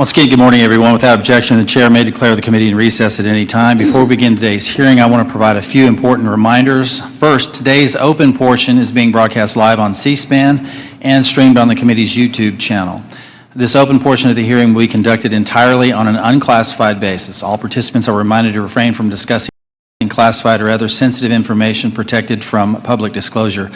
Once again, good morning, everyone. Without objection, the chair may declare the committee in recess at any time. Before we begin today's hearing, I want to provide a few important reminders. First, today's open portion is being broadcast live on C-SPAN and streamed on the committee's YouTube channel. This open portion of the hearing will be conducted entirely on an unclassified basis. All participants are reminded to refrain from discussing classified or other sensitive information protected from public disclosure.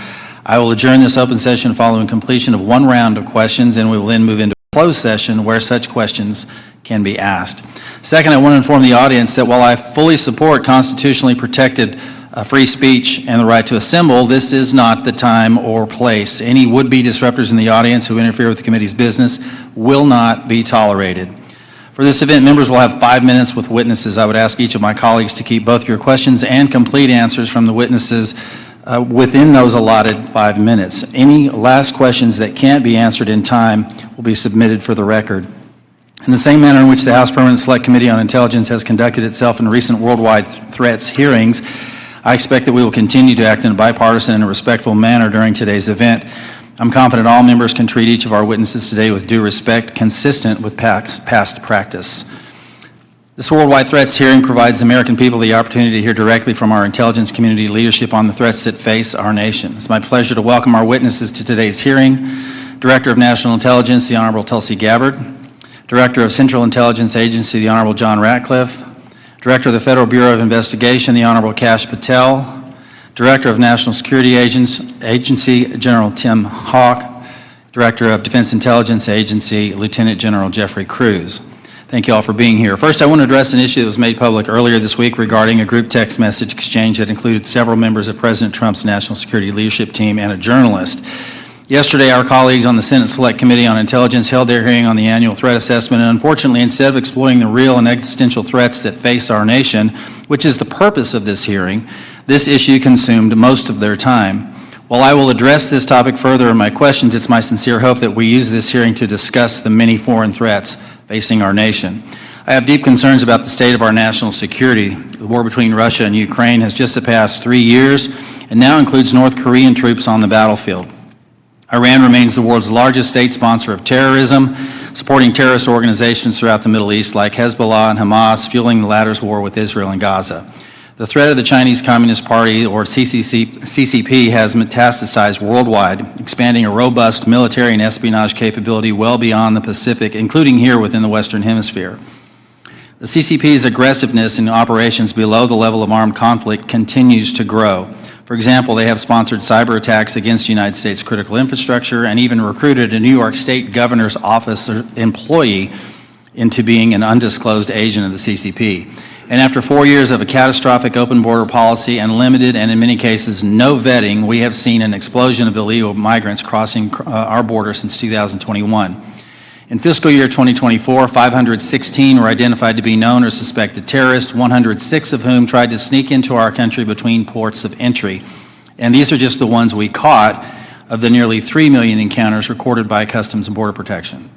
I will adjourn this open session following completion of one round of questions, and we will then move into closed session where such questions can be asked. Second, I want to inform the audience that while I fully support constitutionally protected free speech and the right to assemble, this is not the time or place. Any would-be disruptors in the audience who interfere with the committee's business will not be tolerated. For this event, members will have 5 minutes with witnesses. I would ask each of my colleagues to keep both your questions and complete answers from the witnesses within those allotted 5 minutes. Any last questions that can't be answered in time will be submitted for the record. In the same manner in which the House Permanent Select Committee on Intelligence has conducted itself in recent worldwide threats hearings, I expect that we will continue to act in a bipartisan and respectful manner during today's event. I'm confident all members can treat each of our witnesses today with due respect, consistent with past practice. This worldwide threats hearing provides the American people the opportunity to hear directly from our intelligence community leadership on the threats that face our nation. It's my pleasure to welcome our witnesses to today's hearing: Director of National Intelligence, the Honorable Tulsi Gabbard; Director of Central Intelligence Agency, the Honorable John Ratcliffe; Director of the Federal Bureau of Investigation, the Honorable Kash Patel; Director of National Security Agency, General Tim Hawk; Director of Defense Intelligence Agency, Lieutenant General Jeffrey Cruz. Thank you all for being here. First, I want to address an issue that was made public earlier this week regarding a group text message exchange that included several members of President Trump's national security leadership team and a journalist. Yesterday, our colleagues on the Senate Select Committee on Intelligence held their hearing on the annual threat assessment, and unfortunately, instead of exploring the real and existential threats that face our nation, which is the purpose of this hearing, this issue consumed most of their time. While I will address this topic further in my questions, it's my sincere hope that we use this hearing to discuss the many foreign threats facing our nation. I have deep concerns about the state of our national security. The war between Russia and Ukraine has just surpassed 3 years and now includes North Korean troops on the battlefield. Iran remains the world's largest state sponsor of terrorism, supporting terrorist organizations throughout the Middle East like Hezbollah and Hamas, fueling the latter's war with Israel and Gaza. The threat of the Chinese Communist Party, or CCP, has metastasized worldwide, expanding a robust military and espionage capability well beyond the Pacific, including here within the Western Hemisphere. The CCP's aggressiveness in operations below the level of armed conflict continues to grow. For example, they have sponsored cyber attacks against United States critical infrastructure and even recruited a New York State governor's office employee into being an undisclosed agent of the CCP. And after 4 years of a catastrophic open border policy and limited and in many cases no vetting, we have seen an explosion of illegal migrants crossing our border since 2021. In fiscal year 2024, 516 were identified to be known or suspected terrorists, 106 of whom tried to sneak into our country between ports of entry. And these are just the ones we caught of the nearly 3 million encounters recorded by Customs and Border Protection.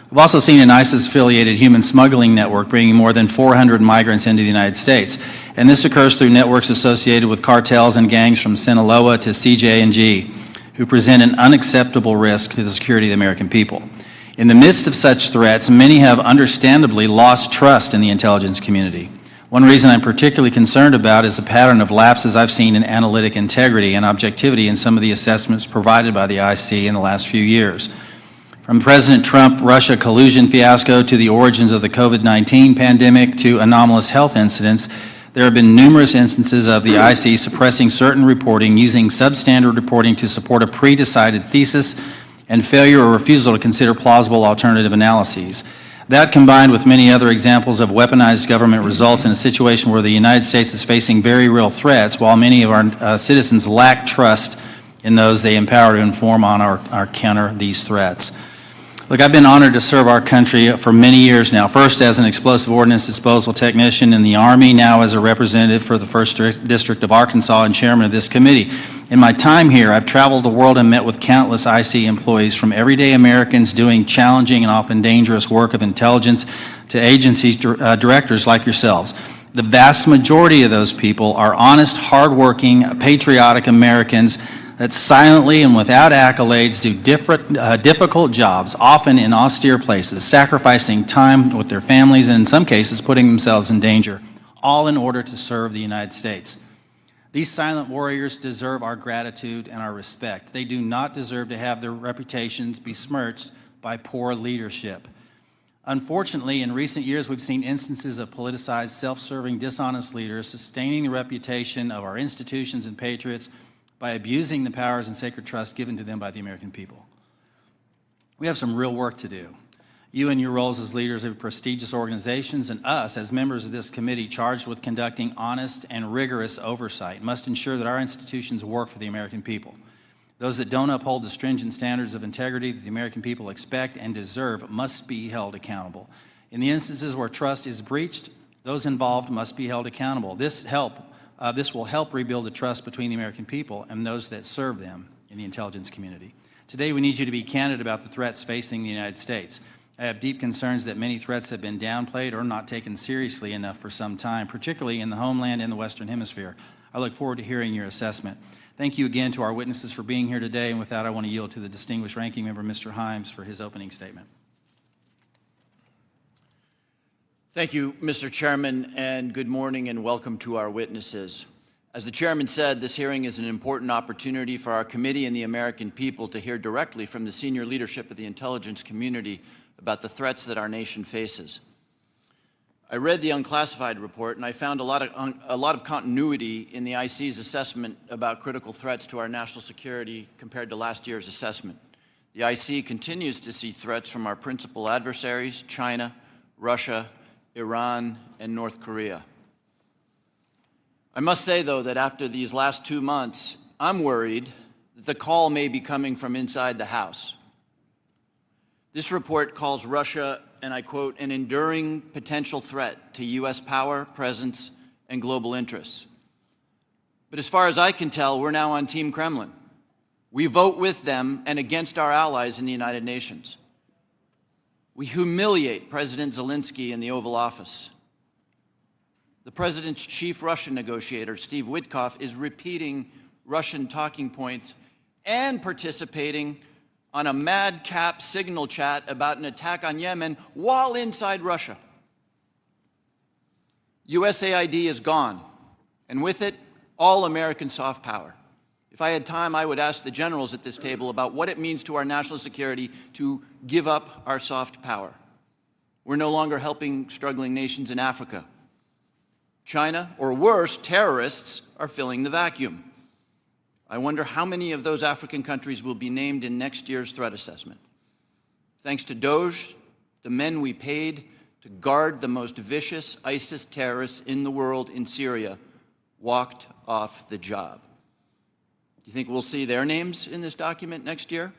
We've also seen an ISIS-affiliated human smuggling network bringing more than 400 migrants into the United States. And this occurs through networks associated with cartels and gangs from Sinaloa to CJ&G, who present an unacceptable risk to the security of the American people. In the midst of such threats, many have understandably lost trust in the intelligence community. One reason I'm particularly concerned about is the pattern of lapses I've seen in analytic integrity and objectivity in some of the assessments provided by the IC in the last few years. From President Trump-Russia collusion fiasco to the origins of the COVID-19 pandemic to anomalous health incidents, there have been numerous instances of the IC suppressing certain reporting, using substandard reporting to support a pre-decided thesis, and failure or refusal to consider plausible alternative analyses. That, combined with many other examples of weaponized government, results in a situation where the United States is facing very real threats, while many of our citizens lack trust in those they empower to inform on or counter these threats. Look, I've been honored to serve our country for many years now, first as an explosive ordnance disposal technician in the Army, now as a representative for the 1st District of Arkansas and chairman of this committee. In my time here, I've traveled the world and met with countless IC employees, from everyday Americans doing challenging and often dangerous work of intelligence to agency directors like yourselves. The vast majority of those people are honest, hardworking, patriotic Americans that silently and without accolades do difficult jobs, often in austere places, sacrificing time with their families and in some cases putting themselves in danger, all in order to serve the United States. These silent warriors deserve our gratitude and our respect. They do not deserve to have their reputations besmirched by poor leadership. Unfortunately, in recent years, we've seen instances of politicized, self-serving, dishonest leaders sustaining the reputation of our institutions and patriots by abusing the powers and sacred trust given to them by the American people. We have some real work to do. You in your roles as leaders of prestigious organizations and us as members of this committee charged with conducting honest and rigorous oversight must ensure that our institutions work for the American people. Those that don't uphold the stringent standards of integrity that the American people expect and deserve must be held accountable. In the instances where trust is breached, those involved must be held accountable. This will help rebuild the trust between the American people and those that serve them in the intelligence community. Today, we need you to be candid about the threats facing the United States. I have deep concerns that many threats have been downplayed or not taken seriously enough for some time, particularly in the homeland and the Western Hemisphere. I look forward to hearing your assessment. Thank you again to our witnesses for being here today, and with that, I want to yield to the distinguished ranking member, Mr. Himes, for his opening statement. Thank you, Mr. Chairman, and good morning and welcome to our witnesses. As the chairman said, this hearing is an important opportunity for our committee and the American people to hear directly from the senior leadership of the intelligence community about the threats that our nation faces. I read the unclassified report and I found a lot of continuity in the IC's assessment about critical threats to our national security compared to last year's assessment. The IC continues to see threats from our principal adversaries, China, Russia, Iran, and North Korea. I must say, though, that after these last 2 months, I'm worried that the call may be coming from inside the House. This report calls Russia, and I quote, an enduring potential threat to U.S. power, presence, and global interests. But as far as I can tell, we're now on Team Kremlin. We vote with them and against our allies in the United Nations. We humiliate President Zelensky in the Oval Office. The president's chief Russian negotiator, Steve Witkoff, is repeating Russian talking points and participating on a madcap signal chat about an attack on Yemen while inside Russia. USAID is gone, and with it, all American soft power. If I had time, I would ask the generals at this table about what it means to our national security to give up our soft power. We're no longer helping struggling nations in Africa. China, or worse, terrorists, are filling the vacuum. I wonder how many of those African countries will be named in next year's threat assessment. Thanks to DOJ, the men we paid to guard the most vicious ISIS terrorists in the world in Syria walked off the job. Do you think we'll see their names in this document next year?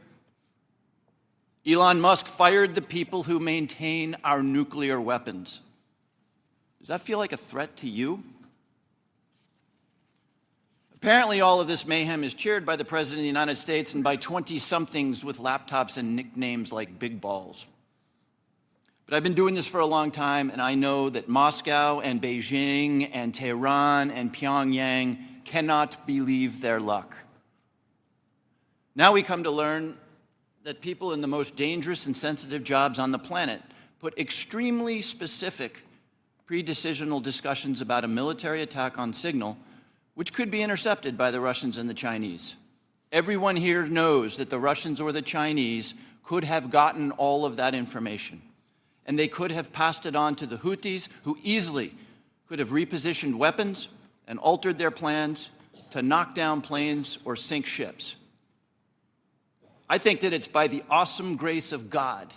Elon Musk fired the people who maintain our nuclear weapons. Does that feel like a threat to you? Apparently, all of this mayhem is cheered by the President of the United States and by 20-somethings with laptops and nicknames like Big Balls. But I've been doing this for a long time, and I know that Moscow and Beijing and Tehran and Pyongyang cannot believe their luck. Now we come to learn that people in the most dangerous and sensitive jobs on the planet put extremely specific pre-decisional discussions about a military attack on signal which could be intercepted by the Russians and the Chinese. Everyone here knows that the Russians or the Chinese could have gotten all of that information, and they could have passed it on to the Houthis, who easily could have repositioned weapons and altered their plans to knock down planes or sink ships. I think that it's by the awesome grace of God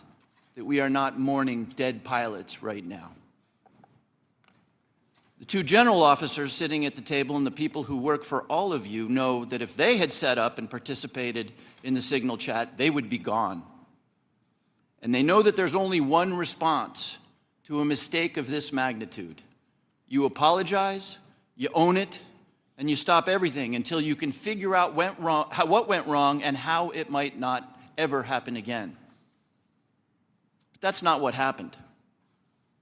that we are not mourning dead pilots right now. The two general officers sitting at the table and the people who work for all of you know that if they had set up and participated in the signal chat, they would be gone. And they know that there's only one response to a mistake of this magnitude. You apologize, you own it, and you stop everything until you can figure out what went wrong and how it might not ever happen again. But that's not what happened.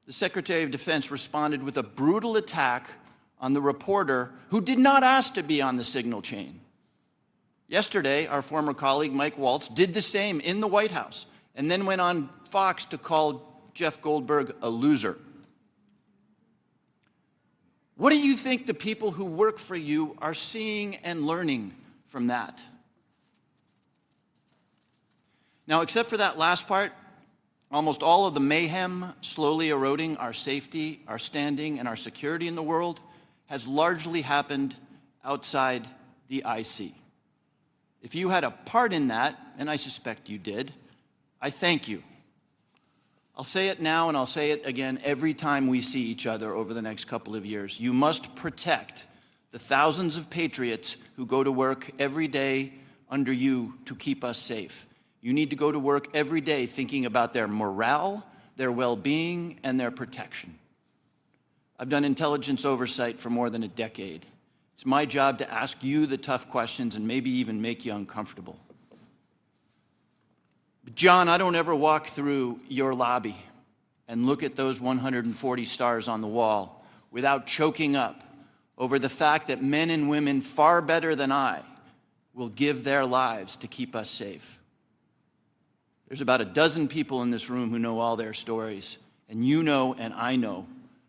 The Secretary of Defense responded with a brutal attack on the reporter who did not ask to be on the signal chain. Yesterday, our former colleague Mike Waltz did the same in the White House and then went on Fox to call Jeff Goldberg a loser. What do you think the people who work for you are seeing and learning from that? Now, except for that last part, almost all of the mayhem slowly eroding our safety, our standing, and our security in the world has largely happened outside the IC. If you had a part in that, and I suspect you did, I thank you. I'll say it now and I'll say it again every time we see each other over the next couple of years. You must protect the thousands of patriots who go to work every day under you to keep us safe. You need to go to work every day thinking about their morale, their well-being, and their protection. I've done intelligence oversight for more than a decade. It's my job to ask you the tough questions and maybe even make you uncomfortable. But John, I don't ever walk through your lobby and look at those 140 stars on the wall without choking up over the fact that men and women far better than I will give their lives to keep us safe. There's about a dozen people in this room who know all their stories, and you know and I know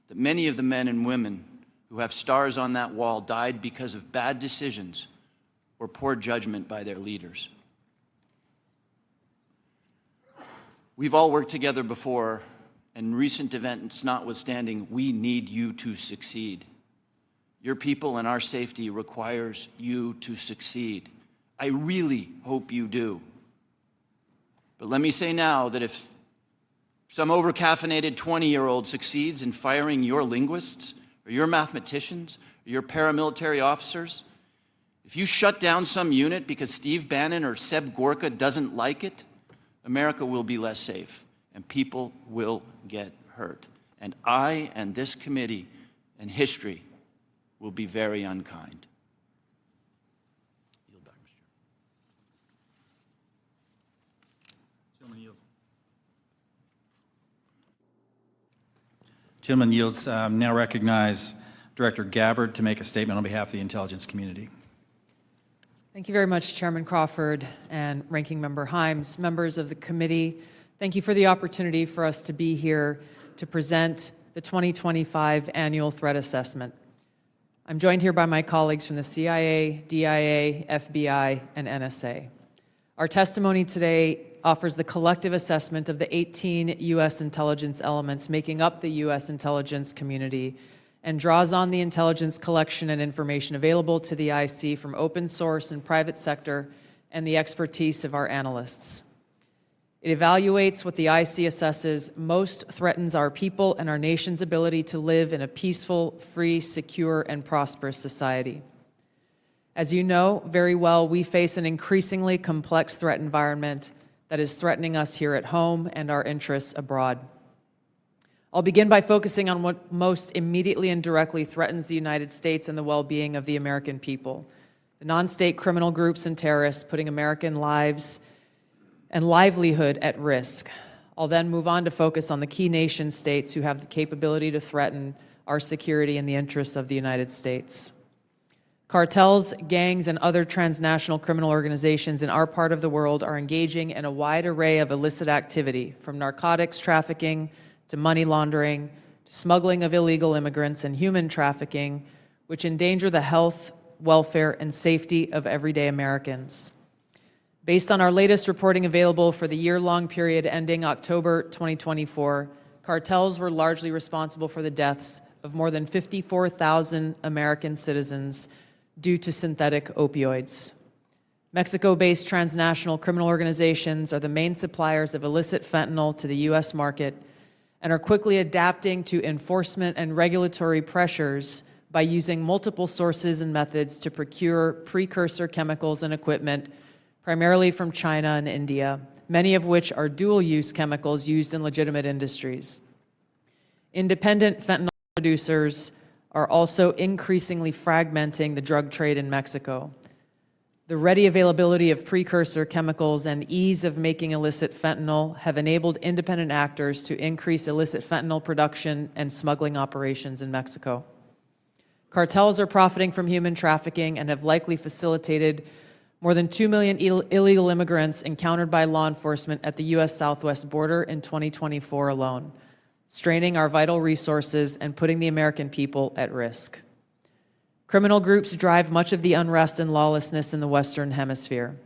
that many of the men and women who have stars on that wall died because of bad decisions or poor judgment by their leaders. We've all worked together before, and recent events notwithstanding, we need you to succeed. Your people and our safety requires you to succeed. I really hope you do. But let me say now that if some overcaffeinated 20-year-old succeeds in firing your linguists, or your mathematicians, or your paramilitary officers, if you shut down some unit because Steve Bannon or Seb Gorka doesn't like it, America will be less safe, and people will get hurt. And I and this committee and history will be very unkind. Yield back, Mr. Chairman. Gentleman yields. Now recognize Director Gabbard to make a statement on behalf of the intelligence community. Thank you very much, Chairman Crawford and Ranking Member Himes. Members of the committee, thank you for the opportunity for us to be here to present the 2025 Annual Threat Assessment. I'm joined here by my colleagues from the CIA, DIA, FBI, and NSA. Our testimony today offers the collective assessment of the 18 U.S. intelligence elements making up the U.S. intelligence community and draws on the intelligence collection and information available to the IC from open source and private sector and the expertise of our analysts. It evaluates what the IC assesses most threatens our people and our nation's ability to live in a peaceful, free, secure, and prosperous society. As you know very well, we face an increasingly complex threat environment that is threatening us here at home and our interests abroad. I'll begin by focusing on what most immediately and directly threatens the United States and the well-being of the American people: the non-state criminal groups and terrorists putting American lives and livelihood at risk. I'll then move on to focus on the key nation states who have the capability to threaten our security and the interests of the United States. Cartels, gangs, and other transnational criminal organizations in our part of the world are engaging in a wide array of illicit activity, from narcotics trafficking to money laundering, to smuggling of illegal immigrants and human trafficking, which endanger the health, welfare, and safety of everyday Americans. Based on our latest reporting available for the year-long period ending October 2024, cartels were largely responsible for the deaths of more than 54,000 American citizens due to synthetic opioids. Mexico-based transnational criminal organizations are the main suppliers of illicit fentanyl to the U.S. market and are quickly adapting to enforcement and regulatory pressures by using multiple sources and methods to procure precursor chemicals and equipment, primarily from China and India, many of which are dual-use chemicals used in legitimate industries. Independent fentanyl producers are also increasingly fragmenting the drug trade in Mexico. The ready availability of precursor chemicals and ease of making illicit fentanyl have enabled independent actors to increase illicit fentanyl production and smuggling operations in Mexico. Cartels are profiting from human trafficking and have likely facilitated More than 2 million illegal immigrants encountered by law enforcement at the U.S. southwest border in 2024 alone, straining our vital resources and putting the American people at risk. Criminal groups drive much of the unrest and lawlessness in the Western Hemisphere.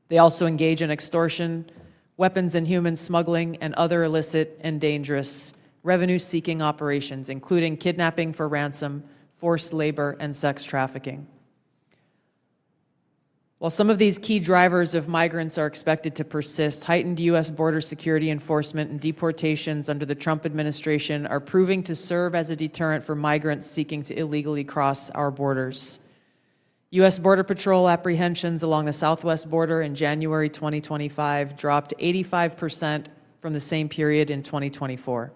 They also engage in extortion, weapons and human smuggling, and other illicit and dangerous revenue-seeking operations, including kidnapping for ransom, forced labor, and sex trafficking. While some of these key drivers of migrants are expected to persist, heightened U.S. border security enforcement and deportations under the Trump administration are proving to serve as a deterrent for migrants seeking to illegally cross our borders. U.S. Border Patrol apprehensions along the southwest border in January 2025 dropped 85% from the same period in 2024.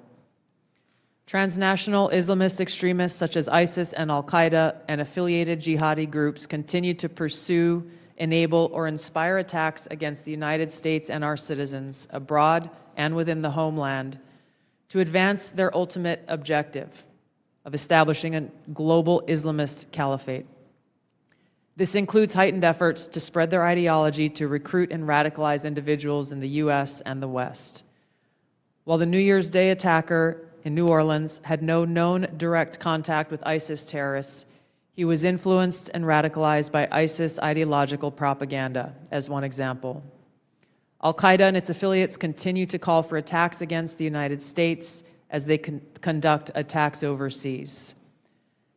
Transnational Islamist extremists such as ISIS and Al-Qaeda and affiliated jihadi groups continue to pursue, enable, or inspire attacks against the United States and our citizens abroad and within the homeland to advance their ultimate objective of establishing a global Islamist caliphate. This includes heightened efforts to spread their ideology to recruit and radicalize individuals in the U.S. and the West. While the New Year's Day attacker in New Orleans had no known direct contact with ISIS terrorists, he was influenced and radicalized by ISIS ideological propaganda, as one example. Al-Qaeda and its affiliates continue to call for attacks against the United States as they conduct attacks overseas.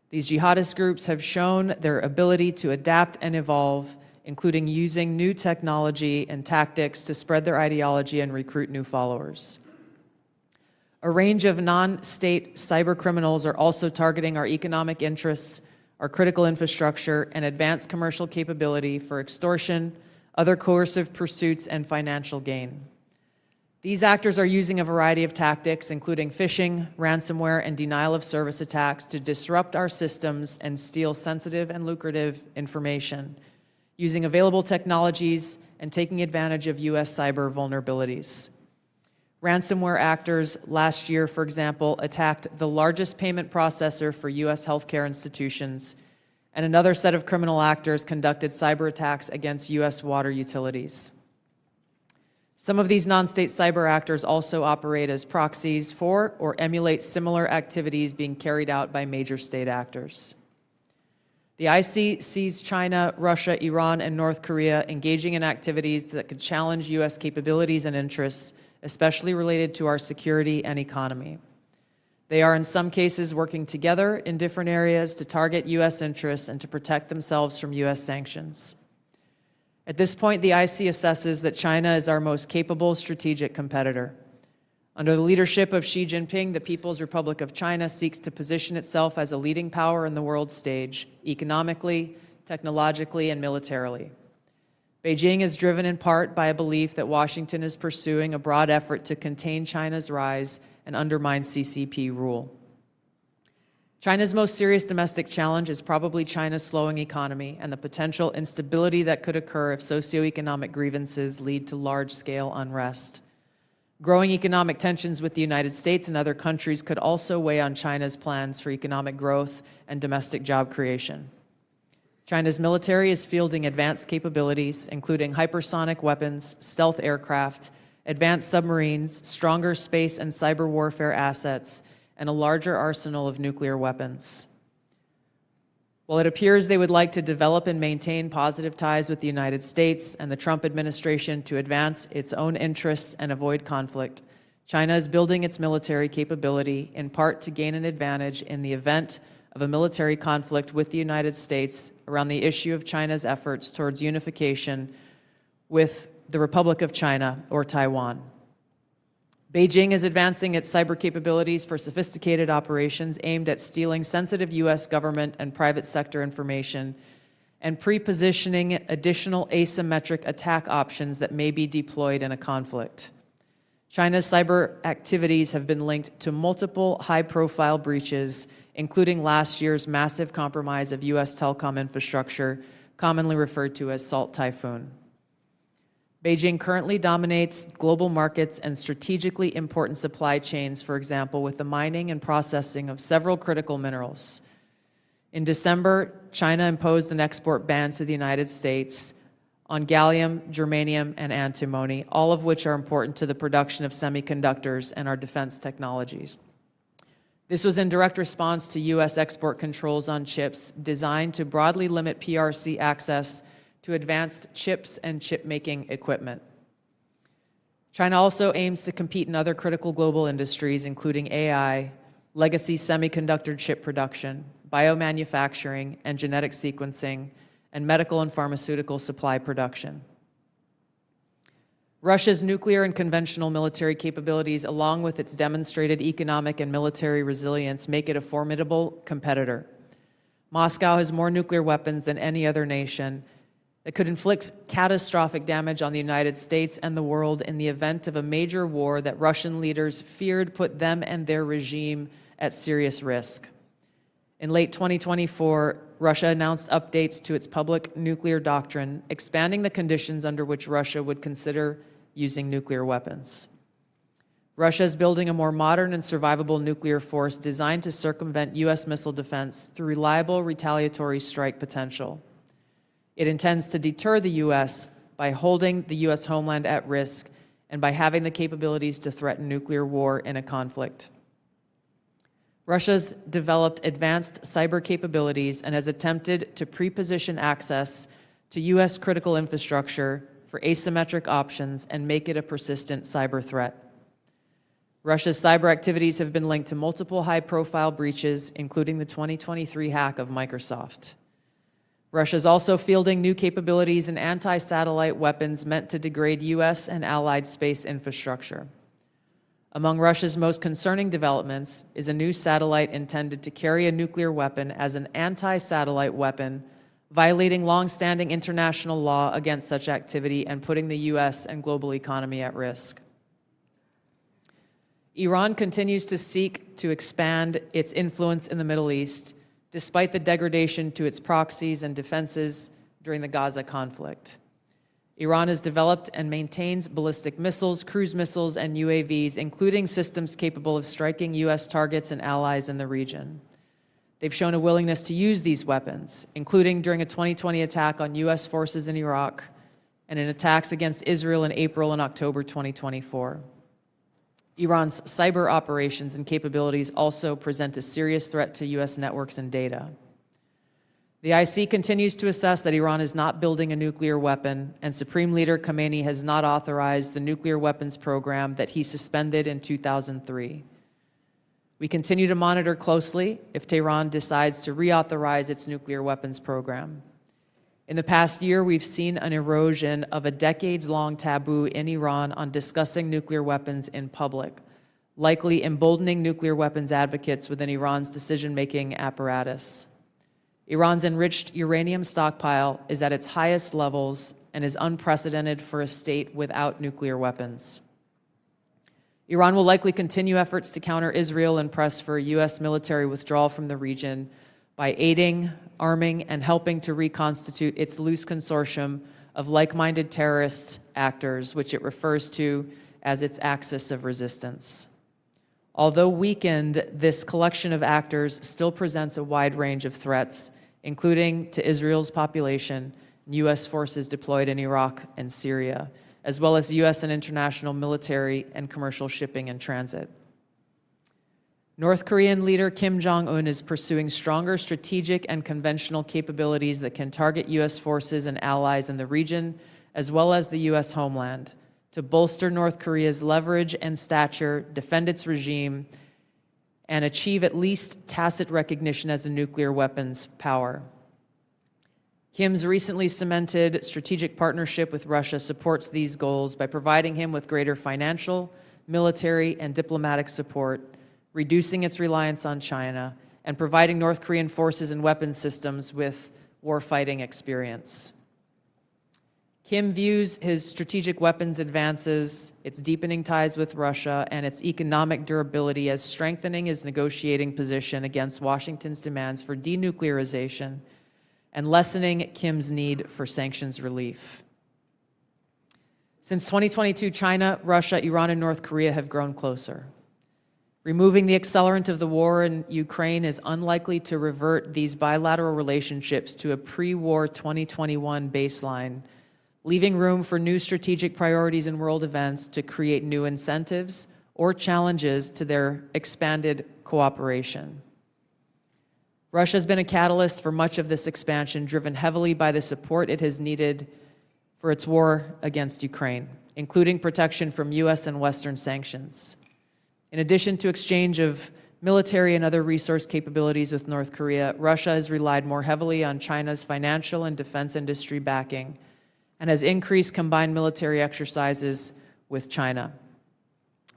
These jihadist groups have shown their ability to adapt and evolve, including using new technology and tactics to spread their ideology and recruit new followers. A range of non-state cyber criminals are also targeting our economic interests, our critical infrastructure, and advanced commercial capability for extortion, other coercive pursuits, and financial gain. These actors are using a variety of tactics, including phishing, ransomware, and denial of service attacks to disrupt our systems and steal sensitive and lucrative information, using available technologies and taking advantage of U.S. cyber vulnerabilities. Ransomware actors last year, for example, attacked the largest payment processor for U.S. healthcare institutions, and another set of criminal actors conducted cyber attacks against U.S. water utilities. Some of these non-state cyber actors also operate as proxies for or emulate similar activities being carried out by major state actors. The IC sees China, Russia, Iran, and North Korea engaging in activities that could challenge U.S. capabilities and interests, especially related to our security and economy. They are in some cases working together in different areas to target U.S. interests and to protect themselves from U.S. sanctions. At this point, the IC assesses that China is our most capable strategic competitor. Under the leadership of Xi Jinping, the People's Republic of China seeks to position itself as a leading power in the world stage, economically, technologically, and militarily. Beijing is driven in part by a belief that Washington is pursuing a broad effort to contain China's rise and undermine CCP rule. China's most serious domestic challenge is probably China's slowing economy and the potential instability that could occur if socioeconomic grievances lead to large-scale unrest. Growing economic tensions with the United States and other countries could also weigh on China's plans for economic growth and domestic job creation. China's military is fielding advanced capabilities, including hypersonic weapons, stealth aircraft, advanced submarines, stronger space and cyber warfare assets, and a larger arsenal of nuclear weapons. While it appears they would like to develop and maintain positive ties with the United States and the Trump administration to advance its own interests and avoid conflict, China is building its military capability in part to gain an advantage in the event of a military conflict with the United States around the issue of China's efforts towards unification with the Republic of China or Taiwan. Beijing is advancing its cyber capabilities for sophisticated operations aimed at stealing sensitive U.S. government and private sector information and pre-positioning additional asymmetric attack options that may be deployed in a conflict. China's cyber activities have been linked to multiple high-profile breaches, including last year's massive compromise of U.S. telecom infrastructure, commonly referred to as Salt Typhoon. Beijing currently dominates global markets and strategically important supply chains, for example, with the mining and processing of several critical minerals. In December, China imposed an export ban to the United States on gallium, germanium, and antimony, all of which are important to the production of semiconductors and our defense technologies. This was in direct response to U.S. export controls on chips designed to broadly limit PRC access to advanced chips and chip-making equipment. China also aims to compete in other critical global industries, including AI, legacy semiconductor chip production, biomanufacturing and genetic sequencing, and medical and pharmaceutical supply production. Russia's nuclear and conventional military capabilities, along with its demonstrated economic and military resilience, make it a formidable competitor. Moscow has more nuclear weapons than any other nation that could inflict catastrophic damage on the United States and the world in the event of a major war that Russian leaders feared put them and their regime at serious risk. In late 2024, Russia announced updates to its public nuclear doctrine, expanding the conditions under which Russia would consider using nuclear weapons. Russia is building a more modern and survivable nuclear force designed to circumvent U.S. missile defense through reliable retaliatory strike potential. It intends to deter the U.S. by holding the U.S. homeland at risk and by having the capabilities to threaten nuclear war in a conflict. Russia's developed advanced cyber capabilities and has attempted to pre-position access to U.S. critical infrastructure for asymmetric options and make it a persistent cyber threat. Russia's cyber activities have been linked to multiple high-profile breaches, including the 2023 hack of Microsoft. Russia is also fielding new capabilities in anti-satellite weapons meant to degrade U.S. and allied space infrastructure. Among Russia's most concerning developments is a new satellite intended to carry a nuclear weapon as an anti-satellite weapon, violating long-standing international law against such activity and putting the U.S. and global economy at risk. Iran continues to seek to expand its influence in the Middle East, despite the degradation to its proxies and defenses during the Gaza conflict. Iran has developed and maintains ballistic missiles, cruise missiles, and UAVs, including systems capable of striking U.S. targets and allies in the region. They've shown a willingness to use these weapons, including during a 2020 attack on U.S. forces in Iraq and in attacks against Israel in April and October 2024. Iran's cyber operations and capabilities also present a serious threat to U.S. networks and data. The IC continues to assess that Iran is not building a nuclear weapon, and Supreme Leader Khamenei has not authorized the nuclear weapons program that he suspended in 2003. We continue to monitor closely if Tehran decides to reauthorize its nuclear weapons program. In the past year, we've seen an erosion of a decades-long taboo in Iran on discussing nuclear weapons in public, likely emboldening nuclear weapons advocates within Iran's decision-making apparatus. Iran's enriched uranium stockpile is at its highest levels and is unprecedented for a state without nuclear weapons. Iran will likely continue efforts to counter Israel and press for a U.S. military withdrawal from the region by aiding, arming, and helping to reconstitute its loose consortium of like-minded terrorist actors, which it refers to as its axis of resistance. Although weakened, this collection of actors still presents a wide range of threats, including to Israel's population and U.S. forces deployed in Iraq and Syria, as well as U.S. and international military and commercial shipping and transit. North Korean leader Kim Jong-un is pursuing stronger strategic and conventional capabilities that can target U.S. forces and allies in the region, as well as the U.S. homeland, to bolster North Korea's leverage and stature, defend its regime, and achieve at least tacit recognition as a nuclear weapons power. Kim's recently cemented strategic partnership with Russia supports these goals by providing him with greater financial, military, and diplomatic support, reducing its reliance on China, and providing North Korean forces and weapons systems with warfighting experience. Kim views his strategic weapons advances, its deepening ties with Russia, and its economic durability as strengthening his negotiating position against Washington's demands for denuclearization and lessening Kim's need for sanctions relief. Since 2022, China, Russia, Iran, and North Korea have grown closer. Removing the accelerant of the war in Ukraine is unlikely to revert these bilateral relationships to a pre-war 2021 baseline, leaving room for new strategic priorities in world events to create new incentives or challenges to their expanded cooperation. Russia has been a catalyst for much of this expansion, driven heavily by the support it has needed for its war against Ukraine, including protection from U.S. and Western sanctions. In addition to exchange of military and other resource capabilities with North Korea, Russia has relied more heavily on China's financial and defense industry backing and has increased combined military exercises with China.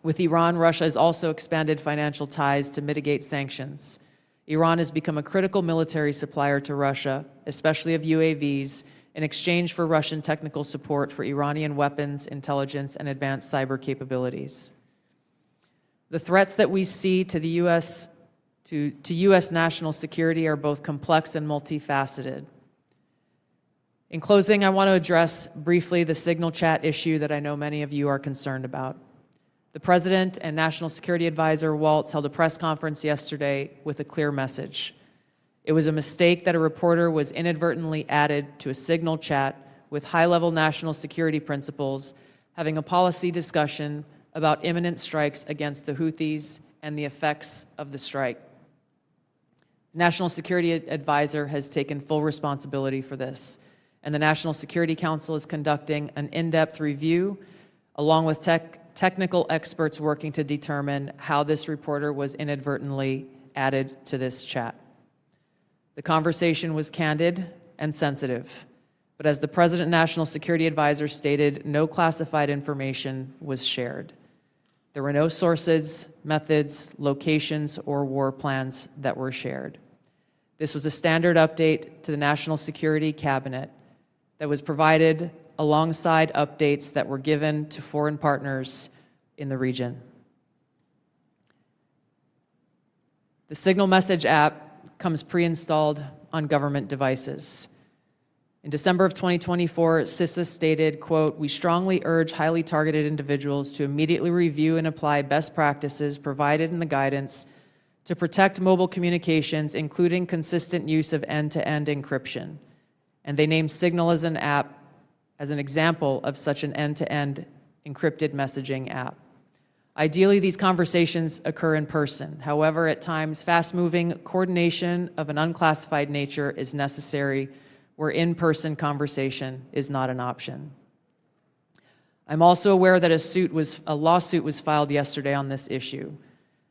With Iran, Russia has also expanded financial ties to mitigate sanctions. Iran has become a critical military supplier to Russia, especially of UAVs, in exchange for Russian technical support for Iranian weapons, intelligence, and advanced cyber capabilities. The threats that we see to the U.S. to U.S. national security are both complex and multifaceted. In closing, I want to address briefly the signal chat issue that I know many of you are concerned about. The President and National Security Advisor Waltz held a press conference yesterday with a clear message. It was a mistake that a reporter was inadvertently added to a signal chat with high-level national security principals having a policy discussion about imminent strikes against the Houthis and the effects of the strike. The National Security Advisor has taken full responsibility for this, and the National Security Council is conducting an in-depth review along with technical experts working to determine how this reporter was inadvertently added to this chat. The conversation was candid and sensitive, but as the President and National Security Advisor stated, no classified information was shared. There were no sources, methods, locations, or war plans that were shared. This was a standard update to the National Security Cabinet that was provided alongside updates that were given to foreign partners in the region. The Signal Message app comes pre-installed on government devices. In December of 2024, CISA stated, quote, "We strongly urge highly targeted individuals to immediately review and apply best practices provided in the guidance to protect mobile communications, including consistent use of end-to-end encryption." And they named Signal as an app as an example of such an end-to-end encrypted messaging app. Ideally, these conversations occur in person. However, at times, fast-moving coordination of an unclassified nature is necessary where in-person conversation is not an option. I'm also aware that a lawsuit was filed yesterday on this issue.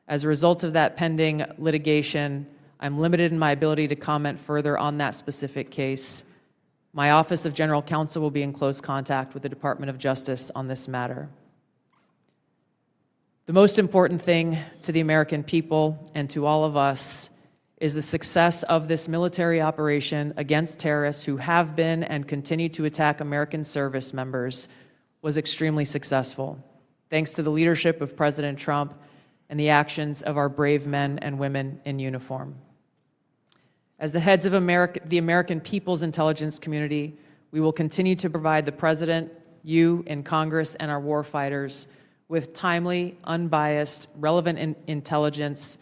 As a result of that pending litigation, I'm limited in my ability to comment further on that specific case. My Office of General Counsel will be in close contact with the Department of Justice on this matter. The most important thing to the American people and to all of us is the success of this military operation against terrorists who have been and continue to attack American service members was extremely successful, thanks to the leadership of President Trump and the actions of our brave men and women in uniform. As the heads of the American people's intelligence community, we will continue to provide the President, you in Congress, and our warfighters with timely, unbiased, relevant intelligence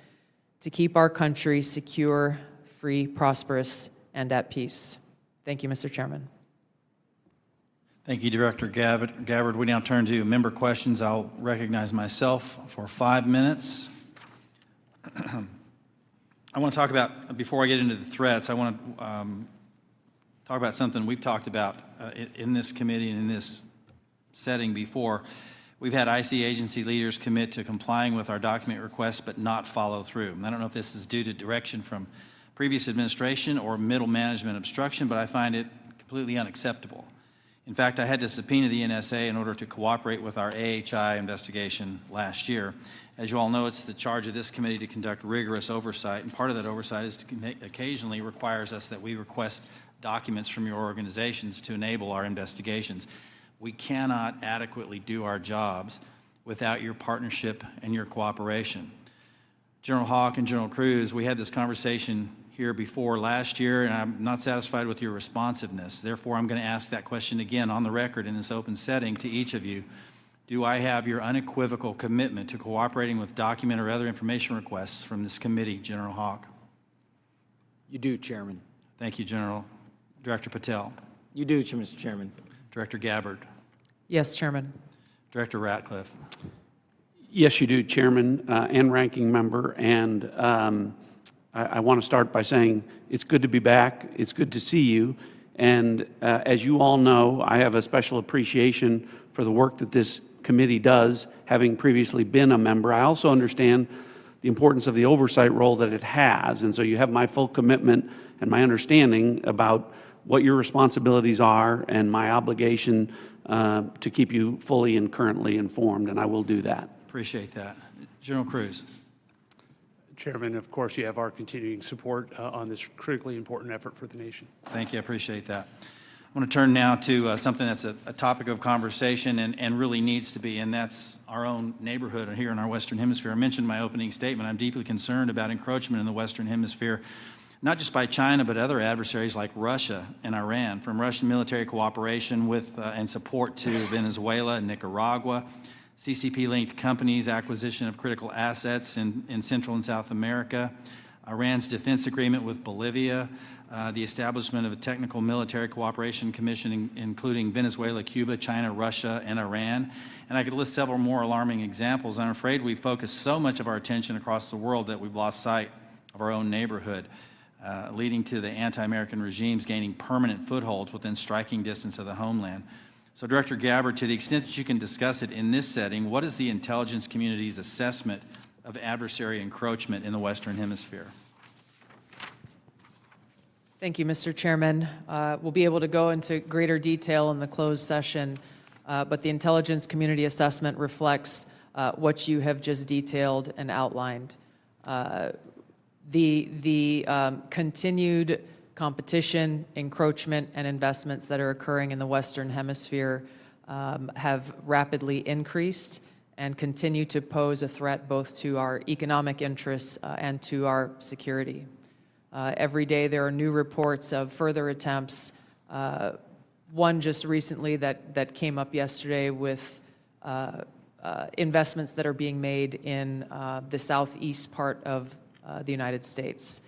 to keep our country secure, free, prosperous, and at peace. Thank you, Mr. Chairman. Thank you, Director Gabbard. We now turn to member questions. I'll recognize myself for 5 minutes. I want to talk about, before I get into the threats, I want to talk about something we've talked about in this committee and in this setting before. We've had IC agency leaders commit to complying with our document requests but not follow through. And I don't know if this is due to direction from previous administration or middle management obstruction, but I find it completely unacceptable. In fact, I had to subpoena the NSA in order to cooperate with our AHI investigation last year. As you all know, it's the charge of this committee to conduct rigorous oversight, and part of that oversight is occasionally requires us that we request documents from your organizations to enable our investigations. We cannot adequately do our jobs without your partnership and your cooperation. General Hawk and General Cruz, we had this conversation here before last year, and I'm not satisfied with your responsiveness. Therefore, I'm going to ask that question again on the record in this open setting to each of you. Do I have your unequivocal commitment to cooperating with document or other information requests from this committee, General Hawk? You do, Chairman. Thank you, General. Director Patel. You do, Mr. Chairman. Director Gabbard, Yes, Chairman. Director Ratcliffe. Yes, you do, Chairman and Ranking Member. And I want to start by saying it's good to be back. It's good to see you. And as you all know, I have a special appreciation for the work that this committee does, having previously been a member. I also understand the importance of the oversight role that it has. And so you have my full commitment and my understanding about what your responsibilities are and my obligation to keep you fully and currently informed, and I will do that. Appreciate that. General Cruz. Chairman, of course, you have our continuing support on this critically important effort for the nation. Thank you. I appreciate that. I want to turn now to something that's a topic of conversation and really needs to be, and that's our own neighborhood here in our Western Hemisphere. I mentioned in my opening statement, I'm deeply concerned about encroachment in the Western Hemisphere, not just by China, but other adversaries like Russia and Iran, from Russian military cooperation with and support to Venezuela and Nicaragua, CCP-linked companies' acquisition of critical assets in Central and South America, Iran's defense agreement with Bolivia, the establishment of a technical military cooperation commission including Venezuela, Cuba, China, Russia, and Iran. And I could list several more alarming examples. I'm afraid we focus so much of our attention across the world that we've lost sight of our own neighborhood, leading to the anti-American regimes gaining permanent footholds within striking distance of the homeland. So, Director Gabbard, to the extent that you can discuss it in this setting, what is the intelligence community's assessment of adversary encroachment in the Western Hemisphere? Thank you, Mr. Chairman. We'll be able to go into greater detail in the closed session, but the intelligence community assessment reflects what you have just detailed and outlined. The continued competition, encroachment, and investments that are occurring in the Western Hemisphere have rapidly increased and continue to pose a threat both to our economic interests and to our security. Every day there are new reports of further attempts, one just recently that came up yesterday with investments that are being made in the southeast part of the United States.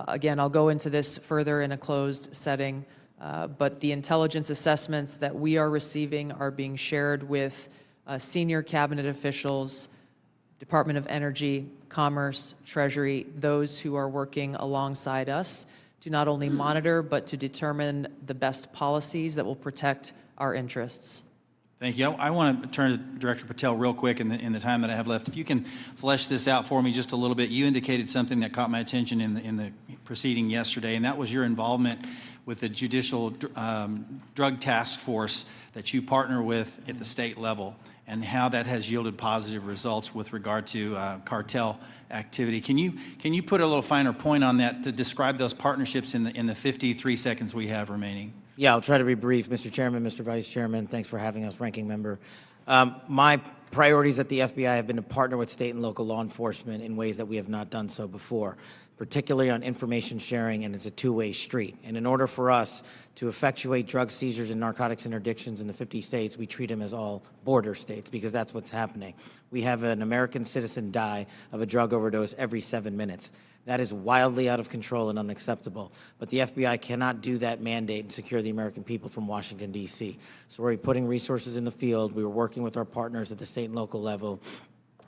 Again, I'll go into this further in a closed setting, but the intelligence assessments that we are receiving are being shared with senior cabinet officials, Department of Energy, Commerce, Treasury, those who are working alongside us to not only monitor, but to determine the best policies that will protect our interests. Thank you. I want to turn to Director Patel real quick in the time that I have left. If you can flesh this out for me just a little bit. You indicated something that caught my attention in the proceeding yesterday, and that was your involvement with the Judicial Drug Task Force that you partner with at the state level, and how that has yielded positive results with regard to cartel activity. Can you put a little finer point on that to describe those partnerships in the 53 seconds we have remaining? Yeah, I'll try to be brief. Mr. Chairman, Mr. Vice Chairman, thanks for having us, Ranking Member. My priorities at the FBI have been to partner with state and local law enforcement in ways that we have not done so before, particularly on information sharing, and it's a two-way street. And in order for us to effectuate drug seizures and narcotics interdictions in the 50 states, we treat them as all border states, because that's what's happening. We have an American citizen die of a drug overdose every 7 minutes. That is wildly out of control and unacceptable. But the FBI cannot do that mandate and secure the American people from Washington, D.C. So we're putting resources in the field. We are working with our partners at the state and local level,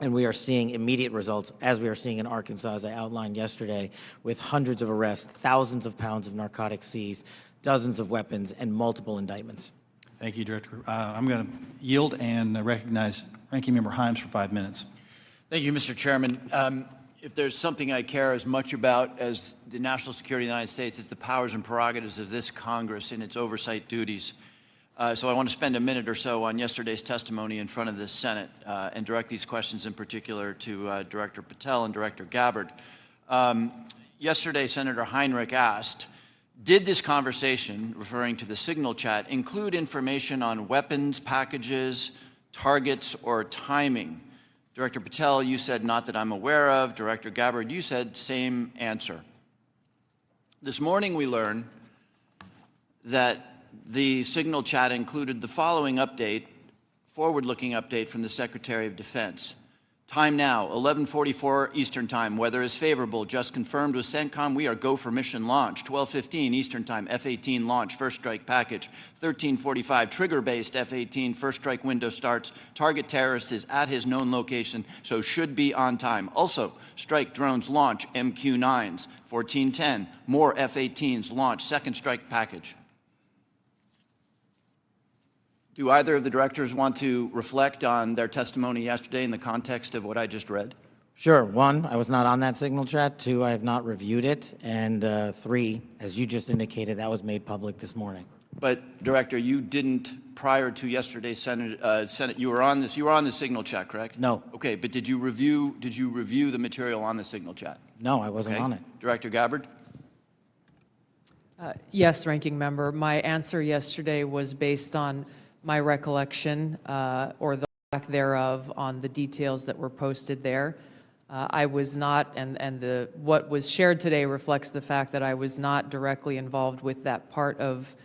and we are seeing immediate results, as we are seeing in Arkansas, as I outlined yesterday, with hundreds of arrests, thousands of pounds of narcotics seized, dozens of weapons, and multiple indictments. Thank you, Director. I'm going to yield and recognize Ranking Member Himes for 5 minutes. Thank you, Mr. Chairman. If there's something I care as much about as the national security of the United States, it's the powers and prerogatives of this Congress and its oversight duties. So I want to spend a minute or so on yesterday's testimony in front of the Senate and direct these questions in particular to Director Patel and Director Gabbard. Yesterday, Senator Heinrich asked, did this conversation, referring to the signal chat, include information on weapons, packages, targets, or timing? Director Patel, you said not that I'm aware of. Director Gabbard, you said same answer. This morning we learned that the signal chat included the following update, forward-looking update from the Secretary of Defense. Time now, 11:44 Eastern Time. Weather is favorable. Just confirmed with CENTCOM. We are go for mission launch. 12:15 Eastern Time. F-18 launch. First strike package. 13:45 trigger-based F-18 first strike window starts. Target terrorist is at his known location, so should be on time. Also, strike drones launch MQ-9s. 14:10 more F-18s launch. Second strike package. Do either of the directors want to reflect on their testimony yesterday in the context of what I just read? Sure. One, I was not on that signal chat. Two, I have not reviewed it. And three, as you just indicated, that was made public this morning. But Director, you didn't prior to yesterday's Senate. You were on this. You were on the signal chat, correct? No. Okay, but did you review the material on the signal chat? No, I wasn't Okay. on it. Director Gabbard. Yes, Ranking Member. My answer yesterday was based on my recollection or the lack thereof on the details that were posted there. I was not, and what was shared today reflects the fact that I was not directly involved with that part of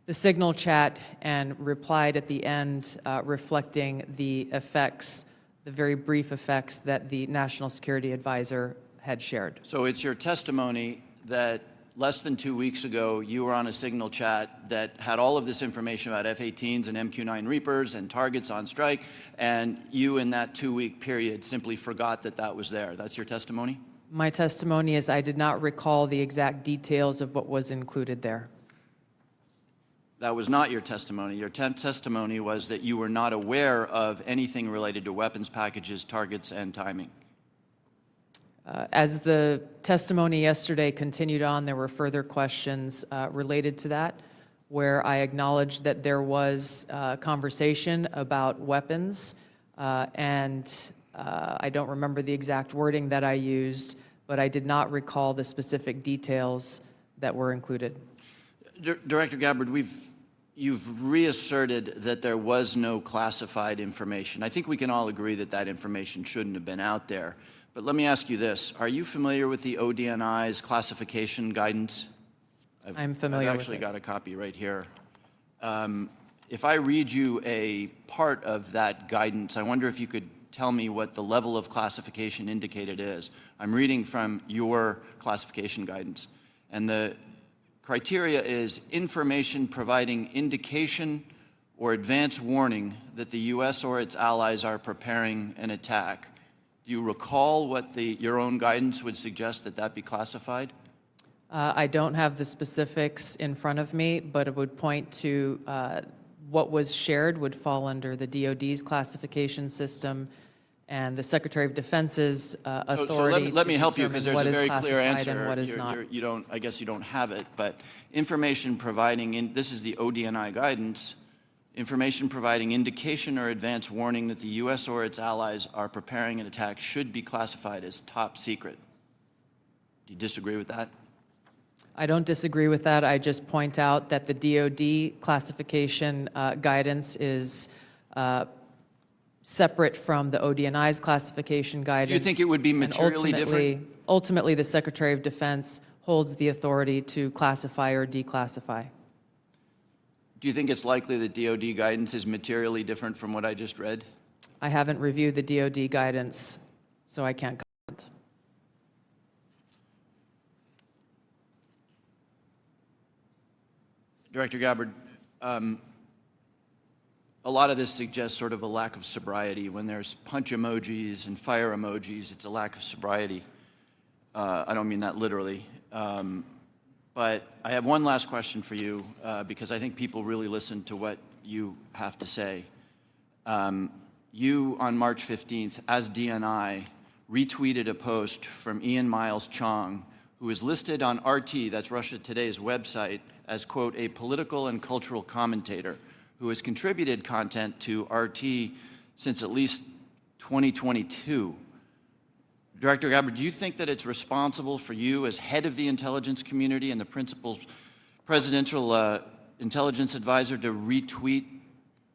the signal chat and replied at the end reflecting the effects, the very brief effects that the National Security Advisor had shared. So it's your testimony that less than 2 weeks ago, you were on a signal chat that had all of this information about F-18s and MQ-9 Reapers and targets on strike, and you in that 2-week period simply forgot that that was there. That's your testimony? My testimony is I did not recall the exact details of what was included there. That was not your testimony. Your testimony was that you were not aware of anything related to weapons packages, targets, and timing. As the testimony yesterday continued on, there were further questions related to that, where I acknowledged that there was conversation about weapons, and I don't remember the exact wording that I used, but I did not recall the specific details that were included. Director Gabbard, you've reasserted that there was no classified information. I think we can all agree that that information shouldn't have been out there. But let me ask you this. Are you familiar with the ODNI's classification guidance? I'm familiar with it. I've actually got a copy right here. If I read you a part of that guidance, I wonder if you could tell me what the level of classification indicated is. I'm reading from your classification guidance. And the criteria is information providing indication or advance warning that the U.S. or its allies are preparing an attack. Do you recall what your own guidance would suggest that be classified? I don't have the specifics in front of me, but it would point to what was shared would fall under the DoD's classification system and the Secretary of Defense's authority so let me help you, determine because there's what a is very clear classified answer. and what is not. I guess you don't have it, but information providing, this is the ODNI guidance, information providing indication or advance warning that the U.S. or its allies are preparing an attack should be classified as top secret. Do you disagree with that? I don't disagree with that. I just point out that the DoD classification guidance is separate from the ODNI's classification guidance. Do you think it would be materially different? Ultimately, the Secretary of Defense holds the authority to classify or declassify. Do you think it's likely that DoD guidance is materially different from what I just read? I haven't reviewed the DoD guidance, so I can't comment. Director Gabbard, a lot of this suggests sort of a lack of sobriety. When there's punch emojis and fire emojis, it's a lack of sobriety. I don't mean that literally. But I have one last question for you, because I think people really listen to what you have to say. You, on March 15th, as DNI, retweeted a post from Ian Miles Chong, who is listed on RT, that's Russia Today's website, as, quote, a political and cultural commentator who has contributed content to RT since at least 2022. Director Gabbard, do you think that it's responsible for you as head of the intelligence community and the principal presidential intelligence advisor to retweet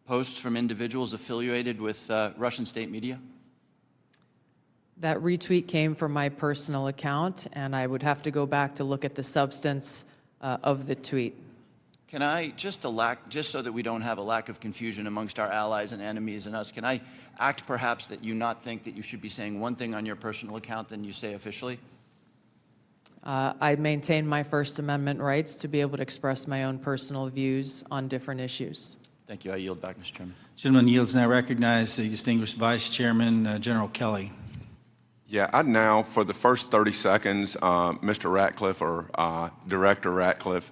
posts from individuals affiliated with Russian state media? That retweet came from my personal account, and I would have to go back to look at the substance of the tweet. Can I, just so that we don't have a lack of confusion amongst our allies and enemies and us, can I act perhaps that you not think that you should be saying one thing on your personal account than you say officially? I maintain my First Amendment rights to be able to express my own personal views on different issues. Thank you. I yield back, Mr. Chairman. Gentleman yields now recognize the distinguished Vice Chairman, General Kelly. Yeah, I now, for the first 30 seconds, Mr. Ratcliffe, or Director Ratcliffe,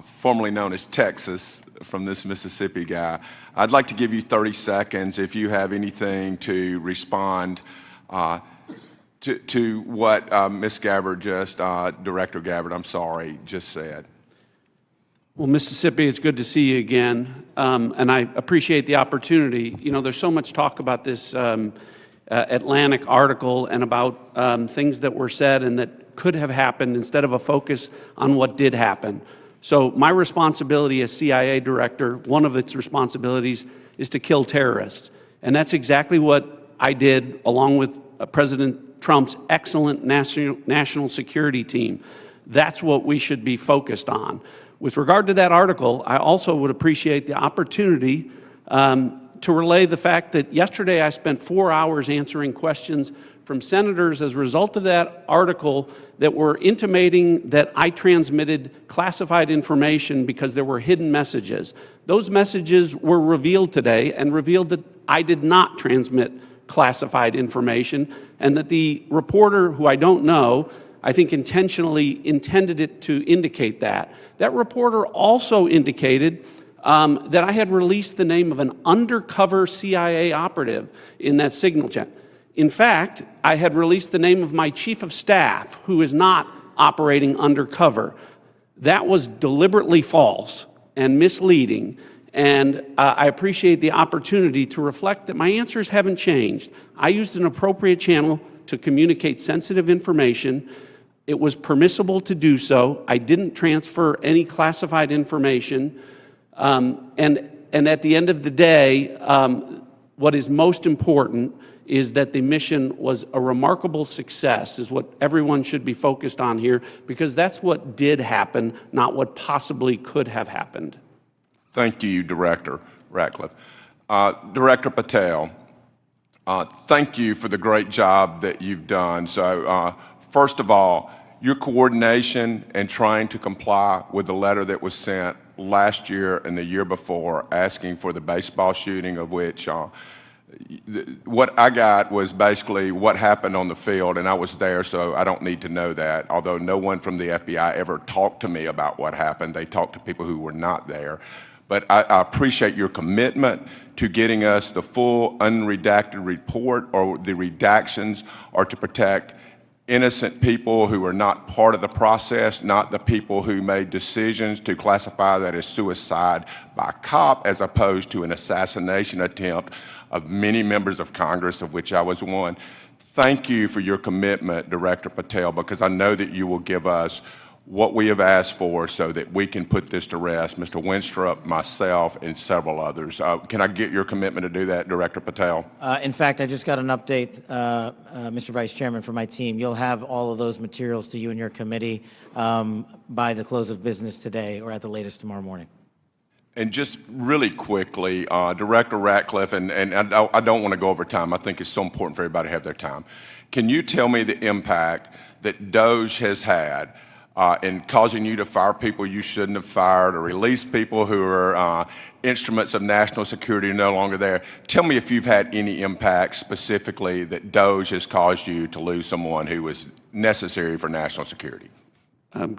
formerly known as Texas, from this Mississippi guy, I'd like to give you 30 seconds if you have anything to respond to what Ms. Gabbard Director Gabbard, I'm sorry, just said. Well, Mississippi, it's good to see you again, and I appreciate the opportunity. You know, there's so much talk about this Atlantic article and about things that were said and that could have happened instead of a focus on what did happen. So my responsibility as CIA director, one of its responsibilities is to kill terrorists. And that's exactly what I did along with President Trump's excellent national security team. That's what we should be focused on. With regard to that article, I also would appreciate the opportunity to relay the fact that yesterday I spent 4 hours answering questions from senators as a result of that article that were intimating that I transmitted classified information because there were hidden messages. Those messages were revealed today and revealed that I did not transmit classified information, and that the reporter, who I don't know, I think intentionally intended it to indicate that. That reporter also indicated that I had released the name of an undercover CIA operative in that signal chat. In fact, I had released the name of my chief of staff, who is not operating undercover. That was deliberately false and misleading, and I appreciate the opportunity to reflect that my answers haven't changed. I used an appropriate channel to communicate sensitive information. It was permissible to do so. I didn't transfer any classified information. And at the end of the day, what is most important is that the mission was a remarkable success, is what everyone should be focused on here, because that's what did happen, not what possibly could have happened. Thank you, Director Ratcliffe. Director Patel, thank you for the great job that you've done. So, first of all, your coordination and trying to comply with the letter that was sent last year and the year before asking for the baseball shooting, of which what I got was basically what happened on the field, and I was there, so I don't need to know that, although no one from the FBI ever talked to me about what happened. They talked to people who were not there. But I appreciate your commitment to getting us the full unredacted report, or the redactions, or to protect innocent people who are not part of the process, not the people who made decisions to classify that as suicide by cop as opposed to an assassination attempt of many members of Congress, of which I was one. Thank you for your commitment, Director Patel, because I know that you will give us what we have asked for so that we can put this to rest, Mr. Winstrup, myself, and several others. Can I get your commitment to do that, Director Patel? In fact, I just got an update, Mr. Vice Chairman, from my team. You'll have all of those materials to you and your committee by the close of business today, or at the latest tomorrow morning. And just really quickly, Director Ratcliffe, and I don't want to go over time. I think it's so important for everybody to have their time. Can you tell me the impact that DOJ has had in causing you to fire people you shouldn't have fired, or release people who are instruments of national security no longer there? Tell me if you've had any impact specifically that DOJ has caused you to lose someone who was necessary for national security.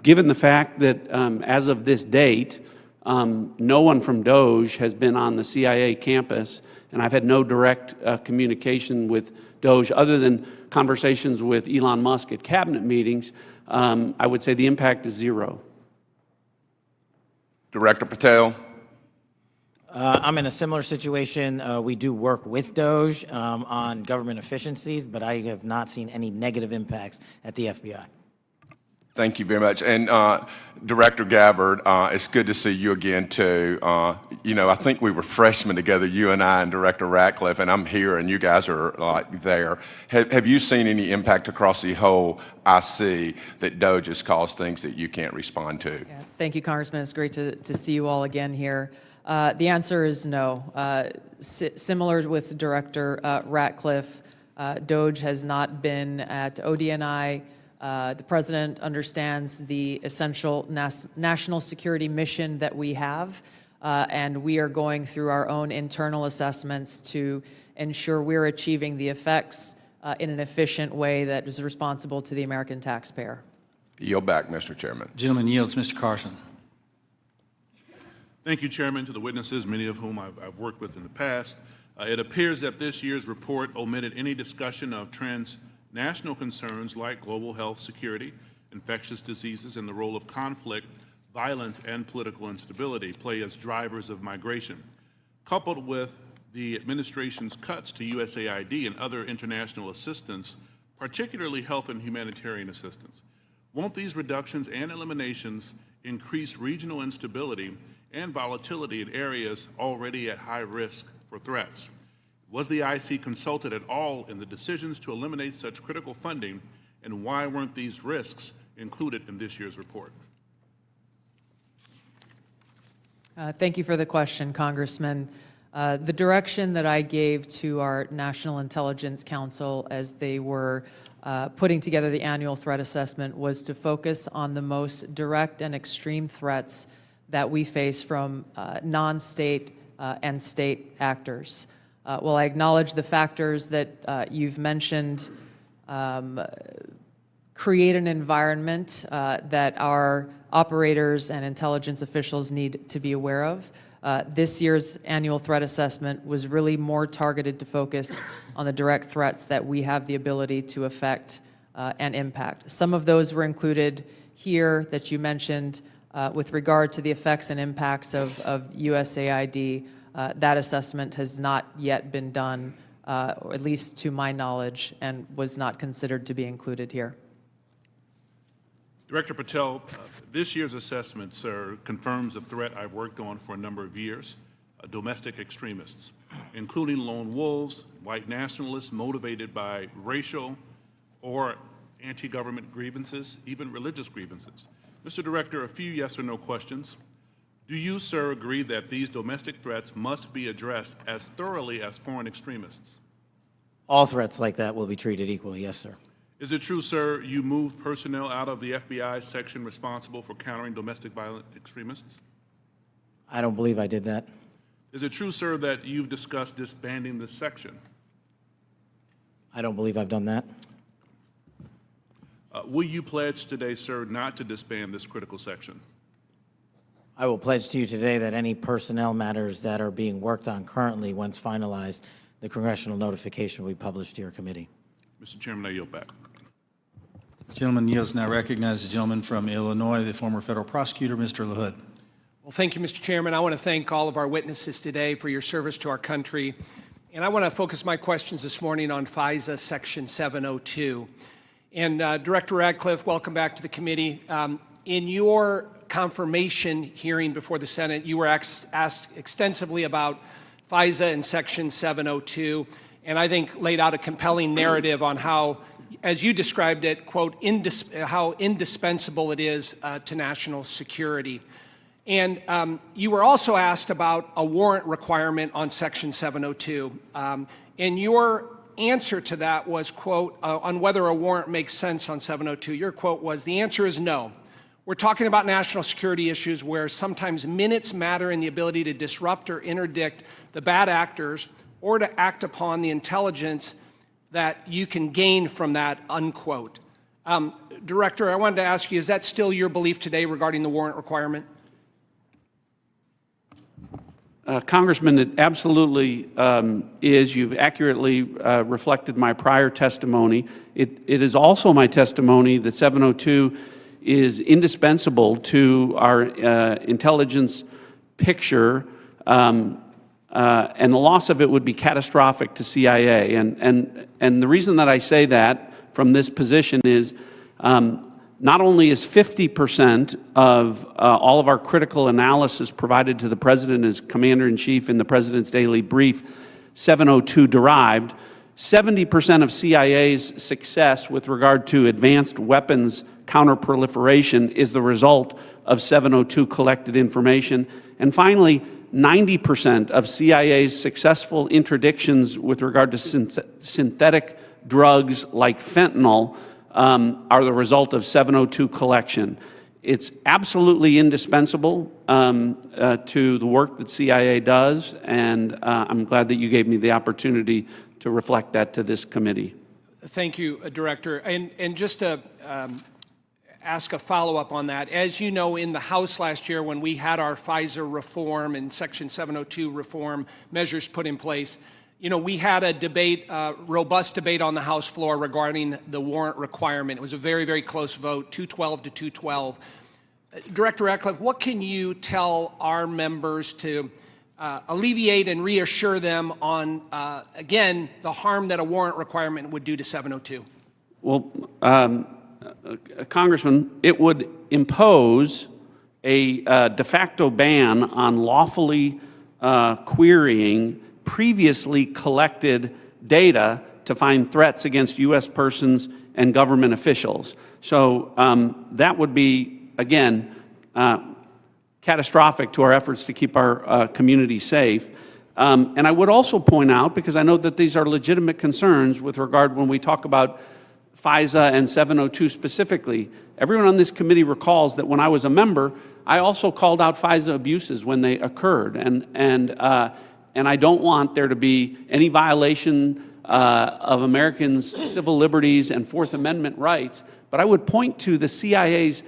Given the fact that as of this date, no one from DOJ has been on the CIA campus, and I've had no direct communication with DOJ other than conversations with Elon Musk at cabinet meetings, I would say the impact is zero. Director Patel? I'm in a similar situation. We do work with DOJ on government efficiencies, but I have not seen any negative impacts at the FBI. Thank you very much. And Director Gabbard, it's good to see you again, too. I think we were freshmen together, you and I and Director Ratcliffe, and I'm here and you guys are like there. Have you seen any impact across the whole IC that DOGE has caused things that you can't respond to? Yeah, thank you, Congressman. It's great to see you all again here. The answer is no. Similar with Director Ratcliffe, DOGE has not been at ODNI. The President understands the essential national security mission that we have, and we are going through our own internal assessments to ensure we're achieving the effects in an efficient way that is responsible to the American taxpayer. Yield back, Mr. Chairman. Gentleman yields. Mr. Carson. Thank you, Chairman, to the witnesses, many of whom I've worked with in the past. It appears that this year's report omitted any discussion of transnational concerns like global health security, infectious diseases, and the role of conflict, violence, and political instability play as drivers of migration. Coupled with the administration's cuts to USAID and other international assistance, particularly health and humanitarian assistance, won't these reductions and eliminations increase regional instability and volatility in areas already at high risk for threats? Was the IC consulted at all in the decisions to eliminate such critical funding, and why weren't these risks included in this year's report? Thank you for the question, Congressman. The direction that I gave to our National Intelligence Council as they were putting together the annual threat assessment was to focus on the most direct and extreme threats that we face from non-state and state actors. While I acknowledge the factors that you've mentioned create an environment that our operators and intelligence officials need to be aware of, this year's annual threat assessment was really more targeted to focus on the direct threats that we have the ability to affect and impact. Some of those were included here that you mentioned with regard to the effects and impacts of USAID. That assessment has not yet been done, or at least to my knowledge, and was not considered to be included here. Director Patel, this year's assessment, sir, confirms a threat I've worked on for a number of years, domestic extremists, including lone wolves, white nationalists motivated by racial or anti-government grievances, even religious grievances. Mr. Director, a few yes or no questions. Do you, sir, agree that these domestic threats must be addressed as thoroughly as foreign extremists? All threats like that will be treated equally, yes, sir. Is it true, sir, you moved personnel out of the FBI section responsible for countering domestic violent extremists? I don't believe I did that. Is it true, sir, that you've discussed disbanding this section? I don't believe I've done that. Will you pledge today, sir, not to disband this critical section? I will pledge to you today that any personnel matters that are being worked on currently, once finalized, the congressional notification will be published to your committee. Mr. Chairman, I yield back. The gentleman yields. Now recognize the gentleman from Illinois, the former federal prosecutor, Mr. LaHood. Well, thank you, Mr. Chairman. I want to thank all of our witnesses today for your service to our country. And I want to focus my questions this morning on FISA Section 702. And Director Radcliffe, welcome back to the committee. In your confirmation hearing before the Senate, you were asked extensively about FISA and Section 702, and I think laid out a compelling narrative on how, as you described it, quote, how indispensable it is to national security. And you were also asked about a warrant requirement on Section 702. And your answer to that was, quote, on whether a warrant makes sense on 702, your quote was, the answer is no. We're talking about national security issues where sometimes minutes matter in the ability to disrupt or interdict the bad actors or to act upon the intelligence that you can gain from that, unquote. Director, I wanted to ask you, is that still your belief today regarding the warrant requirement? Congressman, it absolutely is. You've accurately reflected my prior testimony. It is also my testimony that 702 is indispensable to our intelligence picture, and the loss of it would be catastrophic to CIA. And the reason that I say that from this position is Not only is 50% of all of our critical analysis provided to the President as Commander-in-Chief in the President's daily brief 702 derived, 70% of CIA's success with regard to advanced weapons counterproliferation is the result of 702 collected information. And finally, 90% of CIA's successful interdictions with regard to synthetic drugs like fentanyl are the result of 702 collection. It's absolutely indispensable to the work that CIA does, and I'm glad that you gave me the opportunity to reflect that to this committee. Thank you, Director. And just to ask a follow-up on that, as you know, in the House last year when we had our FISA reform and Section 702 reform measures put in place, you know, we had a debate, robust debate on the House floor regarding the warrant requirement. It was a very, very close vote, 212 to 212. Director Ratcliffe, what can you tell our members to alleviate and reassure them on, again, the harm that a warrant requirement would do to 702? Well, Congressman, it would impose a de facto ban on lawfully querying previously collected data to find threats against U.S. persons and government officials. So that would be, again, catastrophic to our efforts to keep our community safe. And I would also point out, because I know that these are legitimate concerns with regard when we talk about FISA and 702 specifically, everyone on this committee recalls that when I was a member, I also called out FISA abuses when they occurred. And I don't want there to be any violation of Americans' civil liberties and Fourth Amendment rights. But I would point to the CIA's,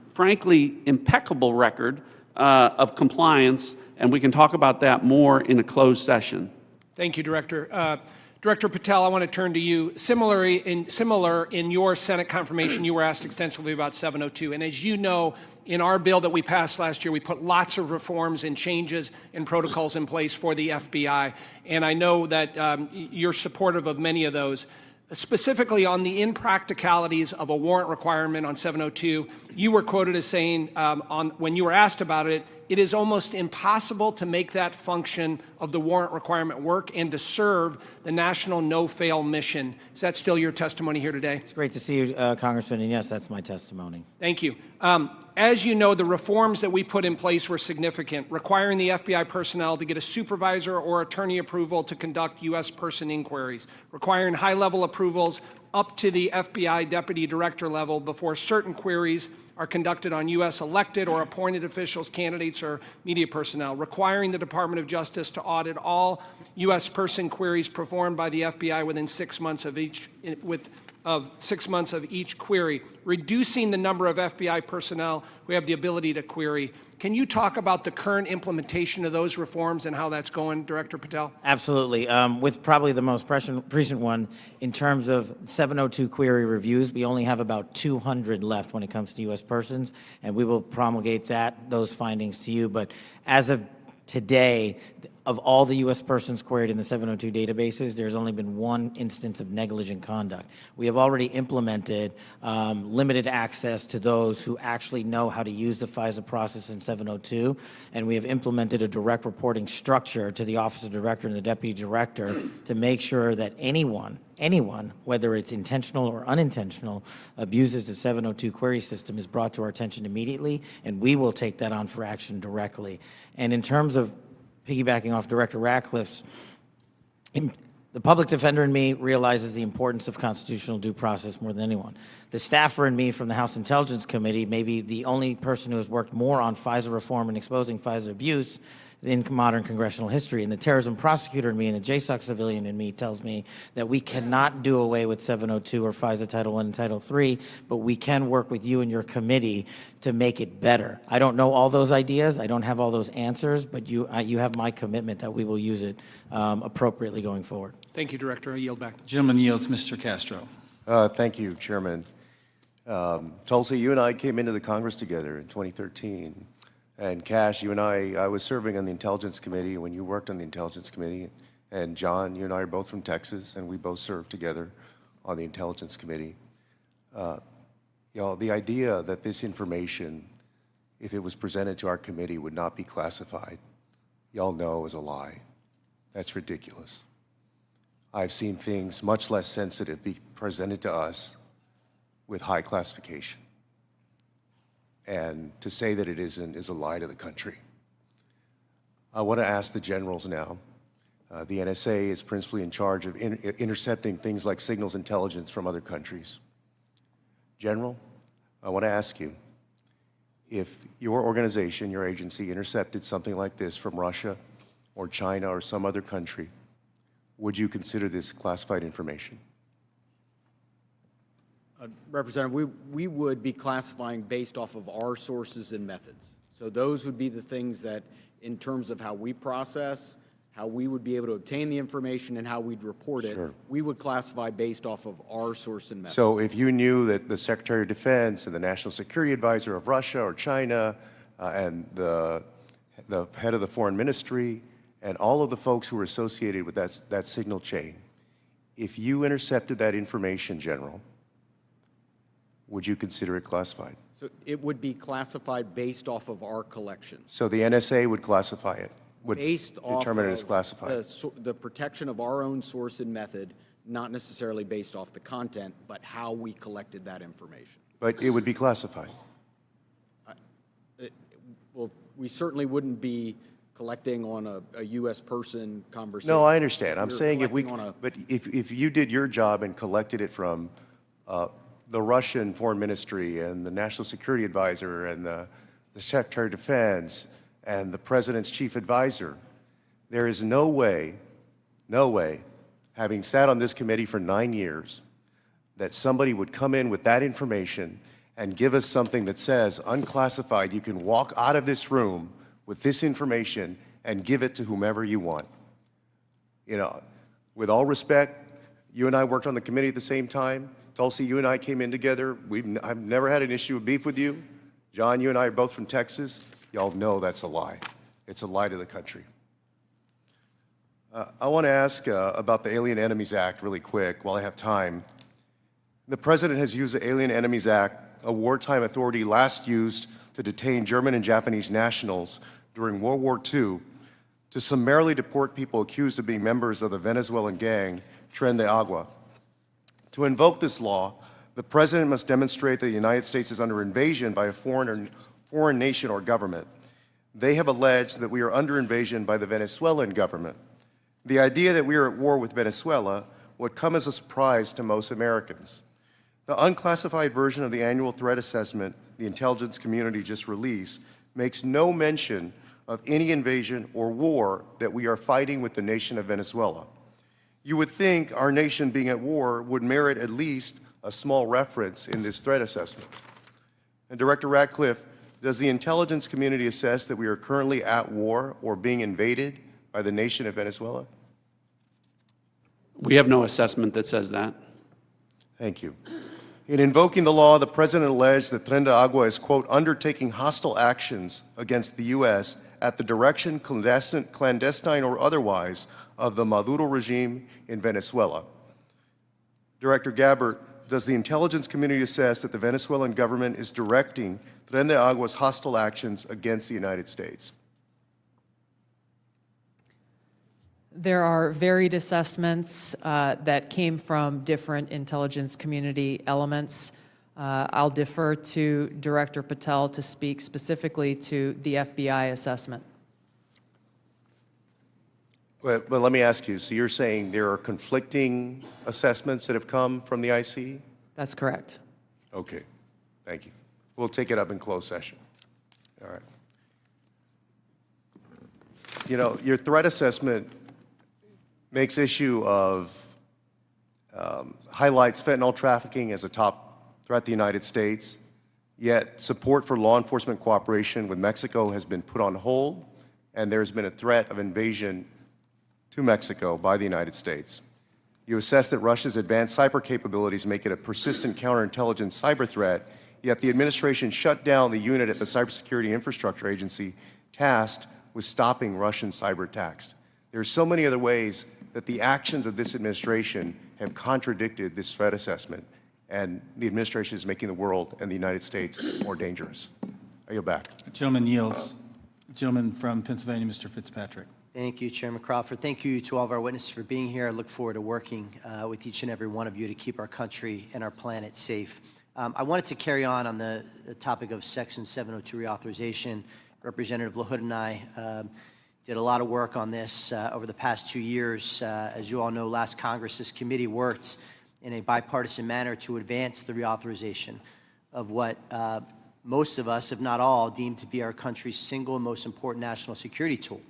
frankly, impeccable record of compliance, and we can talk about that more in a closed session. Thank you, Director. Director Patel, I want to turn to you. Similar in your Senate confirmation, you were asked extensively about 702. And as you know, in our bill that we passed last year, we put lots of reforms and changes and protocols in place for the FBI. And I know that you're supportive of many of those. Specifically on the impracticalities of a warrant requirement on 702, you were quoted as saying, when you were asked about it, it is almost impossible to make that function of the warrant requirement work and to serve the national no-fail mission. Is that still your testimony here today? It's great to see you, Congressman, and yes, that's my testimony. Thank you. As you know, the reforms that we put in place were significant, requiring the FBI personnel to get a supervisor or attorney approval to conduct U.S. person inquiries, requiring high-level approvals up to the FBI deputy director level before certain queries are conducted on U.S. elected or appointed officials, candidates, or media personnel, requiring the Department of Justice to audit all U.S. person queries performed by the FBI within 6 months of each query, reducing the number of FBI personnel who have the ability to query. Can you talk about the current implementation of those reforms and how that's going, Director Patel? Absolutely. With probably the most recent one, in terms of 702 query reviews, we only have about 200 left when it comes to U.S. persons, and we will promulgate those findings to you. But as of today, of all the U.S. persons queried in the 702 databases, there's only been one instance of negligent conduct. We have already implemented limited access to those who actually know how to use the FISA process in 702, and we have implemented a direct reporting structure to the Office of Director and the Deputy Director to make sure that anyone, whether it's intentional or unintentional, abuses the 702 query system is brought to our attention immediately, and we will take that on for action directly. And in terms of piggybacking off Director Ratcliffe's, the public defender in me realizes the importance of constitutional due process more than anyone. The staffer in me from the House Intelligence Committee may be the only person who has worked more on FISA reform and exposing FISA abuse in modern congressional history. And the terrorism prosecutor in me and the JSOC civilian in me tells me that we cannot do away with 702 or FISA Title I and Title III, but we can work with you and your committee to make it better. I don't know all those ideas. I don't have all those answers, but you have my commitment that we will use it appropriately going forward. Thank you, Director. I yield back. Gentleman yields. Mr. Castro. Thank you, Chairman. Tulsi, you and I came into the Congress together in 2013. And Kash, you and I was serving on the Intelligence Committee when you worked on the Intelligence Committee. And John, you and I are both from Texas, and we both served together on the Intelligence Committee. the idea that this information, if it was presented to our committee, would not be classified, y'all know is a lie. That's ridiculous. I've seen things much less sensitive be presented to us with high classification. And to say that it isn't is a lie to the country. I want to ask the generals now. The NSA is principally in charge of intercepting things like signals intelligence from other countries. General, I want to ask you, if your organization, your agency, intercepted something like this from Russia or China or some other country, would you consider this classified information? Representative, we would be classifying based off of our sources and methods. So those would be the things that, in terms of how we process, how we would be able to obtain the information and how we'd report it, we would classify based off of our source and method. So if you knew that the Secretary of Defense and the National Security Advisor of Russia or China and the head of the Foreign Ministry and all of the folks who were associated with that signal chain, if you intercepted that information, General, would you consider it classified? So it would be classified based off of our collections. So the NSA would classify it, would Based off determine it as of classified. the protection of our own source and method, not necessarily based off the content, but how we collected that information. But it would be classified. Well, we certainly wouldn't be collecting on a U.S. person conversation. No, I understand. I'm We're saying collecting if you did your job and collected it from the Russian Foreign Ministry and the National Security Advisor and the Secretary of Defense and the President's Chief Advisor, there is no way, having sat on this committee for 9 years, that somebody would come in with that information and give us something that says, unclassified, you can walk out of this room with this information and give it to whomever you want. You know, with all respect, you and I worked on the committee at the same time. Tulsi, you and I came in together. I've never had an issue of beef with you. John, you and I are both from Texas. Y'all know that's a lie. It's a lie to the country. I want to ask about the Alien Enemies Act really quick while I have time. The President has used the Alien Enemies Act, a wartime authority last used to detain German and Japanese nationals during World War II, to summarily deport people accused of being members of the Venezuelan gang Tren de Agua. To invoke this law, the President must demonstrate that the United States is under invasion by a foreign nation or government. They have alleged that we are under invasion by the Venezuelan government. The idea that we are at war with Venezuela would come as a surprise to most Americans. The unclassified version of the annual threat assessment the intelligence community just released makes no mention of any invasion or war that we are fighting with the nation of Venezuela. You would think our nation being at war would merit at least a small reference in this threat assessment. And Director Ratcliffe, does the intelligence community assess that we are currently at war or being invaded by the nation of Venezuela? We have no assessment that says that. Thank you. In invoking the law, the President alleged that Tren de Agua is, quote, undertaking hostile actions against the U.S. at the direction, clandestine or otherwise, of the Maduro regime in Venezuela. Director Gabbard, does the intelligence community assess that the Venezuelan government is directing Tren de Agua's hostile actions against the United States? There are varied assessments that came from different intelligence community elements. I'll defer to Director Patel to speak specifically to the FBI assessment. But let me ask you, so you're saying there are conflicting assessments that have come from the IC? That's correct. Okay, thank you. We'll take it up in closed session. All right. You know, your threat assessment makes issue of, highlights fentanyl trafficking as a top threat to the United States, yet support for law enforcement cooperation with Mexico has been put on hold, and there's been a threat of invasion to Mexico by the United States. You assess that Russia's advanced cyber capabilities make it a persistent counterintelligence cyber threat, yet the administration shut down the unit at the Cybersecurity Infrastructure Agency tasked with stopping Russian cyber attacks. There are so many other ways that the actions of this administration have contradicted this threat assessment, and the administration is making the world and the United States more dangerous. I yield back. The gentleman yields. The gentleman from Pennsylvania, Mr. Fitzpatrick. Thank you, Chairman Crawford. Thank you to all of our witnesses for being here. I look forward to working with each and every one of you to keep our country and our planet safe. I wanted to carry on the topic of Section 702 reauthorization. Representative LaHood and I did a lot of work on this over the past 2 years. As you all know, last Congress, this committee worked in a bipartisan manner to advance the reauthorization of what most of us, if not all, deem to be our country's single and most important national security tool.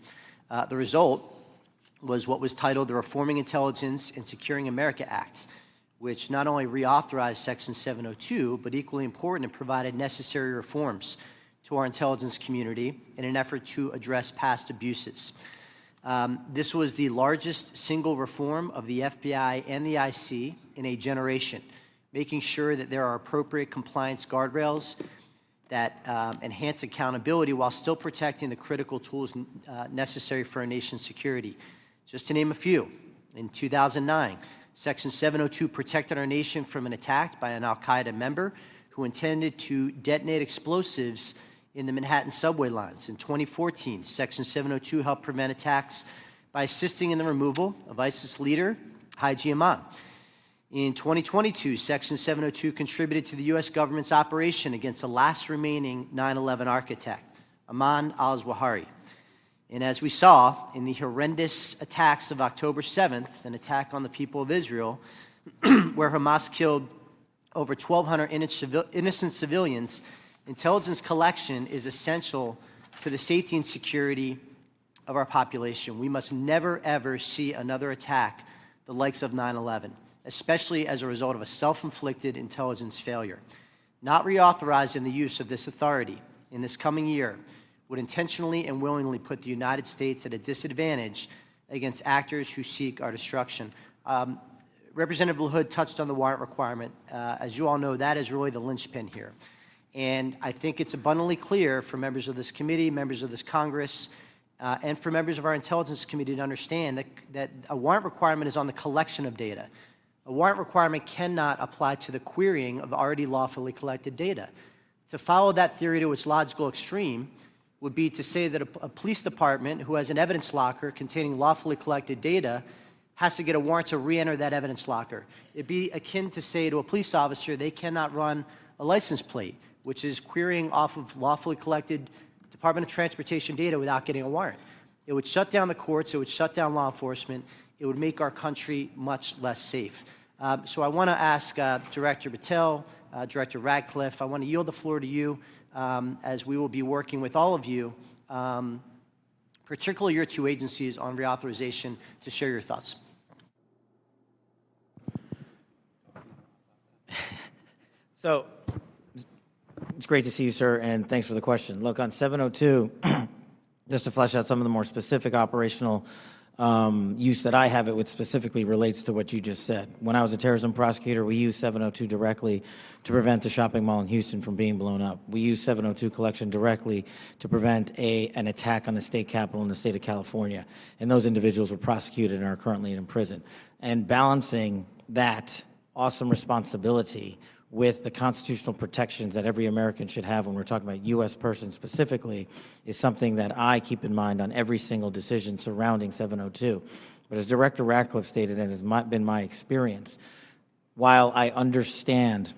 The result was what was titled the Reforming Intelligence and Securing America Act, which not only reauthorized Section 702, but equally important, it provided necessary reforms to our intelligence community in an effort to address past abuses. This was the largest single reform of the FBI and the IC in a generation, making sure that there are appropriate compliance guardrails that enhance accountability while still protecting the critical tools necessary for our nation's security. Just to name a few, in 2009, Section 702 protected our nation from an attack by an al-Qaeda member who intended to detonate explosives in the Manhattan subway lines. In 2014, Section 702 helped prevent attacks by assisting in the removal of ISIS leader Haji Imam. In 2022, Section 702 contributed to the U.S. government's operation against the last remaining 9/11 architect, Ayman al-Zawahiri. And as we saw in the horrendous attacks of October 7th, an attack on the people of Israel, where Hamas killed over 1,200 innocent civilians, intelligence collection is essential to the safety and security of our population. We must never, ever see another attack the likes of 9/11, especially as a result of a self-inflicted intelligence failure. Not reauthorizing the use of this authority in this coming year would intentionally and willingly put the United States at a disadvantage against actors who seek our destruction. Representative LaHood touched on the warrant requirement. As you all know, that is really the linchpin here. And I think it's abundantly clear for members of this committee, members of this Congress, and for members of our Intelligence Committee to understand that a warrant requirement is on the collection of data. A warrant requirement cannot apply to the querying of already lawfully collected data. To follow that theory to its logical extreme would be to say that a police department who has an evidence locker containing lawfully collected data has to get a warrant to re-enter that evidence locker. It'd be akin to say to a police officer they cannot run a license plate, which is querying off of lawfully collected Department of Transportation data without getting a warrant. It would shut down the courts, it would shut down law enforcement, it would make our country much less safe. So I want to ask Director Patel, Director Radcliffe, I want to yield the floor to you as we will be working with all of you, particularly your two agencies on reauthorization, to share your thoughts. So it's great to see you, sir, and thanks for the question. Look, on 702, just to flesh out some of the more specific operational use that I have, it which specifically relates to what you just said. When I was a terrorism prosecutor, we used 702 directly to prevent the shopping mall in Houston from being blown up. We used 702 collection directly to prevent an attack on the state capitol in the state of California. And those individuals were prosecuted and are currently in prison. And balancing that awesome responsibility with the constitutional protections that every American should have when we're talking about U.S. persons specifically is something that I keep in mind on every single decision surrounding 702. But as Director Radcliffe stated, and has been my experience, while I understand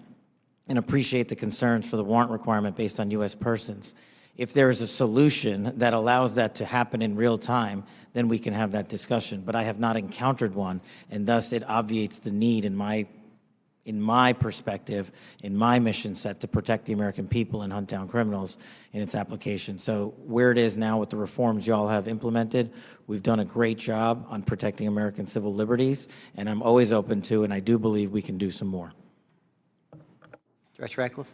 and appreciate the concerns for the warrant requirement based on U.S. persons, if there is a solution that allows that to happen in real time, then we can have that discussion. But I have not encountered one, and thus it obviates the need in my perspective, in my mission set to protect the American people and hunt down criminals in its application. So where it is now with the reforms y'all have implemented, we've done a great job on protecting American civil liberties, and I'm always open to, and I do believe we can do some more. Director Radcliffe.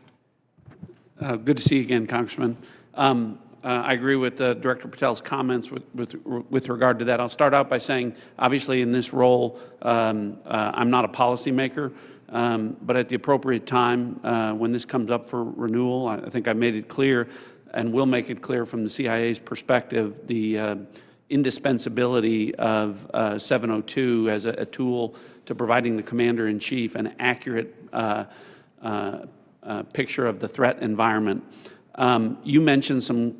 Good to see you again, Congressman. I agree with Director Patel's comments with regard to that. I'll start out by saying, obviously in this role, I'm not a policymaker. But at the appropriate time, when this comes up for renewal, I think I made it clear and will make it clear from the CIA's perspective the indispensability of 702 as a tool to providing the commander-in-chief an accurate picture of the threat environment. You mentioned some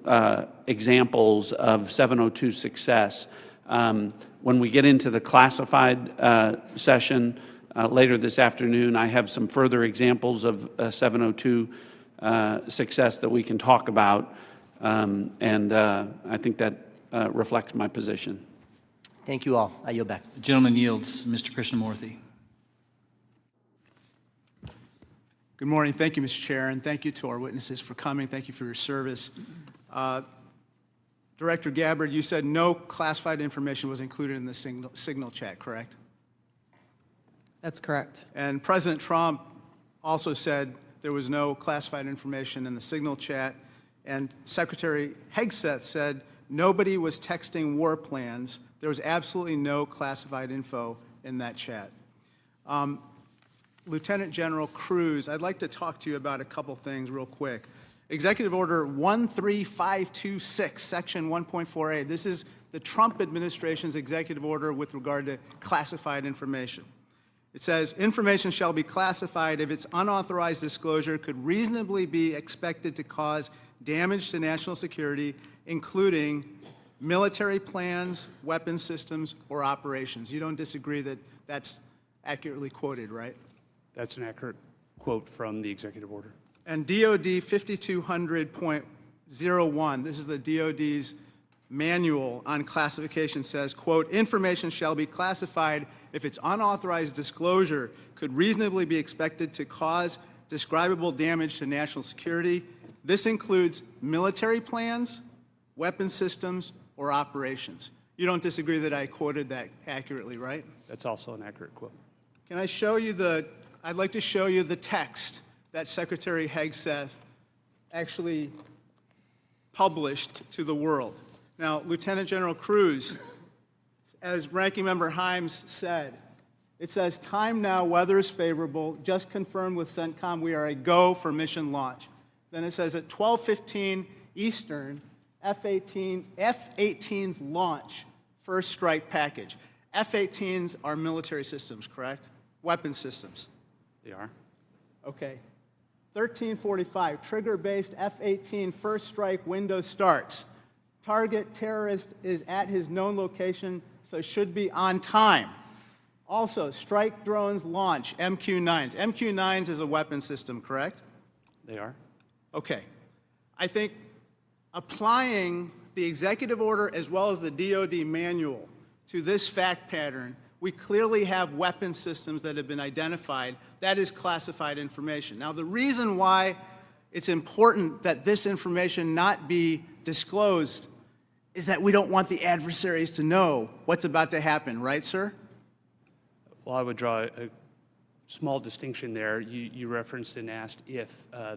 examples of 702 success. When we get into the classified session later this afternoon, I have some further examples of 702 success that we can talk about, and I think that reflects my position. Thank you all. I yield back. The gentleman yields. Mr. Krishnamurthy. Good morning. Thank you, Mr. Chair, and thank you to our witnesses for coming. Thank you for your service. Director Gabbard, you said no classified information was included in the signal chat, correct? That's correct. And President Trump also said there was no classified information in the signal chat, and Secretary Hegseth said nobody was texting war plans. There was absolutely no classified info in that chat. Lieutenant General Cruz, I'd like to talk to you about a couple things real quick. Executive Order 13526, Section 1.4a. This is the Trump administration's executive order with regard to classified information. It says, information shall be classified if its unauthorized disclosure could reasonably be expected to cause damage to national security, including military plans, weapon systems, or operations. You don't disagree that that's accurately quoted, right? That's an accurate quote from the executive order. And DOD 5200.01, this is the DOD's manual on classification, says, quote, information shall be classified if its unauthorized disclosure could reasonably be expected to cause describable damage to national security. This includes military plans, weapon systems, or operations. You don't disagree that I quoted that accurately, right? That's also an accurate quote. Can I show you I'd like to show you the text that Secretary Hegseth actually published to the world. Now, Lieutenant General Cruz, as Ranking Member Himes said, it says, time now, weather is favorable, just confirmed with CENTCOM we are a go for mission launch. Then it says at 12:15 Eastern, F-18s launch first strike package. F-18s are military systems, correct? Weapon systems. They are. Okay. 1345, trigger-based F-18 first strike window starts. Target terrorist is at his known location, so should be on time. Also, strike drones launch, MQ-9s. MQ-9s is a weapon system, correct? They are. Okay. I think applying the executive order as well as the DOD manual to this fact pattern, we clearly have weapon systems that have been identified. That is classified information. Now, the reason why it's important that this information not be disclosed is that we don't want the adversaries to know what's about to happen, right, sir? Well, I would draw a small distinction there. You referenced and asked if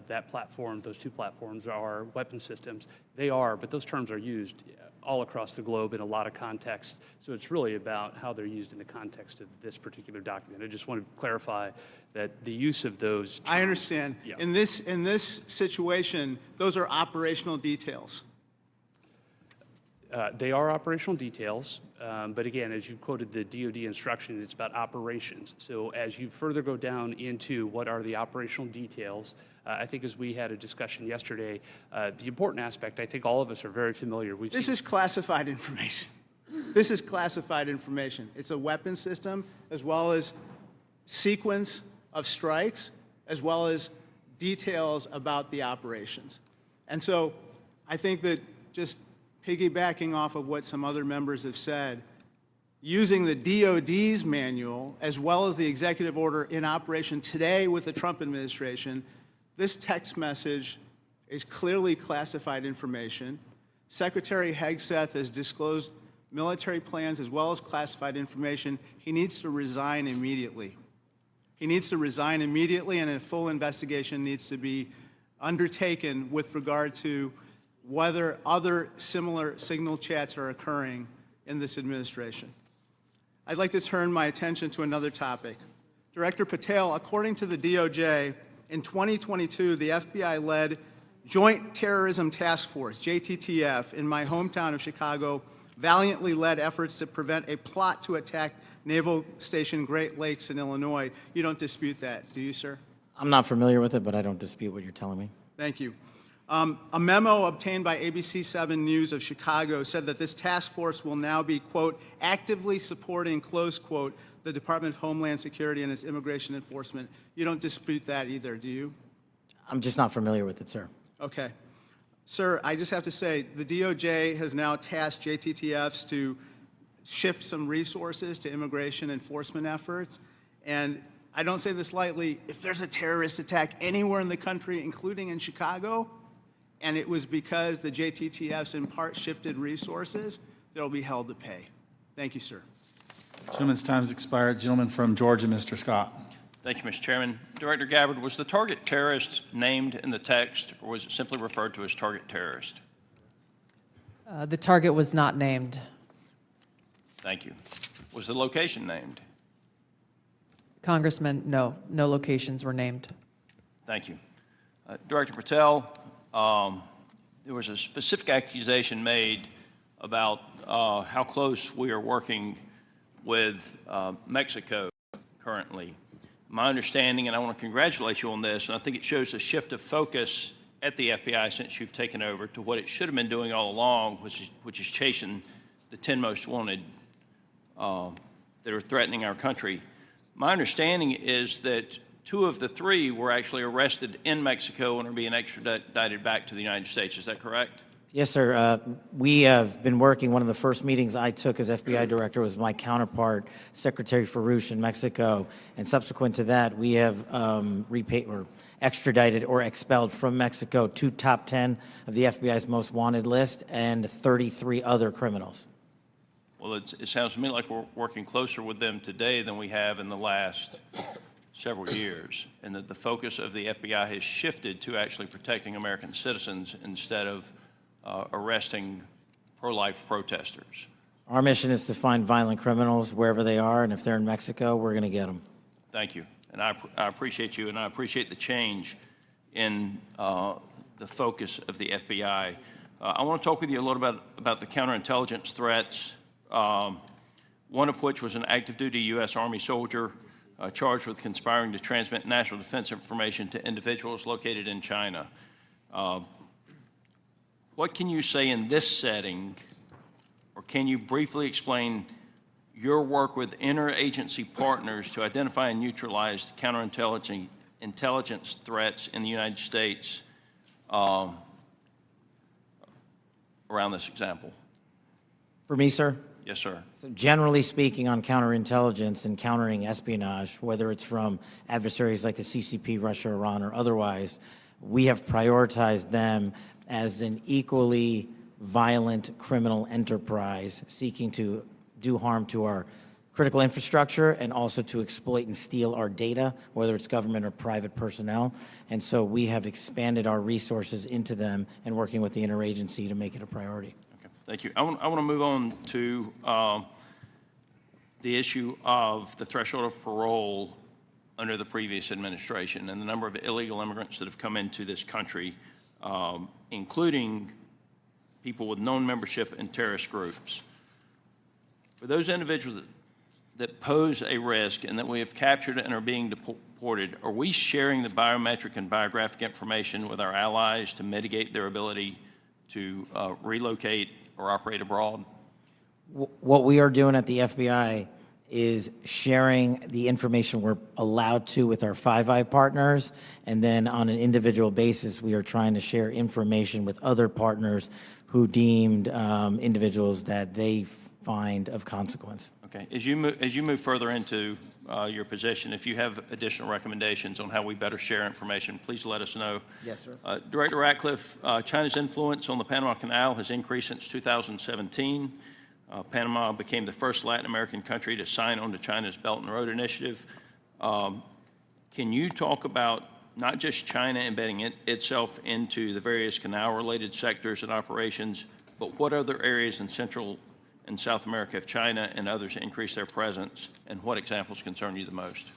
that platform, those two platforms are weapon systems. They are, but those terms are used all across the globe in a lot of contexts. So it's really about how they're used in the context of this particular document. I just want to clarify that the use of those terms, I understand. Yeah. In this situation, those are operational details. They are operational details, but again, as you quoted the DOD instruction, it's about operations. So as you further go down into what are the operational details, I think as we had a discussion yesterday, the important aspect, I think all of us are very familiar. This is classified information. This is classified information. It's a weapon system as well as sequence of strikes as well as details about the operations. And so I think that just piggybacking off of what some other members have said, using the DOD's manual as well as the executive order in operation today with the Trump administration, this text message is clearly classified information. Secretary Hegseth has disclosed military plans as well as classified information. He needs to resign immediately. He needs to resign immediately, and a full investigation needs to be undertaken with regard to whether other similar signal chats are occurring in this administration. I'd like to turn my attention to another topic. Director Patel, according to the DOJ, in 2022, the FBI led Joint Terrorism Task Force, JTTF, in my hometown of Chicago valiantly led efforts to prevent a plot to attack Naval Station Great Lakes in Illinois. You don't dispute that, do you, sir? I'm not familiar with it, but I don't dispute what you're telling me. Thank you. A memo obtained by ABC 7 News of Chicago said that this task force will now be, quote, actively supporting, close quote, the Department of Homeland Security and its immigration enforcement. You don't dispute that either, do you? I'm just not familiar with it, sir. Okay. Sir, I just have to say, the DOJ has now tasked JTTFs to shift some resources to immigration enforcement efforts. And I don't say this lightly, if there's a terrorist attack anywhere in the country, including in Chicago, and it was because the JTTFs in part shifted resources, they'll be held to pay. Thank you, sir. Gentleman's time's expired. Gentleman from Georgia, Mr. Scott. Thank you, Mr. Chairman. Director Gabbard, was the target terrorist named in the text, or was it simply referred to as target terrorist? The target was not named. Thank you. Was the location named? Congressman, no locations were named. Thank you. Director Patel, there was a specific accusation made about how close we are working with Mexico currently. My understanding, and I want to congratulate you on this, and I think it shows a shift of focus at the FBI since you've taken over to what it should have been doing all along, which is chasing the 10 most wanted that are threatening our country. My understanding is that 2 of the 3 were actually arrested in Mexico and are being extradited back to the United States. Is that correct? Yes, sir. We have been working. One of the first meetings I took as FBI director was my counterpart, Secretary Farouche in Mexico. And subsequent to that, we have repaid or extradited or expelled from Mexico 2 top 10 of the FBI's most wanted list and 33 other criminals. Well, it sounds to me like we're working closer with them today than we have in the last several years, and that the focus of the FBI has shifted to actually protecting American citizens instead of arresting pro-life protesters. Our mission is to find violent criminals wherever they are, and if they're in Mexico, we're going to get them. Thank you. And I appreciate you, and I appreciate the change in the focus of the FBI. I want to talk with you a little bit about the counterintelligence threats, one of which was an active duty U.S. Army soldier charged with conspiring to transmit national defense information to individuals located in China. What can you say in this setting, or can you briefly explain your work with interagency partners to identify and neutralize counterintelligence threats in the United States around this example? For me, sir? Yes, sir. So generally speaking, on counterintelligence and countering espionage, whether it's from adversaries like the CCP, Russia, Iran, or otherwise, we have prioritized them as an equally violent criminal enterprise seeking to do harm to our critical infrastructure and also to exploit and steal our data, whether it's government or private personnel. And so we have expanded our resources into them and working with the interagency to make it a priority. Okay, thank you. I want to move on to the issue of the threshold of parole under the previous administration and the number of illegal immigrants that have come into this country, including people with known membership in terrorist groups. For those individuals that pose a risk and that we have captured and are being deported, are we sharing the biometric and biographic information with our allies to mitigate their ability to relocate or operate abroad? What we are doing at the FBI is sharing the information we're allowed to with our Five Eye partners, and then on an individual basis, we are trying to share information with other partners who deemed individuals that they find of consequence. Okay. As you move further into your position, if you have additional recommendations on how we better share information, please let us know. Yes, sir. Director Ratcliffe, China's influence on the Panama Canal has increased since 2017. Panama became the first Latin American country to sign on to China's Belt and Road Initiative. Can you talk about not just China embedding itself into the various canal-related sectors and operations, but what other areas in Central and South America have China and others increased their presence, and what examples concern you the most?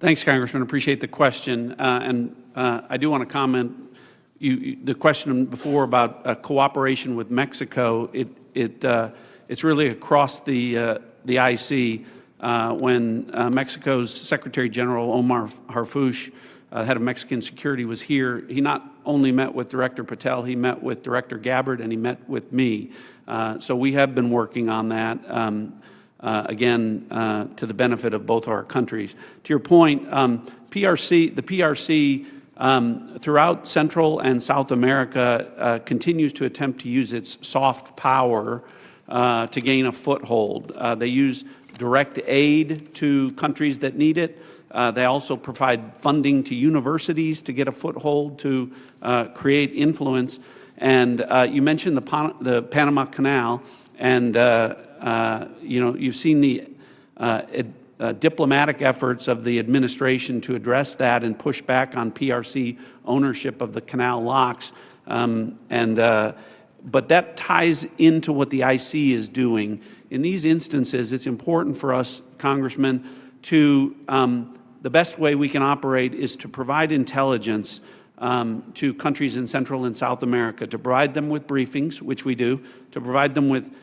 Thanks, Congressman. Appreciate the question. I do want to comment, the question before about cooperation with Mexico, it's really across the IC. When Mexico's Secretary General Omar Harfouch, head of Mexican security, was here, he not only met with Director Patel, he met with Director Gabbard, and he met with me. So we have been working on that, again, to the benefit of both our countries. To your point, the PRC throughout Central and South America continues to attempt to use its soft power to gain a foothold. They use direct aid to countries that need it. They also provide funding to universities to get a foothold to create influence. And you mentioned the Panama Canal, and you've seen the diplomatic efforts of the administration to address that and push back on PRC ownership of the canal locks. But that ties into what the IC is doing. In these instances, it's important for us, Congressman, to the best way we can operate is to provide intelligence to countries in Central and South America, to provide them with briefings, which we do, to provide them with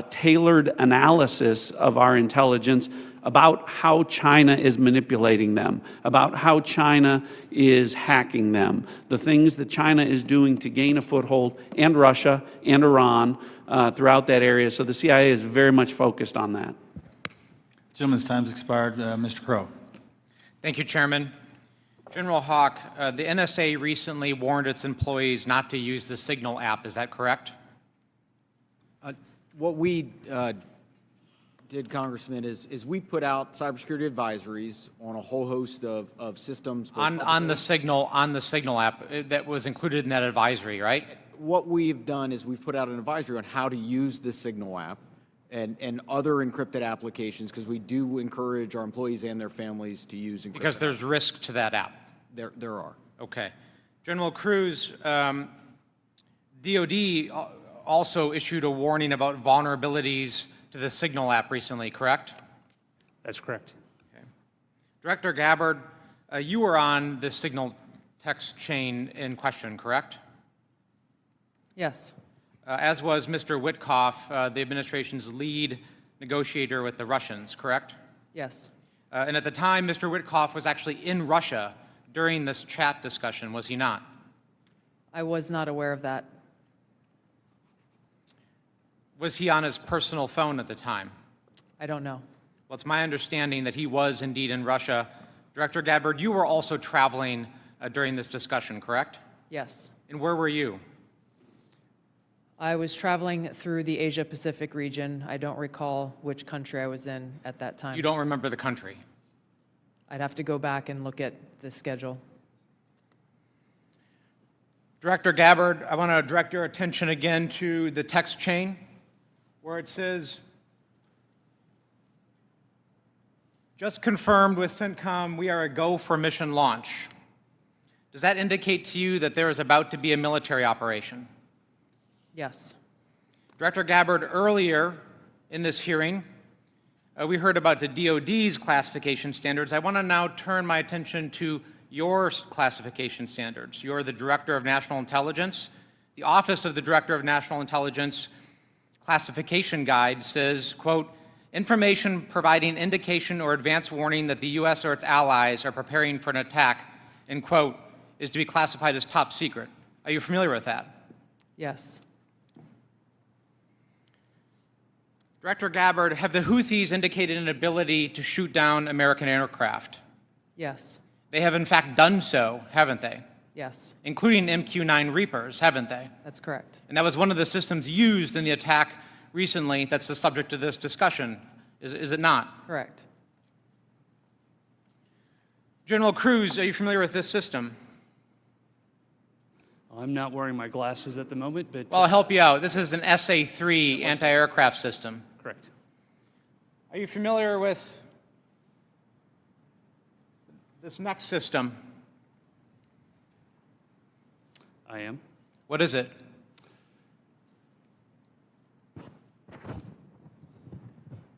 tailored analysis of our intelligence about how China is manipulating them, about how China is hacking them, the things that China is doing to gain a foothold, and Russia and Iran throughout that area. So the CIA is very much focused on that. Gentleman's time's expired. Mr. Crow. Thank you, Chairman. General Hawk, the NSA recently warned its employees not to use the Signal app. Is that correct? What we did, Congressman, is we put out cybersecurity advisories on a whole host of systems. On the Signal app that was included in that advisory, right? What we've done is we've put out an advisory on how to use the Signal app and other encrypted applications, because we do encourage our employees and their families to use encrypted. Because there's risk to that app. There are. Okay. General Cruz, DOD also issued a warning about vulnerabilities to the Signal app recently, correct? That's correct. Okay. Director Gabbard, you were on the Signal text chain in question, correct? Yes. As was Mr. Witkoff, the administration's lead negotiator with the Russians, correct? Yes. And at the time, Mr. Witkoff was actually in Russia during this chat discussion, was he not? I was not aware of that. Was he on his personal phone at the time? I don't know. Well, it's my understanding that he was indeed in Russia. Director Gabbard, you were also traveling during this discussion, correct? Yes. And where were you? I was traveling through the Asia-Pacific region. I don't recall which country I was in at that time. You don't remember the country? I'd have to go back and look at the schedule. Director Gabbard, I want to direct your attention again to the text chain where it says, just confirmed with CENTCOM, we are a go for mission launch. Does that indicate to you that there is about to be a military operation? Yes. Director Gabbard, earlier in this hearing, we heard about the DOD's classification standards. I want to now turn my attention to your classification standards. You're the Director of National Intelligence. The Office of the Director of National Intelligence classification guide says, quote, information providing indication or advance warning that the U.S. or its allies are preparing for an attack, end quote, is to be classified as top secret. Are you familiar with that? Yes. Director Gabbard, have the Houthis indicated an ability to shoot down American aircraft? Yes. They have in fact done so, haven't they? Yes. Including MQ-9 Reapers, haven't they? That's correct. And that was one of the systems used in the attack recently that's the subject of this discussion, is it not? Correct. General Cruz, are you familiar with this system? I'm not wearing my glasses at the moment, but... Well, I'll help you out. This is an SA-3 anti-aircraft system. Correct. Are you familiar with this next system? I am. What is it?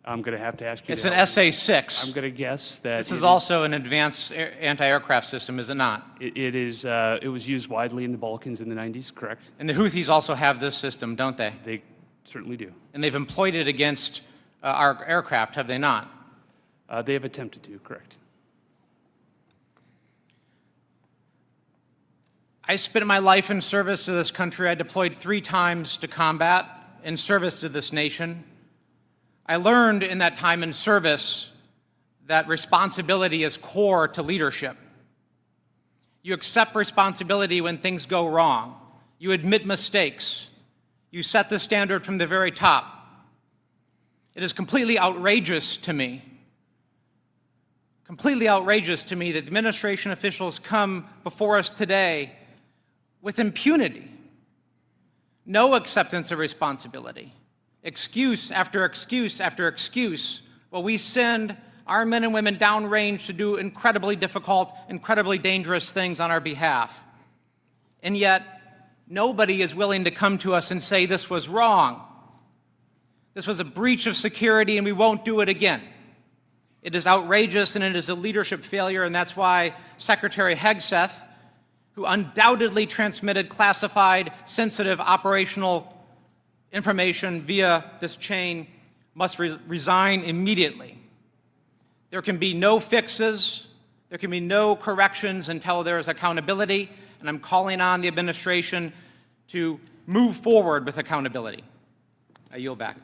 I'm going to have to ask you. It's an SA-6. I'm going to guess that this is also an advanced anti-aircraft system, is it not? It is. It was used widely in the Balkans in the 90s, correct? And the Houthis also have this system, don't they? They Certainly do. And they've employed it against our aircraft, have they not? They have attempted to, correct. I spent my life in service to this country. I deployed 3 times to combat in service to this nation. I learned in that time in service that responsibility is core to leadership. You accept responsibility when things go wrong. You admit mistakes. You set the standard from the very top. It is completely outrageous to me that administration officials come before us today with impunity, no acceptance of responsibility, excuse after excuse after excuse, while we send our men and women downrange to do incredibly difficult, incredibly dangerous things on our behalf. And yet, nobody is willing to come to us and say this was wrong. This was a breach of security and we won't do it again. It is outrageous and it is a leadership failure, and that's why Secretary Hegseth, who undoubtedly transmitted classified, sensitive operational information via this chain, must resign immediately. There can be no fixes, there can be no corrections until there is accountability, and I'm calling on the administration to move forward with accountability. I yield back.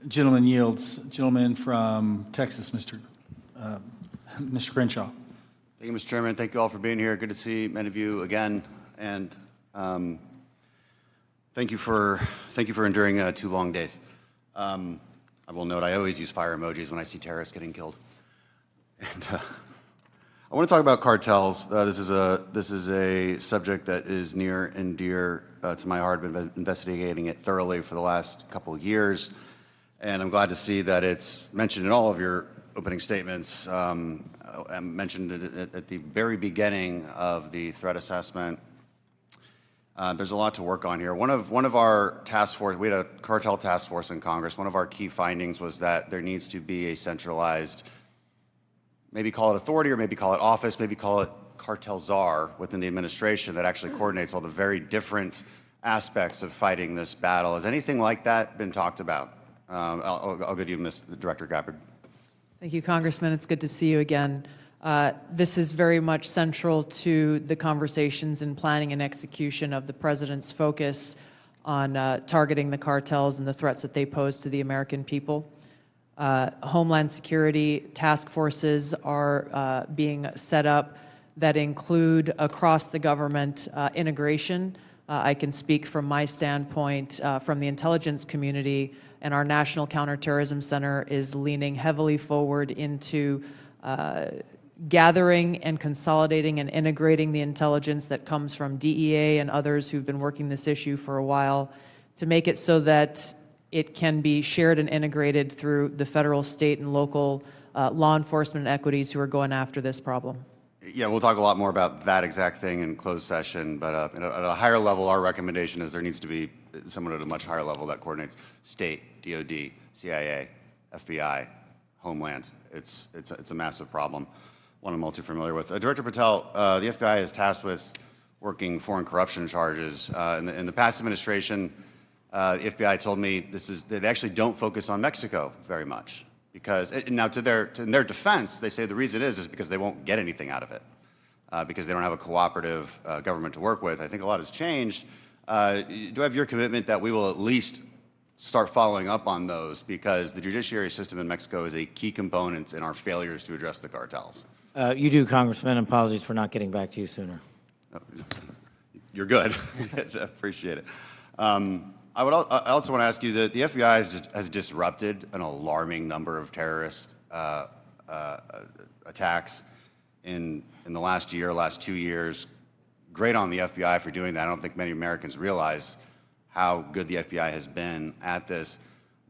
Gentleman yields. Gentleman from Texas, Mr. Crenshaw. Thank you, Mr. Chairman. Thank you all for being here. Good to see many of you again, and thank you for enduring 2 long days. I will note I always use fire emojis when I see terrorists getting killed. And I want to talk about cartels. This is a subject that is near and dear to my heart. I've been investigating it thoroughly for the last couple of years, and I'm glad to see that it's mentioned in all of your opening statements. I mentioned it at the very beginning of the threat assessment. There's a lot to work on here. One of our task force, we had a cartel task force in Congress. One of our key findings was that there needs to be a centralized, maybe call it authority or maybe call it office, maybe call it cartel czar within the administration that actually coordinates all the very different aspects of fighting this battle. Has anything like that been talked about? I'll go to you, Ms. Director Gabbard. Thank you, Congressman. It's good to see you again. This is very much central to the conversations and planning and execution of the President's focus on targeting the cartels and the threats that they pose to the American people. Homeland Security task forces are being set up that include across the government integration. I can speak from my standpoint from the intelligence community, and our National Counterterrorism Center is leaning heavily forward into gathering and consolidating and integrating the intelligence that comes from DEA and others who've been working this issue for a while to make it so that it can be shared and integrated through the federal, state, and local law enforcement equities who are going after this problem. Yeah, we'll talk a lot more about that exact thing in closed session, but at a higher level, our recommendation is there needs to be someone at a much higher level that coordinates state, DOD, CIA, FBI, Homeland. It's a massive problem, one I'm all too familiar with. Director Patel, the FBI is tasked with working foreign corruption charges. In the past administration, the FBI told me they actually don't focus on Mexico very much. Because now, in their defense, they say the reason is because they won't get anything out of it, because they don't have a cooperative government to work with. I think a lot has changed. Do I have your commitment that we will at least start following up on those, because the judiciary system in Mexico is a key component in our failures to address the cartels? You do, Congressman. Apologies for not getting back to you sooner. You're good. Appreciate it. I also want to ask you that the FBI has disrupted an alarming number of terrorist attacks in the last 2 years. Great on the FBI for doing that. I don't think many Americans realize how good the FBI has been at this.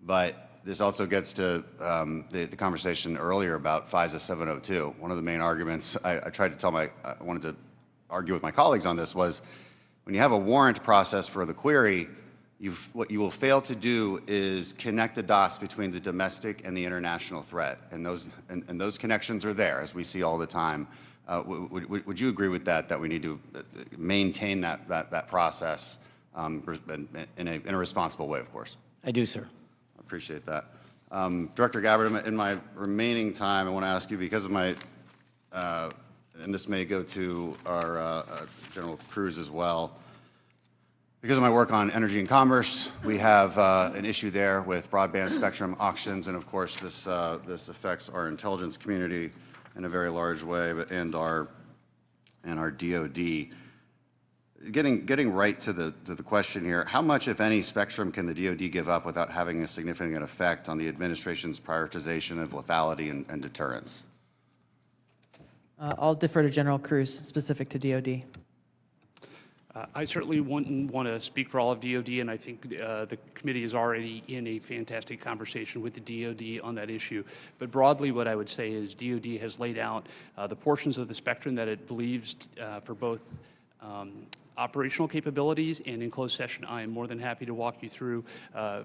But this also gets to the conversation earlier about FISA 702. One of the main arguments I wanted to argue with my colleagues on this was when you have a warrant process for the query, what you will fail to do is connect the dots between the domestic and the international threat, and those connections are there, as we see all the time. Would you agree with that? That we need to maintain that process in a responsible way, of course? I do, sir. I appreciate that. Director Gabbard, in my remaining time, I want to ask you, because of my, and this may go to our General Cruz as well, because of my work on energy and commerce, we have an issue there with broadband spectrum auctions, and of course this affects our intelligence community in a very large way, and our DoD. Getting right to the question here, how much, if any, spectrum can the DoD give up without having a significant effect on the administration's prioritization of lethality and deterrence? I'll defer to General Cruz, specific to DoD. I certainly wouldn't want to speak for all of DoD, and I think the committee is already in a fantastic conversation with the DoD on that issue. But broadly, what I would say is DoD has laid out the portions of the spectrum that it believes for both operational capabilities, and in closed session, I am more than happy to walk you through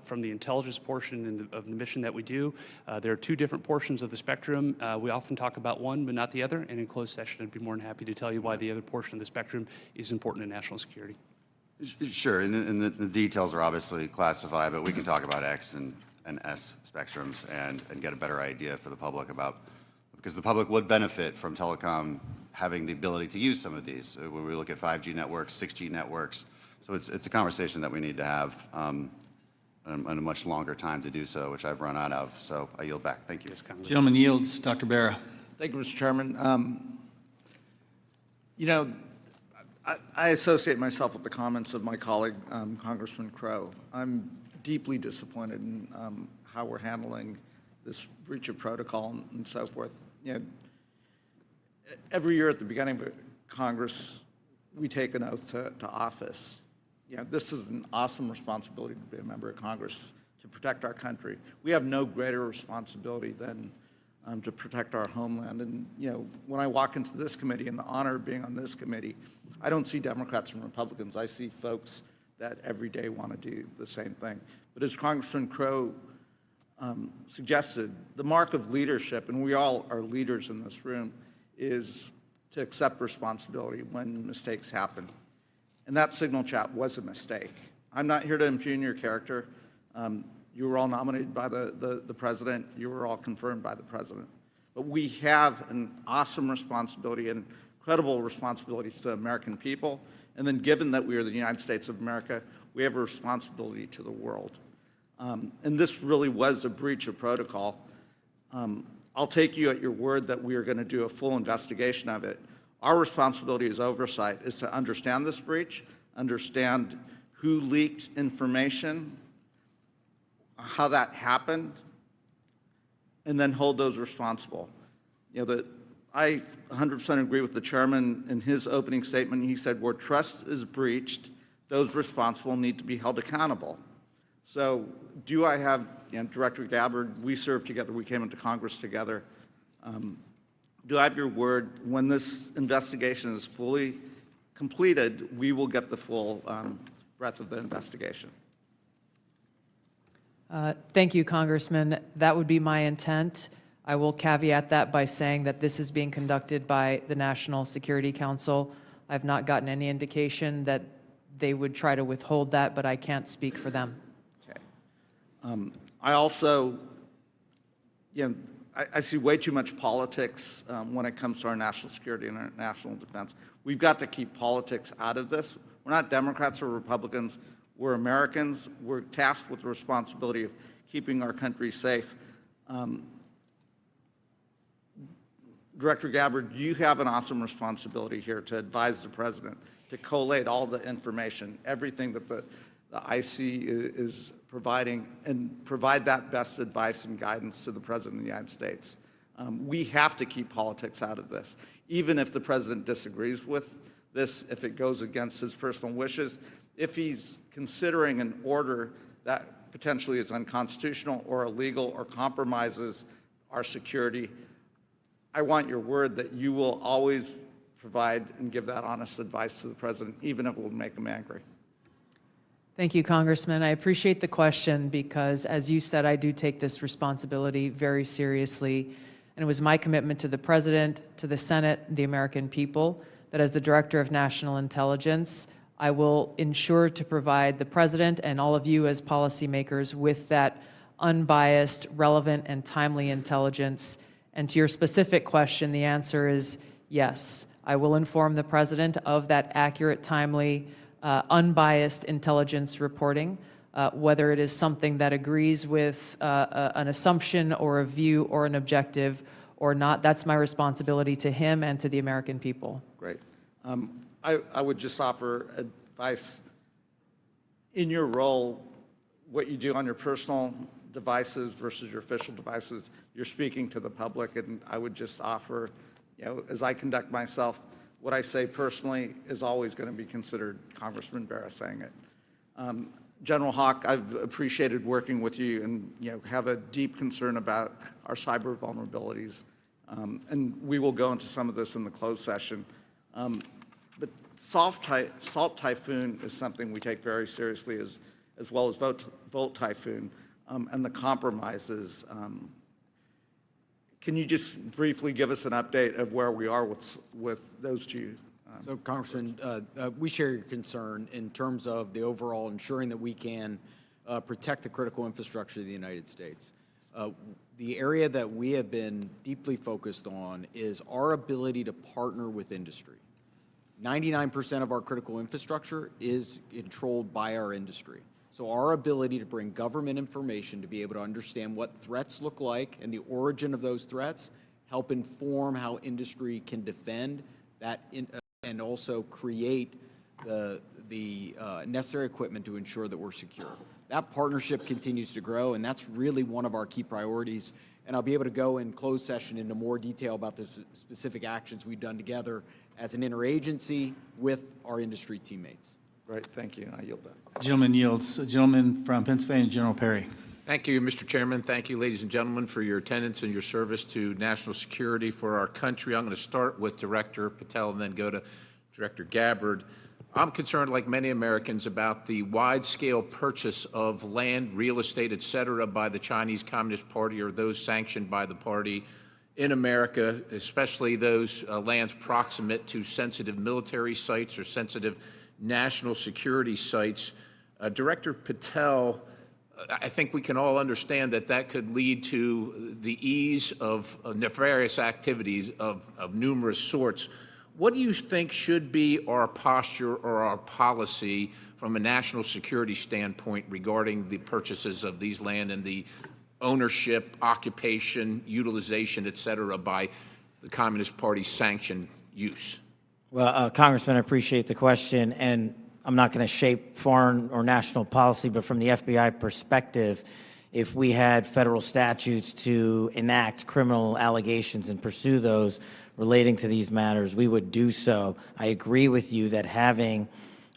from the intelligence portion of the mission that we do. There are two different portions of the spectrum. We often talk about one, but not the other, and in closed session, I'd be more than happy to tell you why the other portion of the spectrum is important to national security. Sure, and the details are obviously classified, but we can talk about X and S spectrums and get a better idea for the public about, because the public would benefit from telecom having the ability to use some of these. When we look at 5G networks, 6G networks, so it's a conversation that we need to have and a much longer time to do so, which I've run out of. So I yield back. Thank you. Gentleman yields. Dr. Barra. Thank you, Mr. Chairman. You know, I associate myself with the comments of my colleague, Congressman Crow. I'm deeply disappointed in how we're handling this breach of protocol and so forth. You know, every year at the beginning of Congress, we take an oath to office. You know, this is an awesome responsibility to be a member of Congress, to protect our country. We have no greater responsibility than to protect our homeland. And, you know, when I walk into this committee and the honor of being on this committee, I don't see Democrats and Republicans. I see folks that every day want to do the same thing. But as Congressman Crow suggested, the mark of leadership, and we all are leaders in this room, is to accept responsibility when mistakes happen. And that signal chat was a mistake. I'm not here to impugn your character. You were all nominated by the president. You were all confirmed by the president. But we have an awesome responsibility and incredible responsibility to the American people. And then given that we are the United States of America, we have a responsibility to the world. And this really was a breach of protocol. I'll take you at your word that we are going to do a full investigation of it. Our responsibility as oversight is to understand this breach, understand who leaked information, how that happened, and then hold those responsible. You know, I 100% agree with the chairman in his opening statement. He said, where trust is breached, those responsible need to be held accountable. So do I have, you know, Director Gabbard, we served together, we came into Congress together. Do I have your word, when this investigation is fully completed, we will get the full breadth of the investigation? Thank you, Congressman. That would be my intent. I will caveat that by saying that this is being conducted by the National Security Council. I've not gotten any indication that they would try to withhold that, but I can't speak for them. I also, you know, I see way too much politics when it comes to our national security and our national defense. We've got to keep politics out of this. We're not Democrats or Republicans. We're Americans. We're tasked with the responsibility of keeping our country safe. Director Gabbard, you have an awesome responsibility here to advise the president, to collate all the information, everything that the IC is providing, and provide that best advice and guidance to the President of the United States. We have to keep politics out of this. Even if the President disagrees with this, if it goes against his personal wishes, if he's considering an order that potentially is unconstitutional or illegal or compromises our security, I want your word that you will always provide and give that honest advice to the President, even if it will make him angry. Thank you, Congressman. I appreciate the question because, as you said, I do take this responsibility very seriously. And it was my commitment to the President, to the Senate, the American people, that as the Director of National Intelligence, I will ensure to provide the President and all of you as policymakers with that unbiased, relevant, and timely intelligence. And to your specific question, the answer is yes. I will inform the President of that accurate, timely, unbiased intelligence reporting, whether it is something that agrees with an assumption or a view or an objective or not. That's my responsibility to him and to the American people. Great. I would just offer advice. In your role, what you do on your personal devices versus your official devices, you're speaking to the public, and I would just offer, as I conduct myself, what I say personally is always going to be considered Congressman Barra saying it. General Hawk, I've appreciated working with you and have a deep concern about our cyber vulnerabilities. And we will go into some of this in the closed session. But Salt Typhoon is something we take very seriously, as well as Volt Typhoon and the compromises. Can you just briefly give us an update of where we are with those two? So, Congressman, we share your concern in terms of the overall ensuring that we can protect the critical infrastructure of the United States. The area that we have been deeply focused on is our ability to partner with industry. 99% of our critical infrastructure is controlled by our industry. So our ability to bring government information to be able to understand what threats look like and the origin of those threats, help inform how industry can defend that and also create the necessary equipment to ensure that we're secure. That partnership continues to grow, and that's really one of our key priorities. And I'll be able to go in closed session into more detail about the specific actions we've done together as an interagency with our industry teammates. Right, thank you. I yield that. Gentleman yields. Gentleman from Pennsylvania, General Perry. Thank you, Mr. Chairman. Thank you, ladies and gentlemen, for your attendance and your service to national security for our country. I'm going to start with Director Patel and then go to Director Gabbard. I'm concerned, like many Americans, about the wide-scale purchase of land, real estate, et cetera, by the Chinese Communist Party or those sanctioned by the party in America, especially those lands proximate to sensitive military sites or sensitive national security sites. Director Patel, I think we can all understand that that could lead to the ease of nefarious activities of numerous sorts. What do you think should be our posture or our policy from a national security standpoint regarding the purchases of these land and the ownership, occupation, utilization, et cetera, by the Communist Party sanctioned use? Well, Congressman, I appreciate the question, and I'm not going to shape foreign or national policy, but from the FBI perspective, if we had federal statutes to enact criminal allegations and pursue those relating to these matters, we would do so. I agree with you that having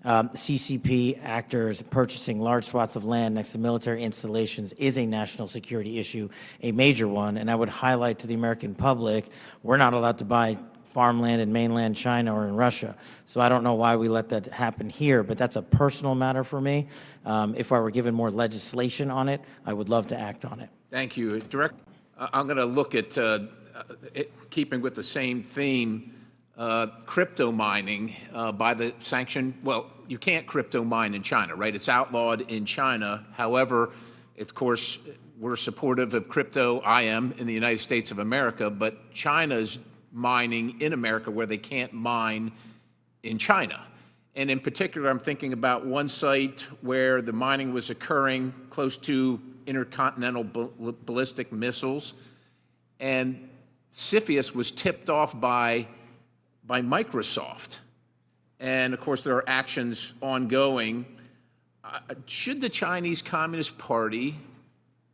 CCP actors purchasing large swaths of land next to military installations is a national security issue, a major one, and I would highlight to the American public, we're not allowed to buy farmland in mainland China or in Russia. So I don't know why we let that happen here, but that's a personal matter for me. If I were given more legislation on it, I would love to act on it. Thank you. Director, I'm going to look at, keeping with the same theme, crypto mining by the sanction. Well, you can't crypto mine in China, right? It's outlawed in China. However, of course, we're supportive of crypto, I am, in the United States of America, but China's mining in America where they can't mine in China. And in particular, I'm thinking about one site where the mining was occurring close to intercontinental ballistic missiles, and CFIUS was tipped off by Microsoft. And of course, there are actions ongoing. Should the Chinese Communist Party,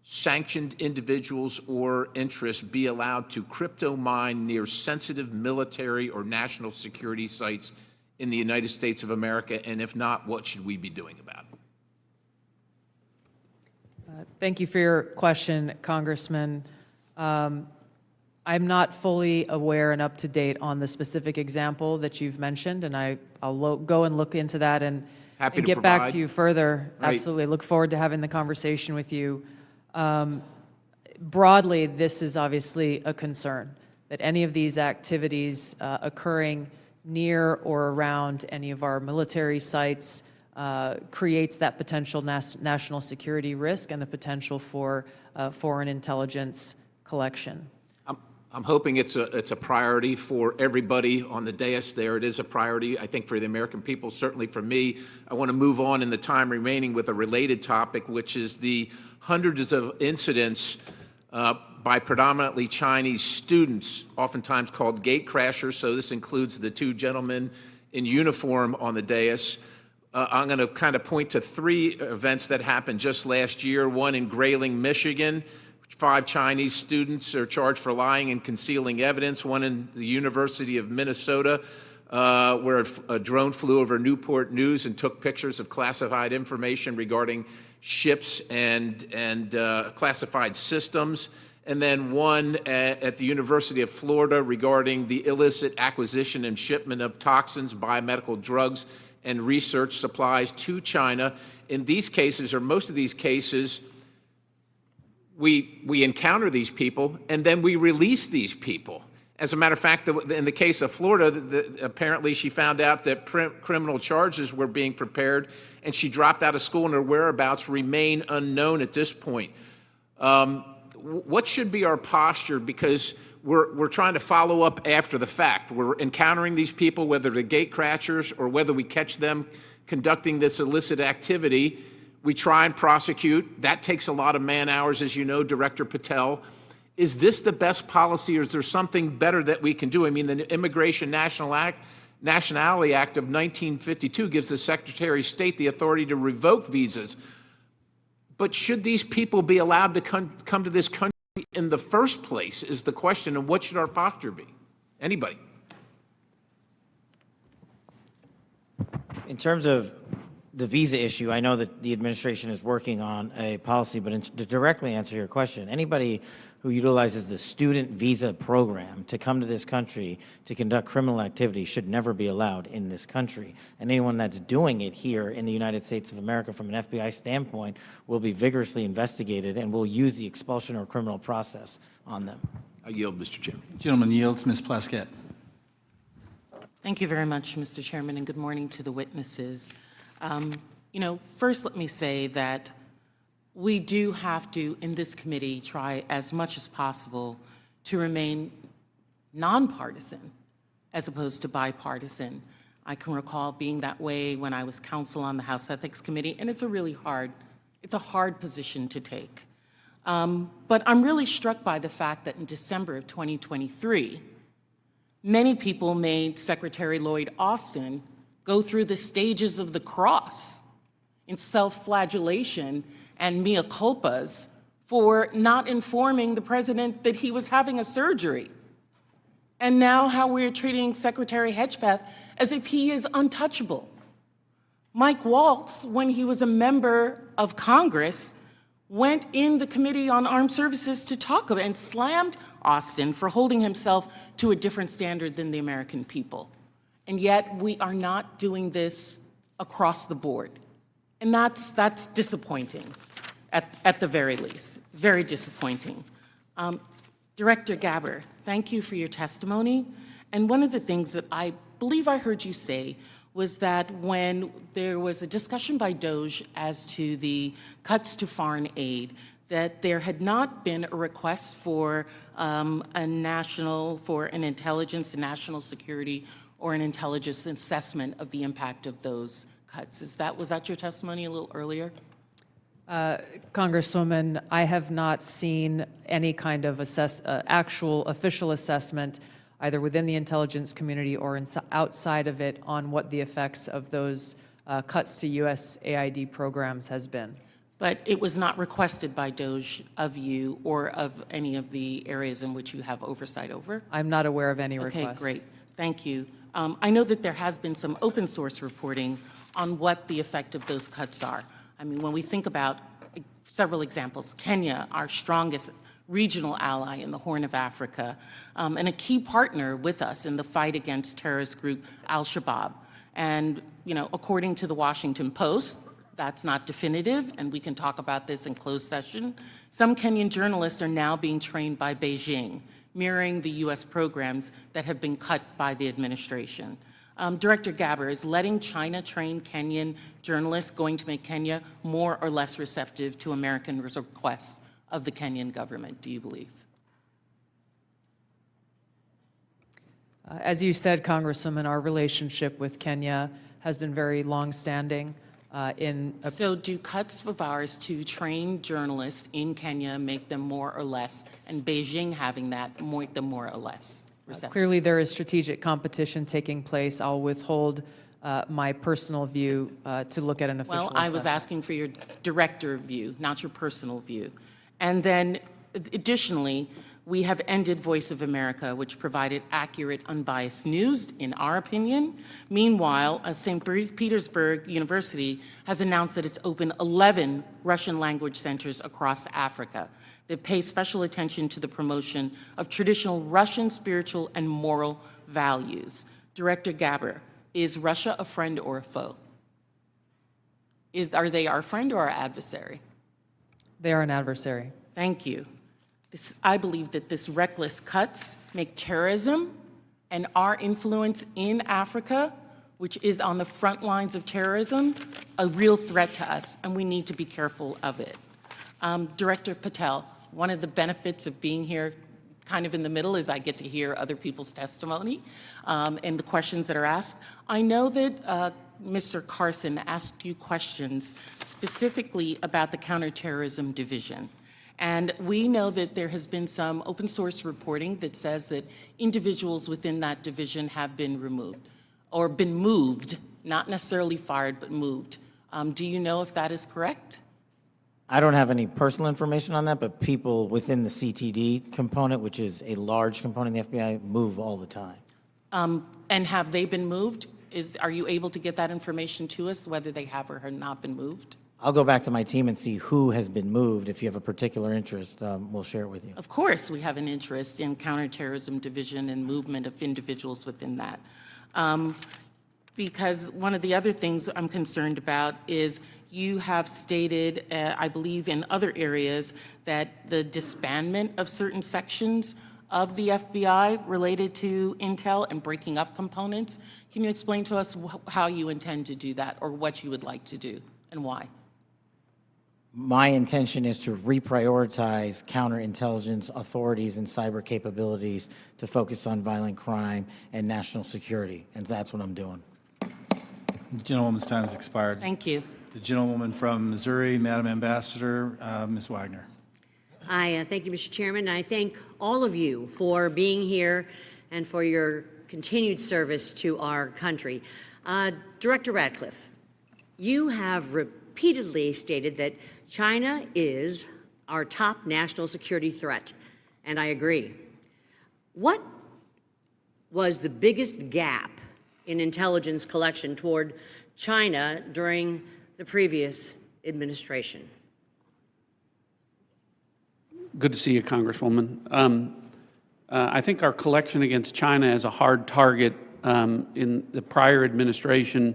sanctioned individuals or interests be allowed to crypto mine near sensitive military or national security sites in the United States of America? And if not, what should we be doing about it? Thank you for your question, Congressman. I'm not fully aware and up to date on the specific example that you've mentioned, and I'll go and look into that and get back to you further. Right. Absolutely. Look forward to having the conversation with you. Broadly, this is obviously a concern, that any of these activities occurring near or around any of our military sites creates that potential national security risk and the potential for foreign intelligence collection. I'm hoping it's a priority for everybody on the dais there. It is a priority, I think, for the American people, certainly for me. I want to move on in the time remaining with a related topic, which is the hundreds of incidents by predominantly Chinese students, oftentimes called gate crashers. So this includes the two gentlemen in uniform on the dais. I'm going to kind of point to three events that happened just last year. One in Grayling, Michigan. 5 Chinese students are charged for lying and concealing evidence. One in the University of Minnesota, where a drone flew over Newport News and took pictures of classified information regarding ships and classified systems. And then one at the University of Florida regarding the illicit acquisition and shipment of toxins, biomedical drugs, and research supplies to China. In these cases, or most of these cases, we encounter these people and then we release these people. As a matter of fact, in the case of Florida, apparently she found out that criminal charges were being prepared and she dropped out of school and her whereabouts remain unknown at this point. What should be our posture? Because we're trying to follow up after the fact. We're encountering these people, whether they're gate crashers or whether we catch them conducting this illicit activity. We try and prosecute. That takes a lot of man hours, as you know, Director Patel. Is this the best policy, or is there something better that we can do? I mean, the Immigration Nationality Act of 1952 gives the Secretary of State the authority to revoke visas. But should these people be allowed to come to this country in the first place is the question, and what should our posture be? Anybody? In terms of the visa issue, I know that the administration is working on a policy, but to directly answer your question, anybody who utilizes the student visa program to come to this country to conduct criminal activity should never be allowed in this country. And anyone that's doing it here in the United States of America from an FBI standpoint will be vigorously investigated and will use the expulsion or criminal process on them. I yield, Mr. Chairman. Gentleman yields. Ms. Plaskett. Thank you very much, Mr. Chairman, and good morning to the witnesses. First let me say that we do have to, in this committee, try as much as possible to remain nonpartisan as opposed to bipartisan. I can recall being that way when I was counsel on the House Ethics Committee, and it's a hard position to take. But I'm really struck by the fact that in December of 2023, many people made Secretary Lloyd Austin go through the stages of the cross in self-flagellation and mea culpas for not informing the president that he was having a surgery. And now how we're treating Secretary Hedgepeth as if he is untouchable. Mike Waltz, when he was a member of Congress, went in the Committee on Armed Services to talk about and slammed Austin for holding himself to a different standard than the American people. And yet we are not doing this across the board. And that's disappointing, at the very least, very disappointing. Director Gabbard, thank you for your testimony. And one of the things that I believe I heard you say was that when there was a discussion by DOJ as to the cuts to foreign aid, that there had not been a request for an intelligence and national security or an intelligence assessment of the impact of those cuts. Was that your testimony a little earlier? Congresswoman, I have not seen any kind of actual official assessment either within the intelligence community or outside of it on what the effects of those cuts to USAID programs has been. But it was not requested by DOJ of you or of any of the areas in which you have oversight over? I'm not aware of any requests. Okay, great. Thank you. I know that there has been some open source reporting on what the effect of those cuts are. I mean, when we think about several examples, Kenya, our strongest regional ally in the Horn of Africa, and a key partner with us in the fight against terrorist group Al-Shabaab. And, according to the Washington Post, that's not definitive, and we can talk about this in closed session. Some Kenyan journalists are now being trained by Beijing, mirroring the U.S. programs that have been cut by the administration. Director Gabbard, is letting China-trained Kenyan journalists going to make Kenya more or less receptive to American requests of the Kenyan government, do you believe? As you said, Congresswoman, our relationship with Kenya has been very long-standing. So do cuts of ours to train journalists in Kenya make them more or less, and Beijing having that make them more or less receptive? Clearly, there is strategic competition taking place. I'll withhold my personal view to look at an official Well, I was assessment. asking for your director view, not your personal view. And then, additionally, we have ended Voice of America, which provided accurate, unbiased news, in our opinion. Meanwhile, St. Petersburg University has announced that it's opened 11 Russian language centers across Africa that pay special attention to the promotion of traditional Russian spiritual and moral values. Director Gabbard, is Russia a friend or a foe? Are they our friend or our adversary? They are an adversary. Thank you. I believe that this reckless cuts make terrorism and our influence in Africa, which is on the front lines of terrorism, a real threat to us, and we need to be careful of it. Director Patel, one of the benefits of being here kind of in the middle is I get to hear other people's testimony and the questions that are asked. I know that Mr. Carson asked you questions specifically about the Counterterrorism Division. And we know that there has been some open source reporting that says that individuals within that division have been removed or been moved, not necessarily fired, but moved. Do you know if that is correct? I don't have any personal information on that, but people within the CTD component, which is a large component of the FBI, move all the time. And have they been moved? Are you able to get that information to us, whether they have or have not been moved? I'll go back to my team and see who has been moved. If you have a particular interest, we'll share it with you. Of course, we have an interest in Counterterrorism Division and movement of individuals within that. Because one of the other things I'm concerned about is you have stated, I believe in other areas, that the disbandment of certain sections of the FBI related to intel and breaking up components. Can you explain to us how you intend to do that or what you would like to do and why? My intention is to reprioritize counterintelligence authorities and cyber capabilities to focus on violent crime and national security, and that's what I'm doing. The gentlewoman's time has expired. Thank you. The gentlewoman from Missouri, Madam Ambassador, Ms. Wagner. I thank you, Mr. Chairman, and I thank all of you for being here and for your continued service to our country. Director Ratcliffe, you have repeatedly stated that China is our top national security threat, and I agree. What was the biggest gap in intelligence collection toward China during the previous administration? Good to see you, Congresswoman. I think our collection against China as a hard target in the prior administration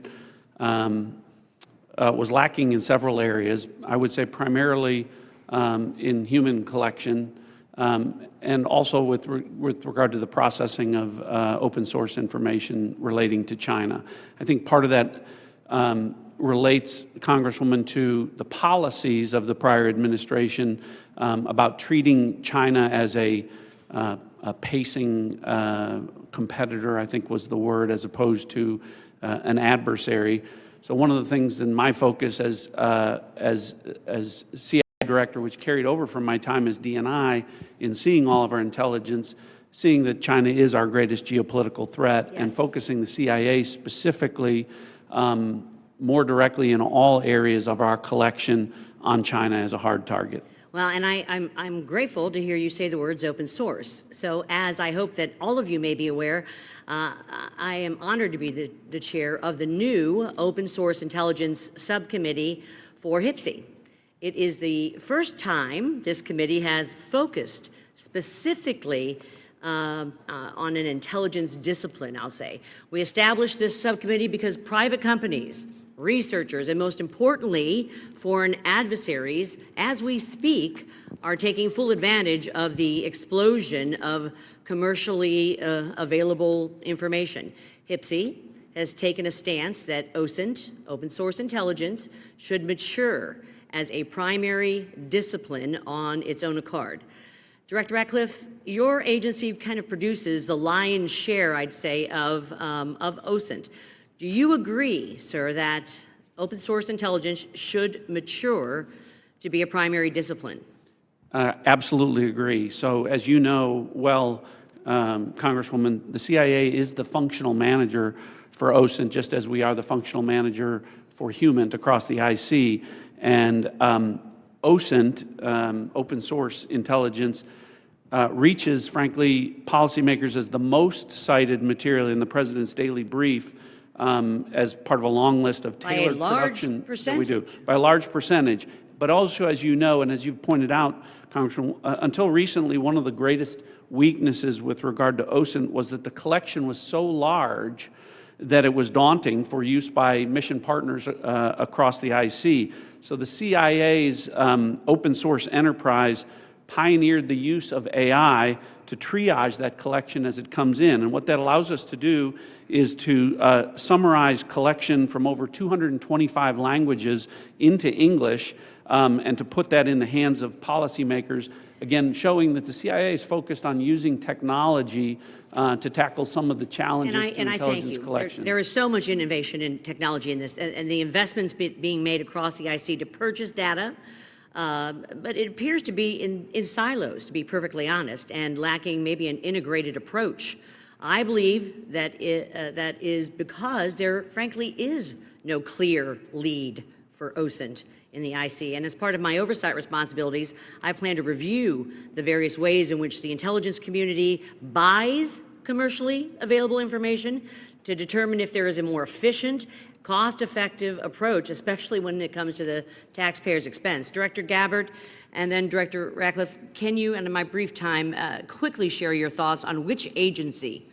was lacking in several areas. I would say primarily in human collection and also with regard to the processing of open source information relating to China. I think part of that relates, Congresswoman, to the policies of the prior administration about treating China as a pacing competitor, I think was the word, as opposed to an adversary. So one of the things in my focus as CIA director, which carried over from my time as DNI, in seeing all of our intelligence, seeing that China is our greatest geopolitical threat, and focusing the CIA specifically more directly in all areas of our collection on China as a hard target. Well, and I'm grateful to hear you say the words open source. So as I hope that all of you may be aware, I am honored to be the chair of the new Open Source Intelligence Subcommittee for HPSI. It is the first time this committee has focused specifically on an intelligence discipline, I'll say. We established this subcommittee because private companies, researchers, and most importantly, foreign adversaries, as we speak, are taking full advantage of the explosion of commercially available information. HPSI has taken a stance that OSINT, open source intelligence, should mature as a primary discipline on its own accord. Director Ratcliffe, your agency kind of produces the lion's share, I'd say, of OSINT. Do you agree, sir, that open source intelligence should mature to be a primary discipline? Absolutely agree. So as you know well, Congresswoman, the CIA is the functional manager for OSINT, just as we are the functional manager for HUMANT across the IC. And OSINT, open source intelligence, reaches, frankly, policymakers as the most cited material in the President's daily brief as part of a long list of tailored production that we do. By a large percentage. But also, as you know, and as you've pointed out, Congressman, until recently, one of the greatest weaknesses with regard to OSINT was that the collection was so large that it was daunting for use by mission partners across the IC. So the CIA's open source enterprise pioneered the use of AI to triage that collection as it comes in. And what that allows us to do is to summarize collection from over 225 languages into English and to put that in the hands of policymakers, again, showing that the CIA is focused on using technology to tackle some of the challenges to intelligence collection. There is so much innovation in technology in this, and the investments being made across the IC to purchase data, but it appears to be in silos, to be perfectly honest, and lacking maybe an integrated approach. I believe that that is because there, frankly, is no clear lead for OSINT in the IC. And as part of my oversight responsibilities, I plan to review the various ways in which the intelligence community buys commercially available information to determine if there is a more efficient, cost-effective approach, especially when it comes to the taxpayer's expense. Director Gabbard and then Director Ratcliffe, can you, and in my brief time, quickly share your thoughts on which agency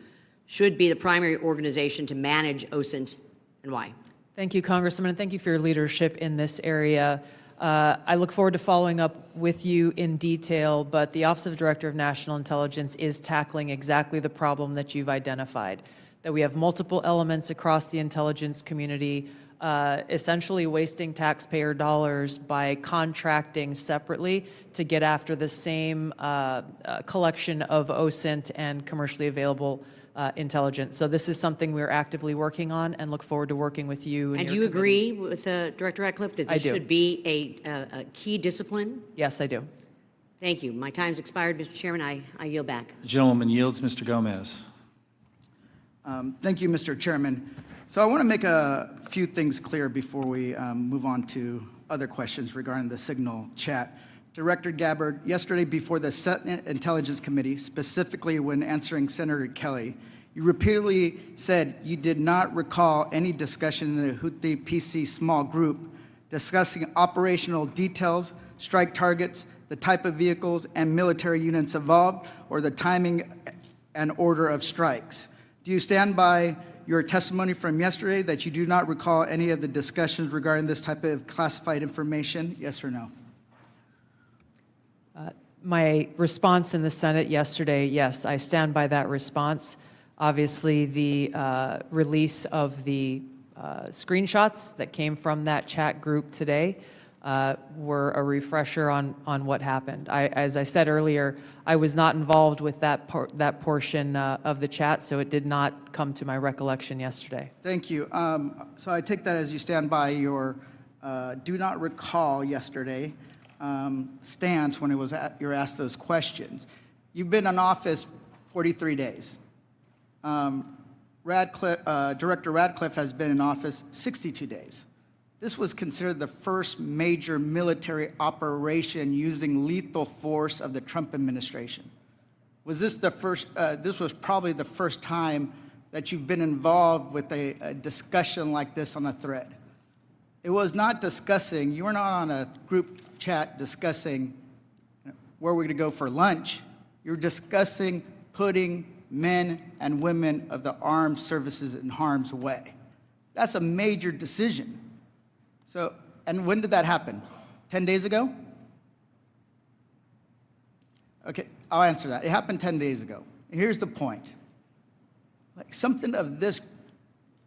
should be the primary organization to manage OSINT and why? Thank you, Congressman, and thank you for your leadership in this area. I look forward to following up with you in detail, but the Office of Director of National Intelligence is tackling exactly the problem that you've identified, that we have multiple elements across the intelligence community, essentially wasting taxpayer dollars by contracting separately to get after the same collection of OSINT and commercially available intelligence. So this is something we're actively working on and look forward to working with you. And do you agree with Director Ratcliffe that this should be a key discipline? Yes, I do. Thank you. My time's expired, Mr. Chairman. I yield back. The gentleman yields. Mr. Gomez. Thank you, Mr. Chairman. So I want to make a few things clear before we move on to other questions regarding the Signal chat. Director Gabbard, yesterday before the Senate Intelligence Committee, specifically when answering Senator Kelly, you repeatedly said you did not recall any discussion in the Houthi PC small group discussing operational details, strike targets, the type of vehicles and military units involved, or the timing and order of strikes. Do you stand by your testimony from yesterday that you do not recall any of the discussions regarding this type of classified information? Yes or no? My response in the Senate yesterday, yes, I stand by that response. Obviously, the release of the screenshots that came from that chat group today were a refresher on what happened. As I said earlier, I was not involved with that portion of the chat, so it did not come to my recollection yesterday. Thank you. So I take that as you stand by your do not recall yesterday stance when you're asked those questions. You've been in office 43 days. Director Ratcliffe has been in office 62 days. This was considered the first major military operation using lethal force of the Trump administration. Was this the first, this was probably the first time that you've been involved with a discussion like this on a thread. It was not discussing, you were not on a group chat discussing where we're going to go for lunch. You're discussing putting men and women of the armed services in harm's way. That's a major decision. So, and when did that happen? 10 days ago? Okay, I'll answer that. It happened 10 days ago. And here's the point. Like something of this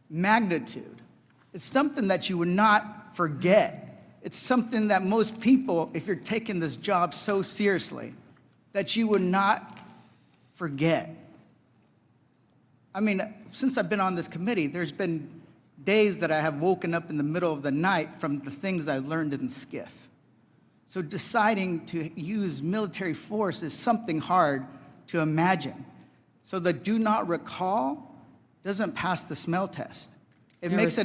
magnitude. It's something that you would not forget. It's something that most people, if you're taking this job so seriously, that you would not forget. I mean, since I've been on this committee, there's been days that I have woken up in the middle of the night from the things I've learned in SCIF. So deciding to use military force is something hard to imagine. So the do not recall doesn't pass the smell test. It makes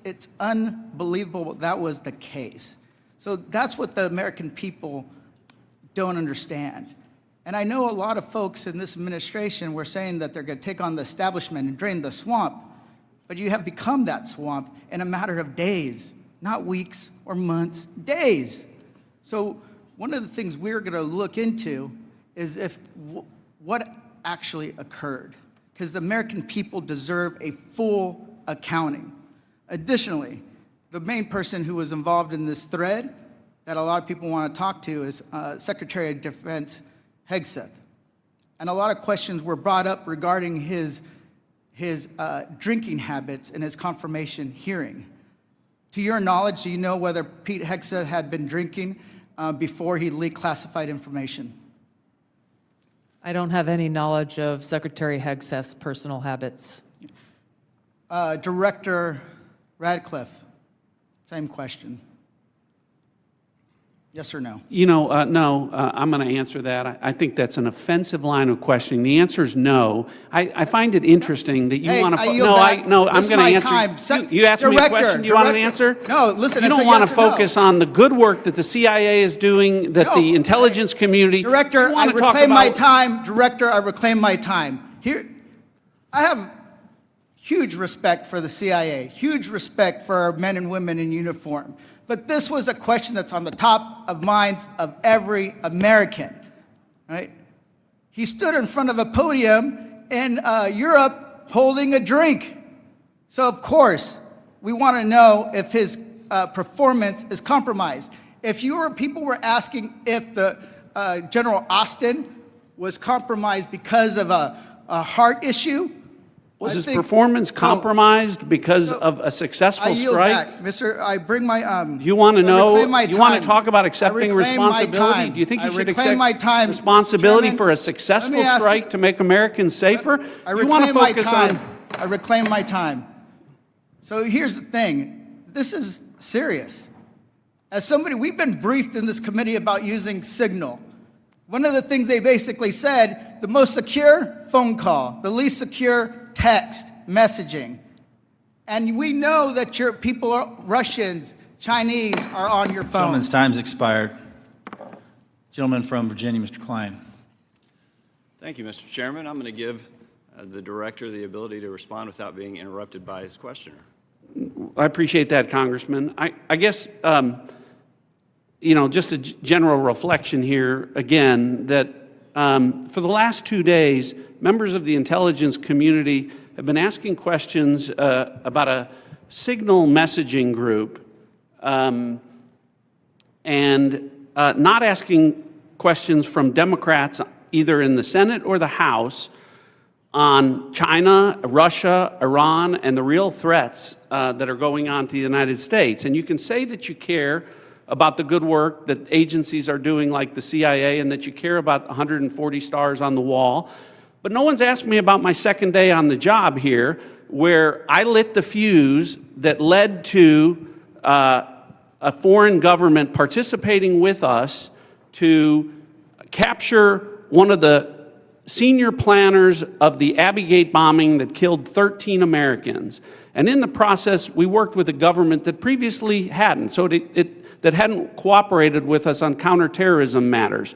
it's unbelievable that was the case. So that's what the American people don't understand. And I know a lot of folks in this administration were saying that they're going to take on the establishment and drain the swamp, but you have become that swamp in a matter of days, not weeks or months, days. So one of the things we're going to look into is what actually occurred, because the American people deserve a full accounting. Additionally, the main person who was involved in this thread that a lot of people want to talk to is Secretary of Defense Hegseth. And a lot of questions were brought up regarding his drinking habits in his confirmation hearing. To your knowledge, do you know whether Pete Hegseth had been drinking before he leaked classified information? I don't have any knowledge of Secretary Hegseth's personal habits. Director Radcliffe, same question. Yes or no? You know, no, I'm going to answer that. I think that's an offensive line of questioning. The answer is no. I find it interesting that you want to. I'm going to answer. You asked me a question. Do you want an answer? No, listen. You don't want to focus on the good work that the CIA is doing, that the intelligence community. Director, I reclaim my time. Director, I reclaim my time. Here, I have huge respect for the CIA, huge respect for our men and women in uniform. But this was a question that's on the top of minds of every American, right? He stood in front of a podium in Europe holding a drink. So of course, we want to know if his performance is compromised. If people were asking if the General Austin was compromised because of a heart issue, was his performance compromised because of a successful strike? Back. Mr. I bring my you want to know? You want to talk about accepting responsibility? Do you think you should accept responsibility for a successful strike to make Americans safer? You want to focus on? I reclaim my time. So here's the thing. This is serious. As somebody, we've been briefed in this committee about using Signal. One of the things they basically said, the most secure phone call, the least secure text messaging. And we know that your people are Russians, Chinese are on your phone. Gentleman's time's expired. Gentleman from Virginia, Mr. Klein. Thank you, Mr. Chairman. I'm going to give the director the ability to respond without being interrupted by his questioner. I appreciate that, Congressman. I guess, you know, just a general reflection here, again, that for the last 2 days, members of the intelligence community have been asking questions about a Signal messaging group and not asking questions from Democrats either in the Senate or the House on China, Russia, Iran, and the real threats that are going on to the United States. And you can say that you care about the good work that agencies are doing like the CIA and that you care about 140 stars on the wall. But no one's asked me about my second day on the job here, where I lit the fuse that led to a foreign government participating with us to capture one of the senior planners of the Abbey Gate bombing that killed 13 Americans. And in the process, we worked with a government that previously hadn't, that hadn't cooperated with us on counterterrorism matters.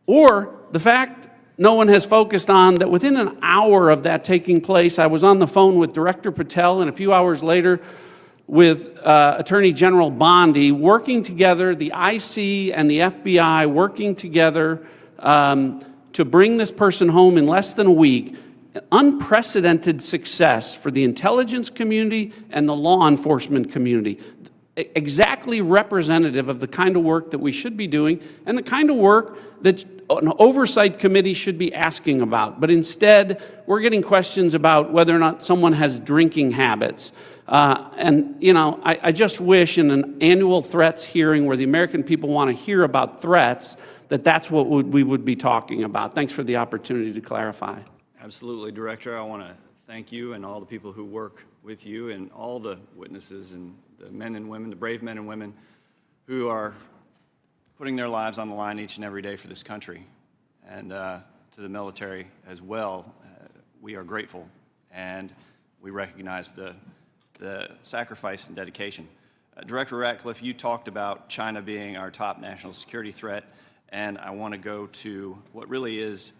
Or the fact no one has focused on that within an hour of that taking place, I was on the phone with Director Patel, and a few hours later with Attorney General Bondi, working together, the IC and the FBI working together to bring this person home in less than a week. Unprecedented success for the intelligence community and the law enforcement community. Exactly representative of the kind of work that we should be doing and the kind of work that an oversight committee should be asking about. But instead, we're getting questions about whether or not someone has drinking habits. And, you know, I just wish in an annual threats hearing where the American people want to hear about threats, that's what we would be talking about. Thanks for the opportunity to clarify. Absolutely, Director. I want to thank you and all the people who work with you and all the witnesses and the men and women, the brave men and women who are putting their lives on the line each and every day for this country. And to the military as well, we are grateful and we recognize the sacrifice and dedication. Director Ratcliffe, you talked about China being our top national security threat, and I want to go to what really is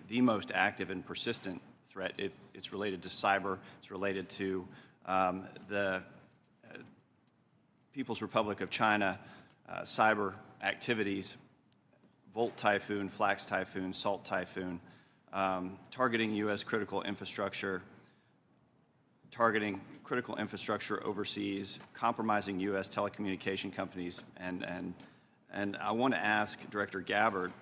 the most active and persistent threat. It's related to cyber. It's related to the People's Republic of China cyber activities, Volt Typhoon, Flax Typhoon, Salt Typhoon, targeting U.S. critical infrastructure, targeting critical infrastructure overseas, compromising U.S. telecommunication companies, and I want to ask Director Gabbard,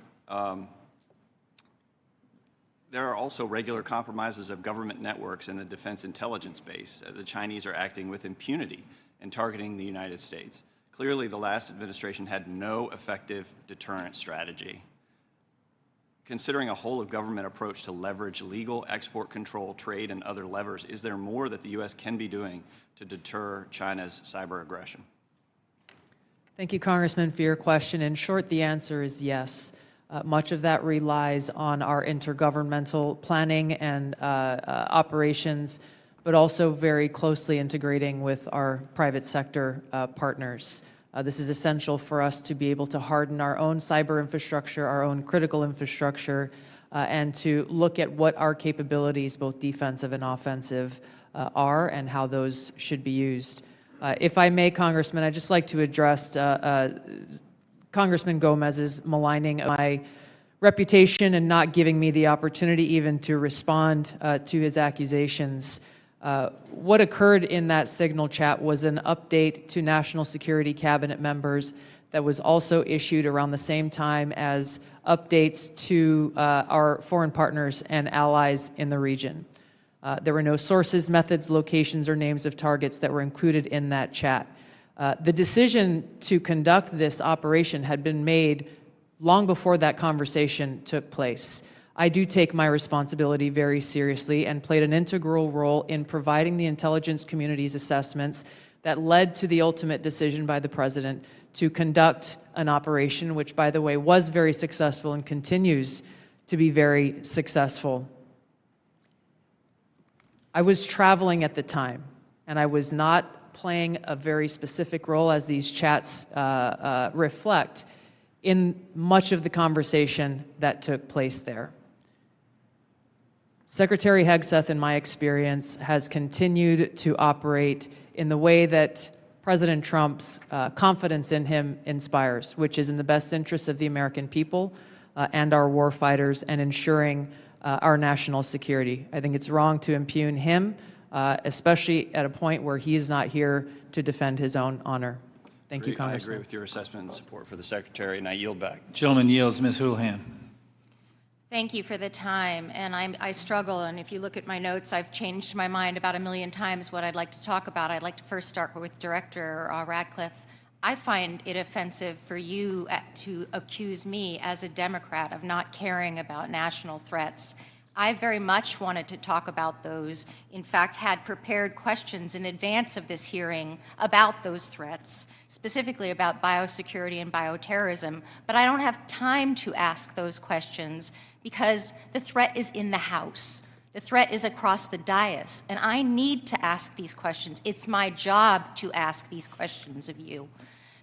there are also regular compromises of government networks in the defense intelligence base. The Chinese are acting with impunity and targeting the United States. Clearly, the last administration had no effective deterrent strategy. Considering a whole-of-government approach to leverage legal export control, trade, and other levers, is there more that the U.S. can be doing to deter China's cyber aggression? Thank you, Congressman, for your question. In short, the answer is yes. Much of that relies on our intergovernmental planning and operations, but also very closely integrating with our private sector partners. This is essential for us to be able to harden our own cyber infrastructure, our own critical infrastructure, and to look at what our capabilities, both defensive and offensive, are and how those should be used. If I may, Congressman, I'd just like to address Congressman Gomez's maligning of my reputation and not giving me the opportunity even to respond to his accusations. What occurred in that Signal chat was an update to National Security Cabinet members that was also issued around the same time as updates to our foreign partners and allies in the region. There were no sources, methods, locations, or names of targets that were included in that chat. The decision to conduct this operation had been made long before that conversation took place. I do take my responsibility very seriously and played an integral role in providing the intelligence community's assessments that led to the ultimate decision by the President to conduct an operation, which, by the way, was very successful and continues to be very successful. I was traveling at the time, and I was not playing a very specific role, as these chats reflect, in much of the conversation that took place there. Secretary Hegseth, in my experience, has continued to operate in the way that President Trump's confidence in him inspires, which is in the best interests of the American people and our war fighters and ensuring our national security. I think it's wrong to impugn him, especially at a point where he is not here to defend his own honor. Thank you, Congressman. I agree with your assessment and support for the Secretary, and I yield back. Gentleman yields. Ms. Houlihan. Thank you for the time, and I struggle, and if you look at my notes, I've changed my mind about 1,000,000 times what I'd like to talk about. I'd like to first start with Director Ratcliffe. I find it offensive for you to accuse me as a Democrat of not caring about national threats. I very much wanted to talk about those, in fact, had prepared questions in advance of this hearing about those threats, specifically about biosecurity and bioterrorism, but I don't have time to ask those questions because the threat is in the House. The threat is across the dais, and I need to ask these questions. It's my job to ask these questions of you.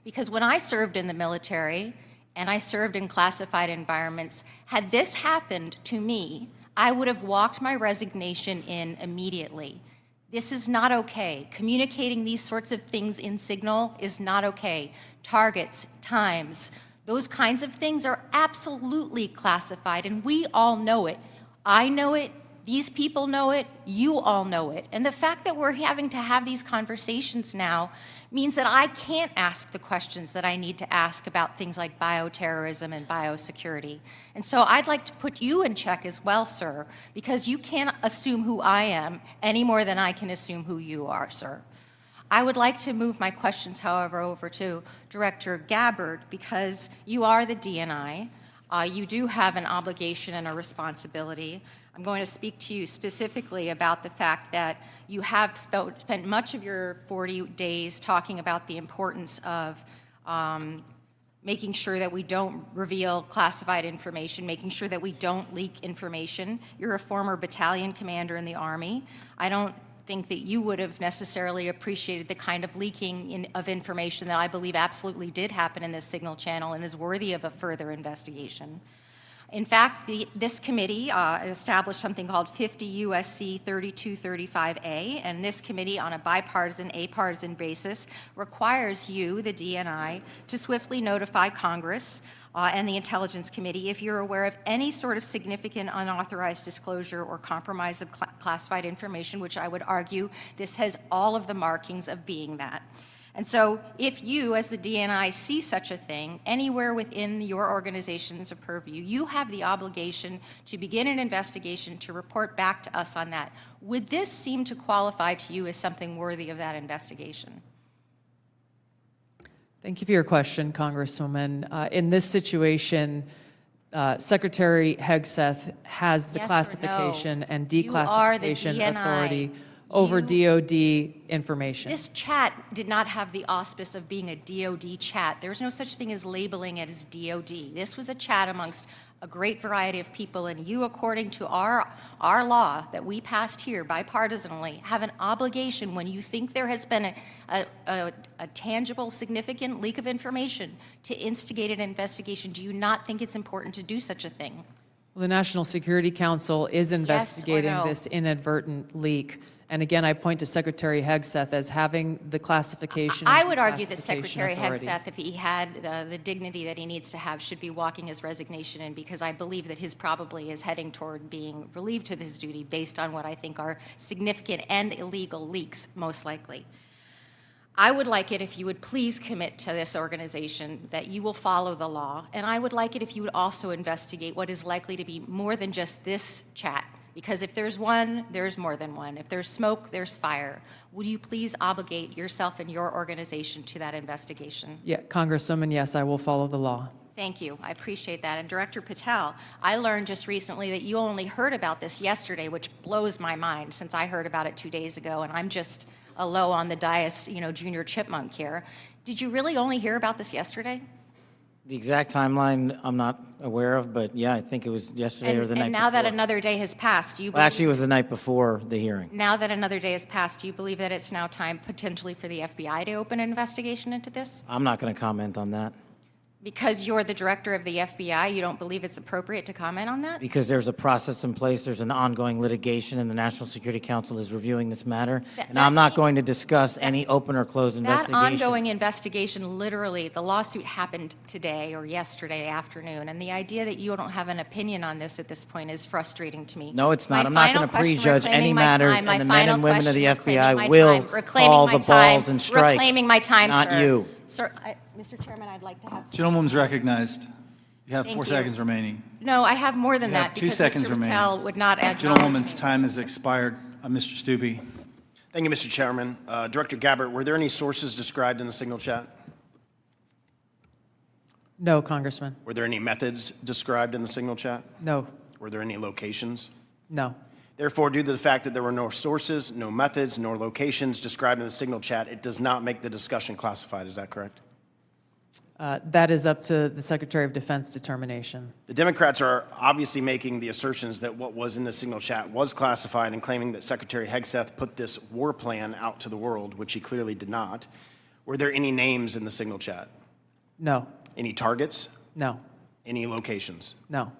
Because when I served in the military, and I served in classified environments, had this happened to me, I would have walked my resignation in immediately. This is not okay. Communicating these sorts of things in Signal is not okay. Targets, times, those kinds of things are absolutely classified, and we all know it. I know it, These people know it, you all know it. And the fact that we're having to have these conversations now means that I can't ask the questions that I need to ask about things like bioterrorism and biosecurity. And so I'd like to put you in check as well, sir, because you can't assume who I am any more than I can assume who you are, sir. I would like to move my questions, however, over to Director Gabbard, because you are the DNI. You do have an obligation and a responsibility. I'm going to speak to you specifically about the fact that you have spent much of your 40 days talking about the importance of making sure that we don't reveal classified information, making sure that we don't leak information. You're a former battalion commander in the Army. I don't think that you would have necessarily appreciated the kind of leaking of information that I believe absolutely did happen in this signal channel and is worthy of a further investigation. In fact, this committee established something called 50 U.S.C. 3235A, and this committee, on a bipartisan, apartisan basis, requires you, the DNI, to swiftly notify Congress and the Intelligence Committee if you're aware of any sort of significant unauthorized disclosure or compromise of classified information, which I would argue this has all of the markings of being that. And so if you, as the DNI, see such a thing anywhere within your organization's purview, you have the obligation to begin an investigation to report back to us on that. Would this seem to qualify to you as something worthy of that investigation? Thank you for your question, Congresswoman. In this situation, Secretary Hegseth has the Yes or classification no? and You are the declassification DNI. authority over DOD information. This chat did not have the auspice of being a DOD chat. There's no such thing as labeling it as DOD. This was a chat amongst a great variety of people, and you, according to our law that we passed here bipartisanly, have an obligation when you think there has been a tangible, significant leak of information to instigate an investigation. Do you not think it's important to do such a thing? Well, the National Security Council is investigating no? this inadvertent leak. And again, I point to Secretary Hegseth as having the classification. I and would argue that declassification Secretary authority. Hegseth, if he had the dignity that he needs to have, should be walking his resignation in, because I believe that his probably is heading toward being relieved of his duty based on what I think are significant and illegal leaks, most likely. I would like it if you would please commit to this organization that you will follow the law, and I would like it if you would also investigate what is likely to be more than just this chat. Because if there's one, there's more than one. If there's smoke, there's fire. Would you please obligate yourself and your organization to that investigation? Yeah, Congresswoman, yes, I will follow the law. Thank you. I appreciate that. And Director Patel, I learned just recently that you only heard about this yesterday, which blows my mind since I heard about it 2 days ago, and I'm just a low on the dais, junior chipmunk here. Did you really only hear about this yesterday? The exact timeline I'm not aware of, but yeah, I think it was yesterday or the night And now that before. another day has passed, do you Well, believe, actually, it was the night before the hearing. now that another day has passed, do you believe that it's now time potentially for the FBI to open an investigation into this? I'm not going to comment on that Because you're the director of the FBI, you don't believe it's appropriate to comment on that? because there's a process in place, there's an ongoing litigation, and the National Security Council is reviewing this matter. And I'm not going to discuss any open or closed That investigations. ongoing investigation, literally, the lawsuit happened today or yesterday afternoon, and the idea that you don't have an opinion on this at this point is frustrating to me. No, it's not. My I'm not final going to question, prejudge any reclaiming my matters, time, my and the men final and women of the question, reclaiming FBI my will time, reclaiming call my the time, balls and strikes. Reclaiming my time, not sir. you. Sir, Mr. Chairman, I'd like to have... Gentlewoman's recognized. You have Thank 4 you. seconds remaining. No, I have more than You have that 2 because seconds Mr. remaining. Patel would not acknowledge Gentlewoman's time has expired. Mr. Stubbe. Thank you, Mr. Chairman. Director Gabbard, were there any sources described in the signal chat? No, Congressman. Were there any methods described in the signal chat? No. Were there any locations? No. Therefore, due to the fact that there were no sources, no methods, nor locations described in the signal chat, it does not make the discussion classified. Is that correct? That is up to the Secretary of Defense determination. The Democrats are obviously making the assertions that what was in the signal chat was classified and claiming that Secretary Hegseth put this war plan out to the world, which he clearly did not. Were there any names in the signal chat? No. Any targets? No. Any locations? No.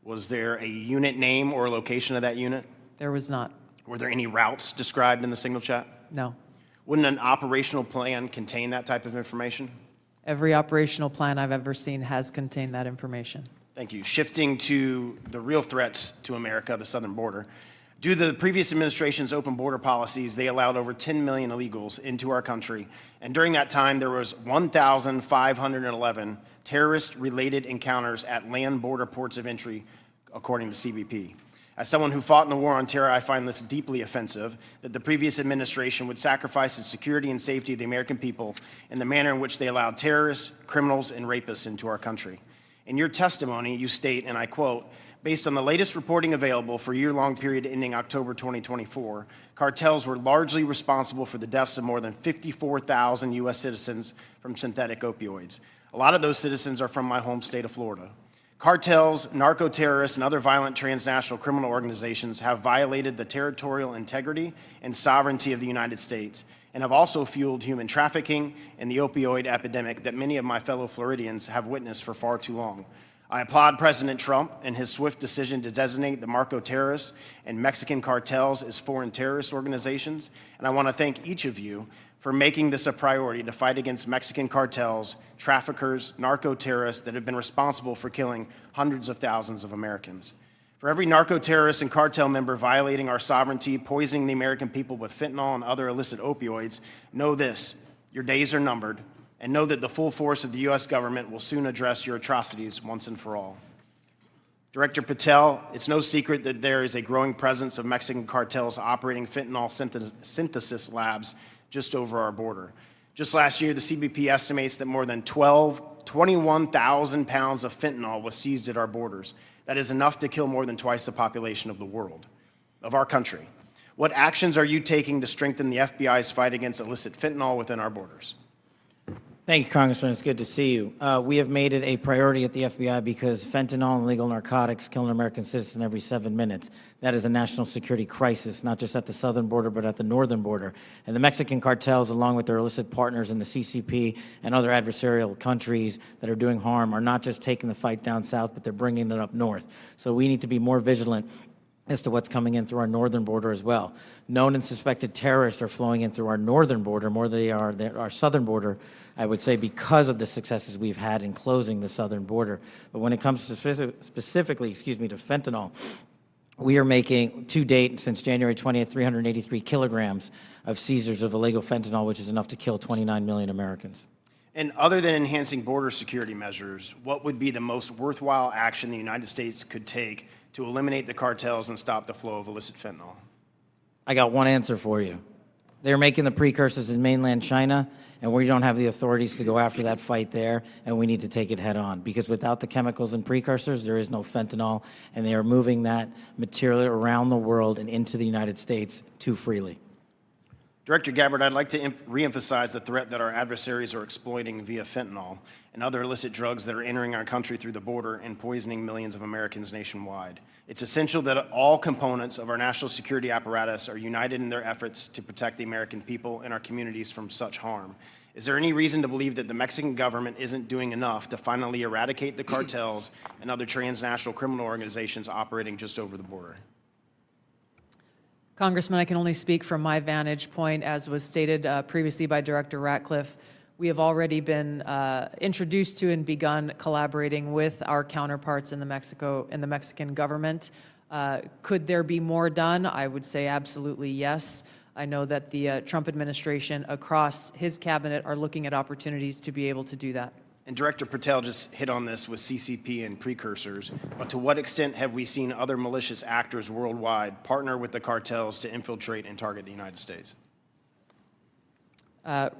Was there a unit name or location of that unit? There was not. Were there any routes described in the signal chat? No. Wouldn't an operational plan contain that type of information? Every operational plan I've ever seen has contained that information. Thank you. Shifting to the real threats to America, the southern border, Due to the previous administration's open border policies, they allowed over 10 million illegals into our country. And during that time, there was 1,511 terrorist-related encounters at land border ports of entry, according to CBP. As someone who fought in the war on terror, I find this deeply offensive that the previous administration would sacrifice the security and safety of the American people in the manner in which they allowed terrorists, criminals, and rapists into our country. In your testimony, you state, and I quote, "Based on the latest reporting available for a year-long period ending October 2024, cartels were largely responsible for the deaths of more than 54,000 U.S. citizens from synthetic opioids. A lot of those citizens are from my home state of Florida. Cartels, narco-terrorists, and other violent transnational criminal organizations have violated the territorial integrity and sovereignty of the United States and have also fueled human trafficking and the opioid epidemic that many of my fellow Floridians have witnessed for far too long. I applaud President Trump and his swift decision to designate the narco-terrorists and Mexican cartels as foreign terrorist organizations, and I want to thank each of you for making this a priority to fight against Mexican cartels, traffickers, narco-terrorists that have been responsible for killing hundreds of thousands of Americans. For every narco-terrorist and cartel member violating our sovereignty, poisoning the American people with fentanyl and other illicit opioids, know this: your days are numbered, and know that the full force of the U.S. government will soon address your atrocities once and for all. Director Patel, it's no secret that there is a growing presence of Mexican cartels operating fentanyl synthesis labs just over our border. Just last year, the CBP estimates that more than 21,000 pounds of fentanyl was seized at our borders. That is enough to kill more than twice the population of the world, of our country. What actions are you taking to strengthen the FBI's fight against illicit fentanyl within our borders? Thank you, Congressman. It's good to see you. We have made it a priority at the FBI because fentanyl and illegal narcotics kill an American citizen every 7 minutes. That is a national security crisis, not just at the southern border, but at the northern border. And the Mexican cartels, along with their illicit partners in the CCP and other adversarial countries that are doing harm, are not just taking the fight down south, but they're bringing it up north. So we need to be more vigilant as to what's coming in through our northern border as well. Known and suspected terrorists are flowing in through our northern border more than they are our southern border, I would say, because of the successes we've had in closing the southern border. But when it comes to specifically to fentanyl, we are making, to date, since January 20th, 383 kilograms of seizures of illegal fentanyl, which is enough to kill 29 million Americans. And other than enhancing border security measures, what would be the most worthwhile action the United States could take to eliminate the cartels and stop the flow of illicit fentanyl? I got one answer for you. They're making the precursors in mainland China, and we don't have the authorities to go after that fight there, and we need to take it head on, because without the chemicals and precursors, there is no fentanyl, and they are moving that material around the world and into the United States too freely. Director Gabbard, I'd like to reemphasize the threat that our adversaries are exploiting via fentanyl and other illicit drugs that are entering our country through the border and poisoning millions of Americans nationwide. It's essential that all components of our national security apparatus are united in their efforts to protect the American people and our communities from such harm. Is there any reason to believe that the Mexican government isn't doing enough to finally eradicate the cartels and other transnational criminal organizations operating just over the border? Congressman, I can only speak from my vantage point. As was stated previously by Director Ratcliffe, we have already been introduced to and begun collaborating with our counterparts in the Mexican government. Could there be more done? I would say absolutely yes. I know that the Trump administration across his cabinet are looking at opportunities to be able to do that. And Director Patel just hit on this with CCP and precursors, but to what extent have we seen other malicious actors worldwide partner with the cartels to infiltrate and target the United States?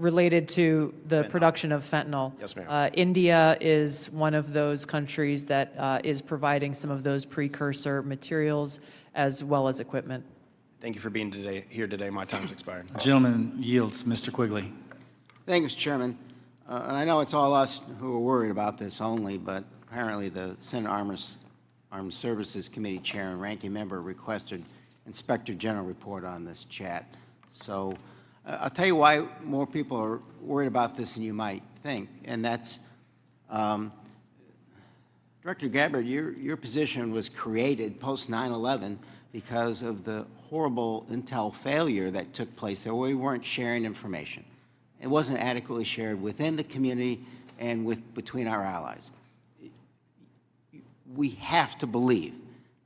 Related to the production of fentanyl. Yes, ma'am. India is one of those countries that is providing some of those precursor materials as well as equipment. Thank you for being here today. My time's expired. Gentleman yields. Mr. Quigley. Thank you, Mr. Chairman. And I know it's all us who are worried about this only, but apparently the Senate Armed Services Committee Chair and Ranking Member requested Inspector General report on this chat. So I'll tell you why more people are worried about this than you might think, and that's Director Gabbard, your position was created post 9/11 because of the horrible intel failure that took place there, where we weren't sharing information. It wasn't adequately shared within the community and between our allies. We have to believe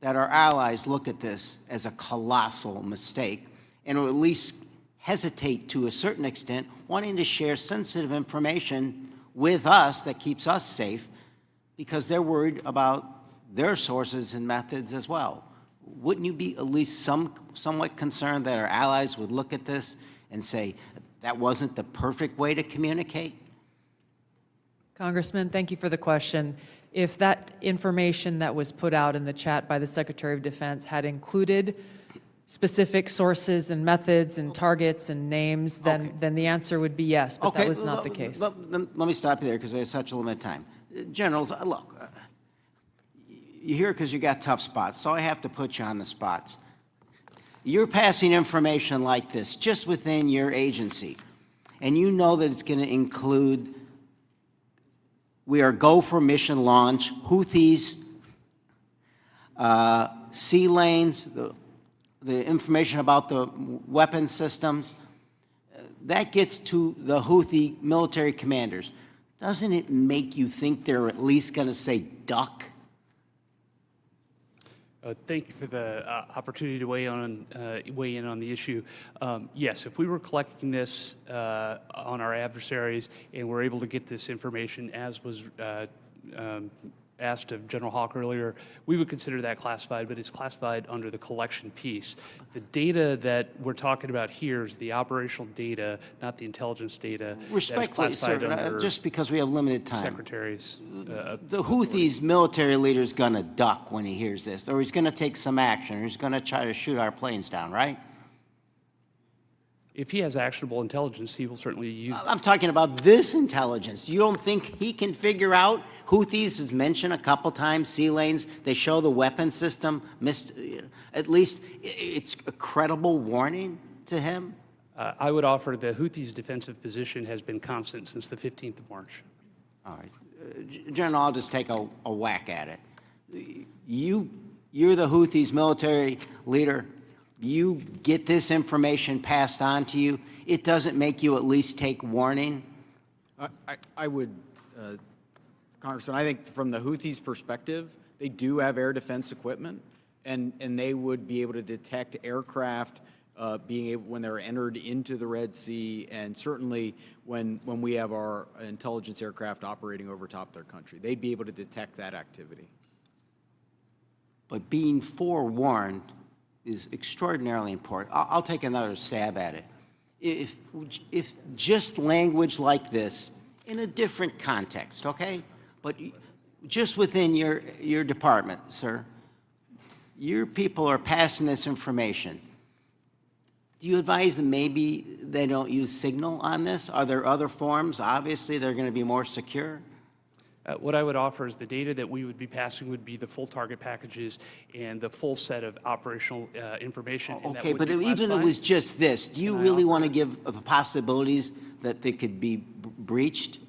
that our allies look at this as a colossal mistake and will at least hesitate to a certain extent, wanting to share sensitive information with us that keeps us safe because they're worried about their sources and methods as well. Wouldn't you be at least somewhat concerned that our allies would look at this and say, that wasn't the perfect way to communicate? Congressman, thank you for the question. If that information that was put out in the chat by the Secretary of Defense had included specific sources and methods and targets and names, then the answer would be yes, but that was not the case. Let me stop you there because there's such a limited time. Generals, look, you're here because you got tough spots, so I have to put you on the spots. You're passing information like this just within your agency, and you know that it's going to include, we are go for mission launch, Houthis, sea lanes, the information about the weapon systems. That gets to the Houthi military commanders. Doesn't it make you think they're at least going to say duck? Thank you for the opportunity to weigh in on the issue. Yes, if we were collecting this on our adversaries and we're able to get this information, as was asked of General Hawk earlier, we would consider that classified, but it's classified under the collection piece. The data that we're talking about here is the operational data, not the intelligence data. Respectfully, sir, just because we have limited time. Secretaries. The Houthis military leader is going to duck when he hears this, or he's going to take some action, or he's going to try to shoot our planes down, right? If he has actionable intelligence, he will certainly use I'm talking about this intelligence. You don't think he can figure out? Houthis is mentioned a couple times, sea lanes. They show the weapon system. At least it's a credible warning to him. I would offer the Houthis' defensive position has been constant since the 15th of March. All right. General, I'll just take a whack at it. You're the Houthis' military leader. You get this information passed on to you. It doesn't make you at least take warning? I would, Congressman, I think from the Houthis' perspective, they do have air defense equipment, and they would be able to detect aircraft when they're entered into the Red Sea, and certainly when we have our intelligence aircraft operating over top their country. They'd be able to detect that activity. But being forewarned is extraordinarily important. I'll take another stab at it. If just language like this, in a different context, okay? But just within your department, sir, your people are passing this information. Do you advise them maybe they don't use Signal on this? Are there other forms? Obviously, they're going to be more secure. What I would offer is the data that we would be passing would be the full target packages and the full set of operational information. Okay, but even if it was just this, do you really want to give the possibilities that they could be breached,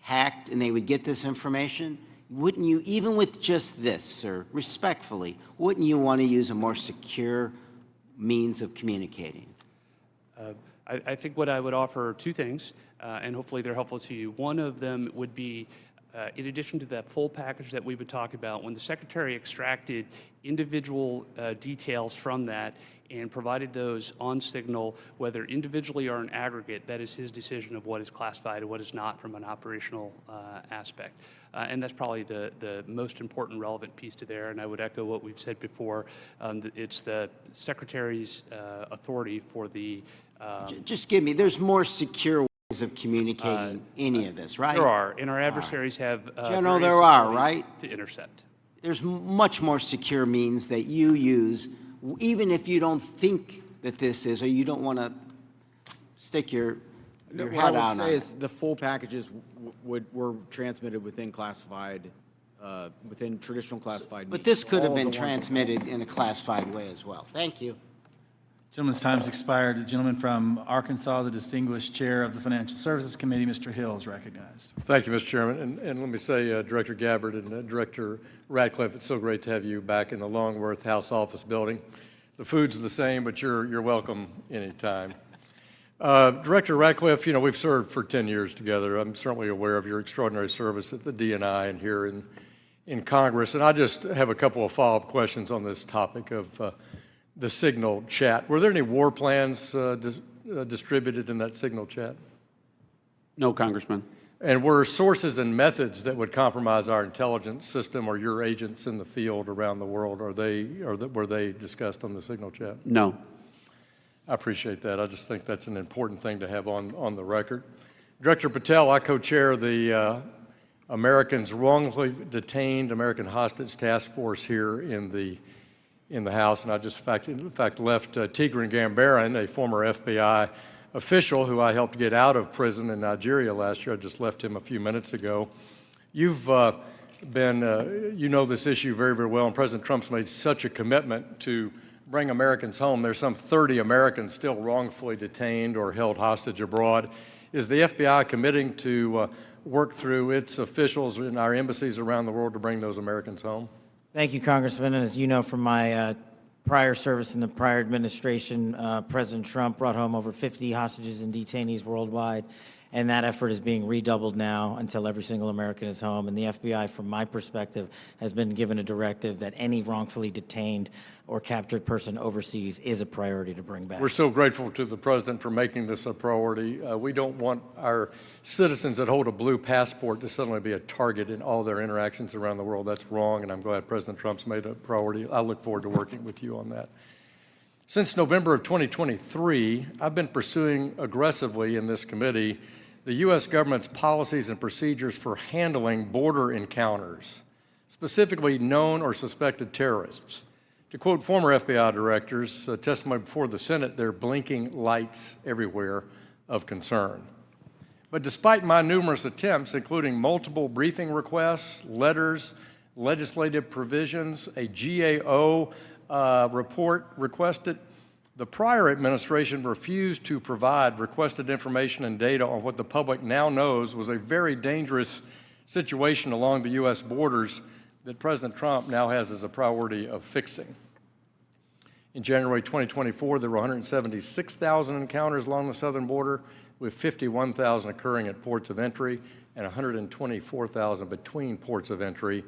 hacked, and they would get this information? Wouldn't you, even with just this, sir, respectfully, wouldn't you want to use a more secure means of communicating? I think what I would offer are two things, and hopefully they're helpful to you. One of them would be, in addition to that full package that we would talk about, when the Secretary extracted individual details from that and provided those on Signal, whether individually or in aggregate, that is his decision of what is classified and what is not from an operational aspect. And that's probably the most important relevant piece to there, and I would echo what we've said before. It's the Secretary's authority for the just give me, there's more secure ways of communicating any of this, right? There are, and our adversaries have General, there are, right? To intercept. There's much more secure means that you use, even if you don't think that this is, or you don't want to stick your head out on it. What I would say is the full packages were transmitted within classified, within traditional classified. But this could have been transmitted in a classified way as well. Thank you. Gentleman's time's expired. The gentleman from Arkansas, the distinguished chair of the Financial Services Committee, Mr. Hill, is recognized. Thank you, Mr. Chairman. And let me say, Director Gabbard and Director Radcliffe, it's so great to have you back in the Longworth House Office building. The food's the same, but you're welcome anytime. Director Radcliffe, you know, we've served for 10 years together. I'm certainly aware of your extraordinary service at the DNI and here in Congress. And I just have a couple of follow-up questions on this topic of the Signal chat. Were there any war plans distributed in that Signal chat? No, Congressman. And were sources and methods that would compromise our intelligence system or your agents in the field around the world, were they discussed on the Signal chat? No. I appreciate that. I just think that's an important thing to have on the record. Director Patel, I co-chair the Americans Wrongfully Detained American Hostage Task Force here in the House, and I just in fact left Tigran Gambaryan, a former FBI official who I helped get out of prison in Nigeria last year. I just left him a few minutes ago. You've you know this issue very, very well, and President Trump's made such a commitment to bring Americans home. There's some 30 Americans still wrongfully detained or held hostage abroad. Is the FBI committing to work through its officials in our embassies around the world to bring those Americans home? Thank you, Congressman. And as you know from my prior service in the prior administration, President Trump brought home over 50 hostages and detainees worldwide, and that effort is being redoubled now until every single American is home. And the FBI, from my perspective, has been given a directive that any wrongfully detained or captured person overseas is a priority to bring back. We're so grateful to the President for making this a priority. We don't want our citizens that hold a blue passport to suddenly be a target in all their interactions around the world. That's wrong, and I'm glad President Trump's made it a priority. I look forward to working with you on that. Since November of 2023, I've been pursuing aggressively in this committee the U.S. government's policies and procedures for handling border encounters, specifically known or suspected terrorists. To quote former FBI directors, testimony before the Senate, there are blinking lights everywhere of concern. But despite my numerous attempts, including multiple briefing requests, letters, legislative provisions, a GAO report requested, the prior administration refused to provide requested information and data on what the public now knows was a very dangerous situation along the U.S. borders that President Trump now has as a priority of fixing. In January 2024, there were 176,000 encounters along the southern border, with 51,000 occurring at ports of entry and 124,000 between ports of entry.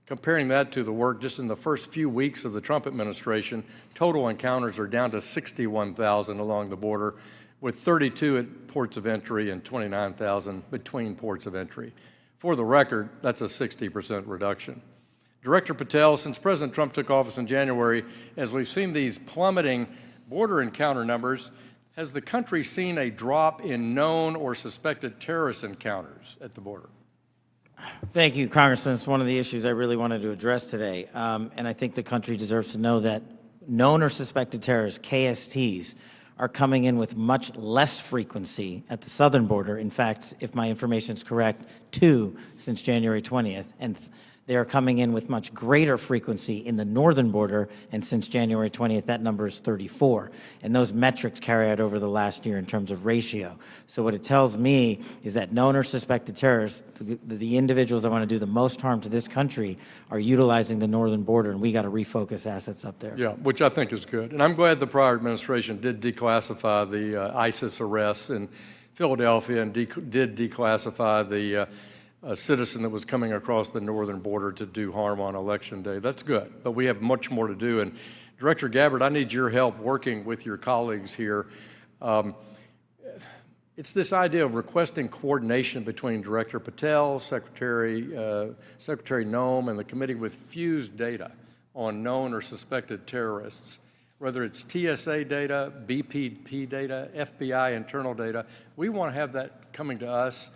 Comparing that to the work just in the first few weeks of the Trump administration, total encounters are down to 61,000 along the border, with 32 at ports of entry and 29,000 between ports of entry. For the record, that's a 60% reduction. Director Patel, since President Trump took office in January, as we've seen these plummeting border encounter numbers, has the country seen a drop in known or suspected terrorist encounters at the border? Thank you, Congressman. It's one of the issues I really wanted to address today. And I think the country deserves to know that known or suspected terrorists, KSTs, are coming in with much less frequency at the southern border. In fact, if my information is correct, 2 since January 20th. And they are coming in with much greater frequency in the northern border, and since January 20th, that number is 34. And those metrics carry out over the last year in terms of ratio. So what it tells me is that known or suspected terrorists, the individuals that want to do the most harm to this country, are utilizing the northern border, and we got to refocus assets up there. Yeah, which I think is good. And I'm glad the prior administration did declassify the ISIS arrests in Philadelphia and did declassify the a citizen that was coming across the northern border to do harm on Election Day. That's good, but we have much more to do. And Director Gabbard, I need your help working with your colleagues here. It's this idea of requesting coordination between Director Patel, Secretary Noem, and the committee with fused data on known or suspected terrorists. Whether it's TSA data, BPP data, FBI internal data, we want to have that coming to us.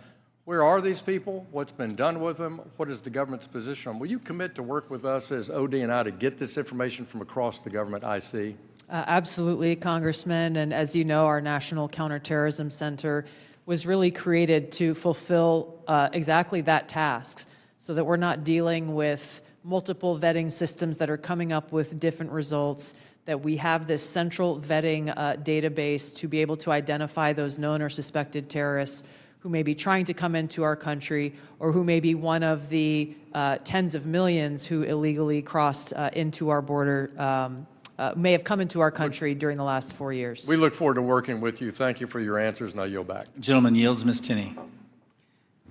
Where are these people? What's been done with them? What is the government's position on them? Will you commit to work with us as OD&I to get this information from across the government, IC? Absolutely, Congressman. And as you know, our National Counterterrorism Center was really created to fulfill exactly that task, so that we're not dealing with multiple vetting systems that are coming up with different results, that we have this central vetting database to be able to identify those known or suspected terrorists who may be trying to come into our country, or who may be one of the tens of millions who illegally crossed into our border, may have come into our country during the last 4 years. We look forward to working with you. Thank you for your answers, and I yield back. Gentleman yields. Ms. Tinney.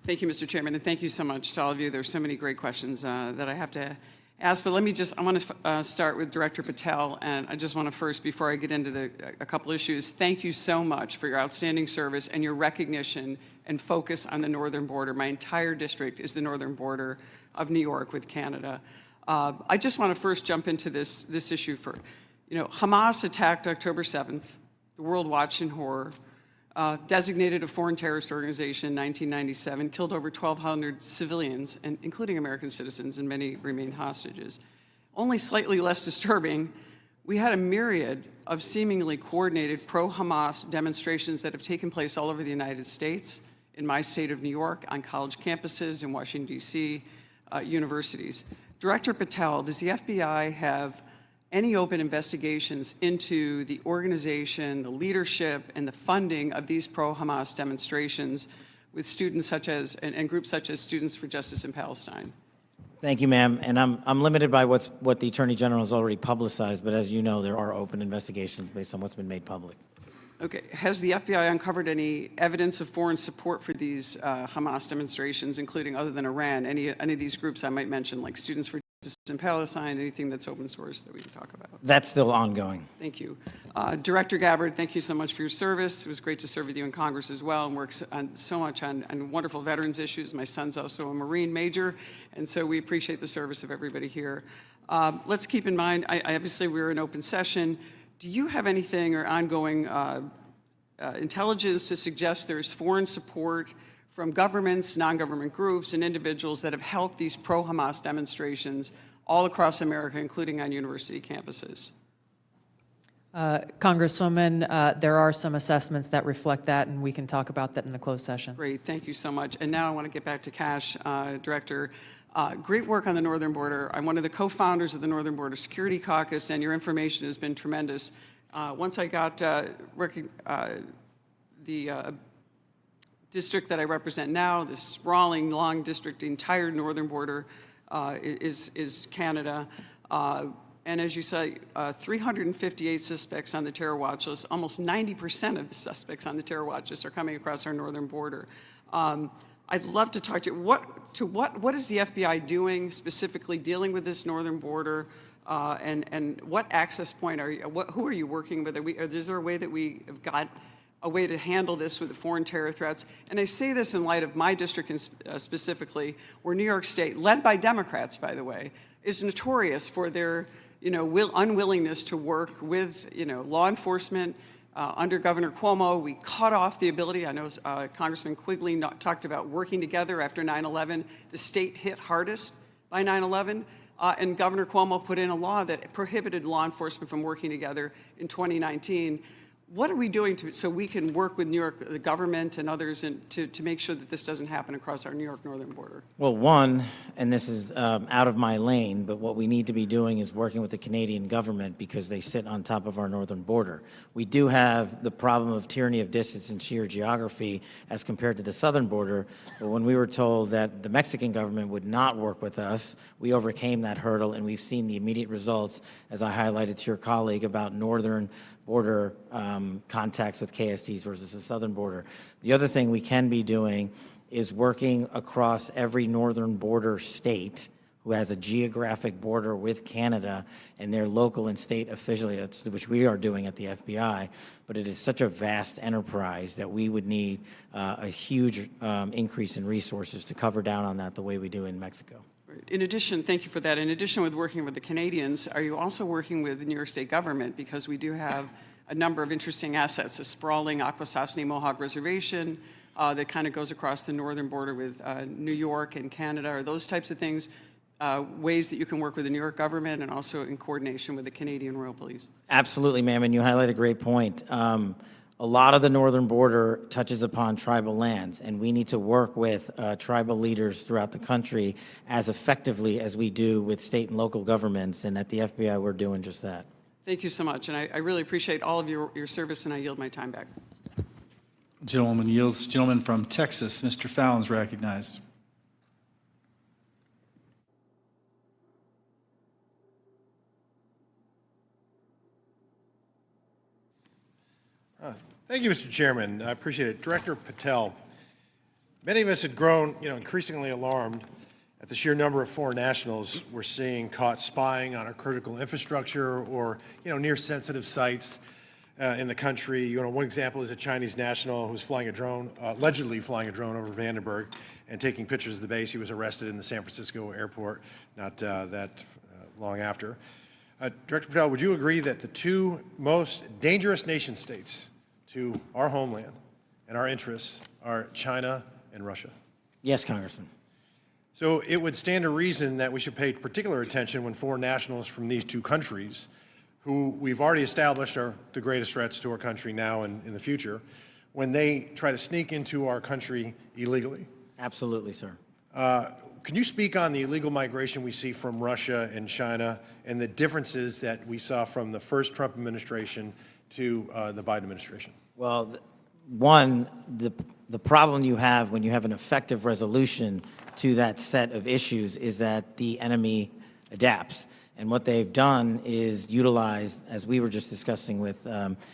Thank you, Mr. Chairman, and thank you so much to all of you. There's so many great questions that I have to ask, but I want to start with Director Patel, and I just want to first, before I get into a couple issues, thank you so much for your outstanding service and your recognition and focus on the northern border. My entire district is the northern border of New York with Canada. I just want to first jump into this issue for, Hamas attacked October 7th. The world watched in horror. Designated a foreign terrorist organization in 1997, killed over 1,200 civilians, and including American citizens, and many remain hostages. Only slightly less disturbing, we had a myriad of seemingly coordinated pro-Hamas demonstrations that have taken place all over the United States, in my state of New York, on college campuses, in Washington, D.C., universities. Director Patel, does the FBI have any open investigations into the organization, the leadership, and the funding of these pro-Hamas demonstrations with students such as, and groups such as Students for Justice in Palestine? Thank you, ma'am. And I'm limited by what the Attorney General has already publicized, but as you know, there are open investigations based on what's been made public. Okay. Has the FBI uncovered any evidence of foreign support for these Hamas demonstrations, including, other than Iran, any of these groups I might mention, like Students for Justice in Palestine, anything that's open source that we can talk about? That's still ongoing. Thank you. Director Gabbard, thank you so much for your service. It was great to serve with you in Congress as well, and work so much on wonderful veterans issues. My son's also a Marine major, and so we appreciate the service of everybody here. Let's keep in mind, obviously we're in open session. Do you have anything or ongoing intelligence to suggest there's foreign support from governments, non-government groups, and individuals that have helped these pro-Hamas demonstrations all across America, including on university campuses? Congresswoman, there are some assessments that reflect that, and we can talk about that in the closed session. Great, thank you so much. And now I want to get back to Kash, Director. Great work on the northern border. I'm one of the co-founders of the Northern Border Security Caucus, and your information has been tremendous. Once I got the district that I represent now, this sprawling, long district, the entire northern border is Canada. And as you say, 358 suspects on the terror watch list. Almost 90% of the suspects on the terror watch list are coming across our northern border. I'd love to talk to you. What is the FBI doing specifically dealing with this northern border? And what access point are you? Who are you working with? Is there a way that we have got a way to handle this with the foreign terror threats? And I say this in light of my district specifically, where New York State, led by Democrats, by the way, is notorious for their unwillingness to work with law enforcement. Under Governor Cuomo, we cut off the ability. I know Congressman Quigley talked about working together after 9/11. The state hit hardest by 9/11. And Governor Cuomo put in a law that prohibited law enforcement from working together in 2019. What are we doing so we can work with New York, the government and others, to make sure that this doesn't happen across our New York northern border? Well, one, and this is out of my lane, but what we need to be doing is working with the Canadian government because they sit on top of our northern border. We do have the problem of tyranny of distance and sheer geography as compared to the southern border, but when we were told that the Mexican government would not work with us, we overcame that hurdle, and we've seen the immediate results, as I highlighted to your colleague, about northern border contacts with KSTs versus the southern border. The other thing we can be doing is working across every northern border state who has a geographic border with Canada and their local and state affiliates, which we are doing at the FBI, but it is such a vast enterprise that we would need a huge increase in resources to cover down on that the way we do in Mexico. In addition, thank you for that. In addition with working with the Canadians, are you also working with the New York State government? Because we do have a number of interesting assets, a sprawling Akwesasne Mohawk Reservation that kind of goes across the northern border with New York and Canada. Are those types of things ways that you can work with the New York government and also in coordination with the Canadian Royal Police? Absolutely, ma'am, and you highlight a great point. A lot of the northern border touches upon tribal lands, and we need to work with tribal leaders throughout the country as effectively as we do with state and local governments, and at the FBI we're doing just that. Thank you so much, and I really appreciate all of your service, and I yield my time back. Gentleman yields. Gentleman from Texas, Mr. Fallon's recognized. Thank you, Mr. Chairman. I appreciate it. Director Patel, Many of us had grown, increasingly alarmed at the sheer number of foreign nationals we're seeing caught spying on our critical infrastructure or, near sensitive sites in the country. One example is a Chinese national who's flying a drone, allegedly flying a drone over Vandenberg and taking pictures of the base. He was arrested in the San Francisco airport not that long after. Director Patel, would you agree that the two most dangerous nation states to our homeland and our interests are China and Russia? Yes, Congressman. So it would stand to reason that we should pay particular attention when foreign nationals from these two countries, who we've already established are the greatest threats to our country now and in the future, when they try to sneak into our country illegally. Absolutely, sir. Can you speak on the illegal migration we see from Russia and China and the differences that we saw from the first Trump administration to the Biden administration? Well, one, the problem you have when you have an effective resolution to that set of issues is that the enemy adapts. And what they've done is utilize, as we were just discussing with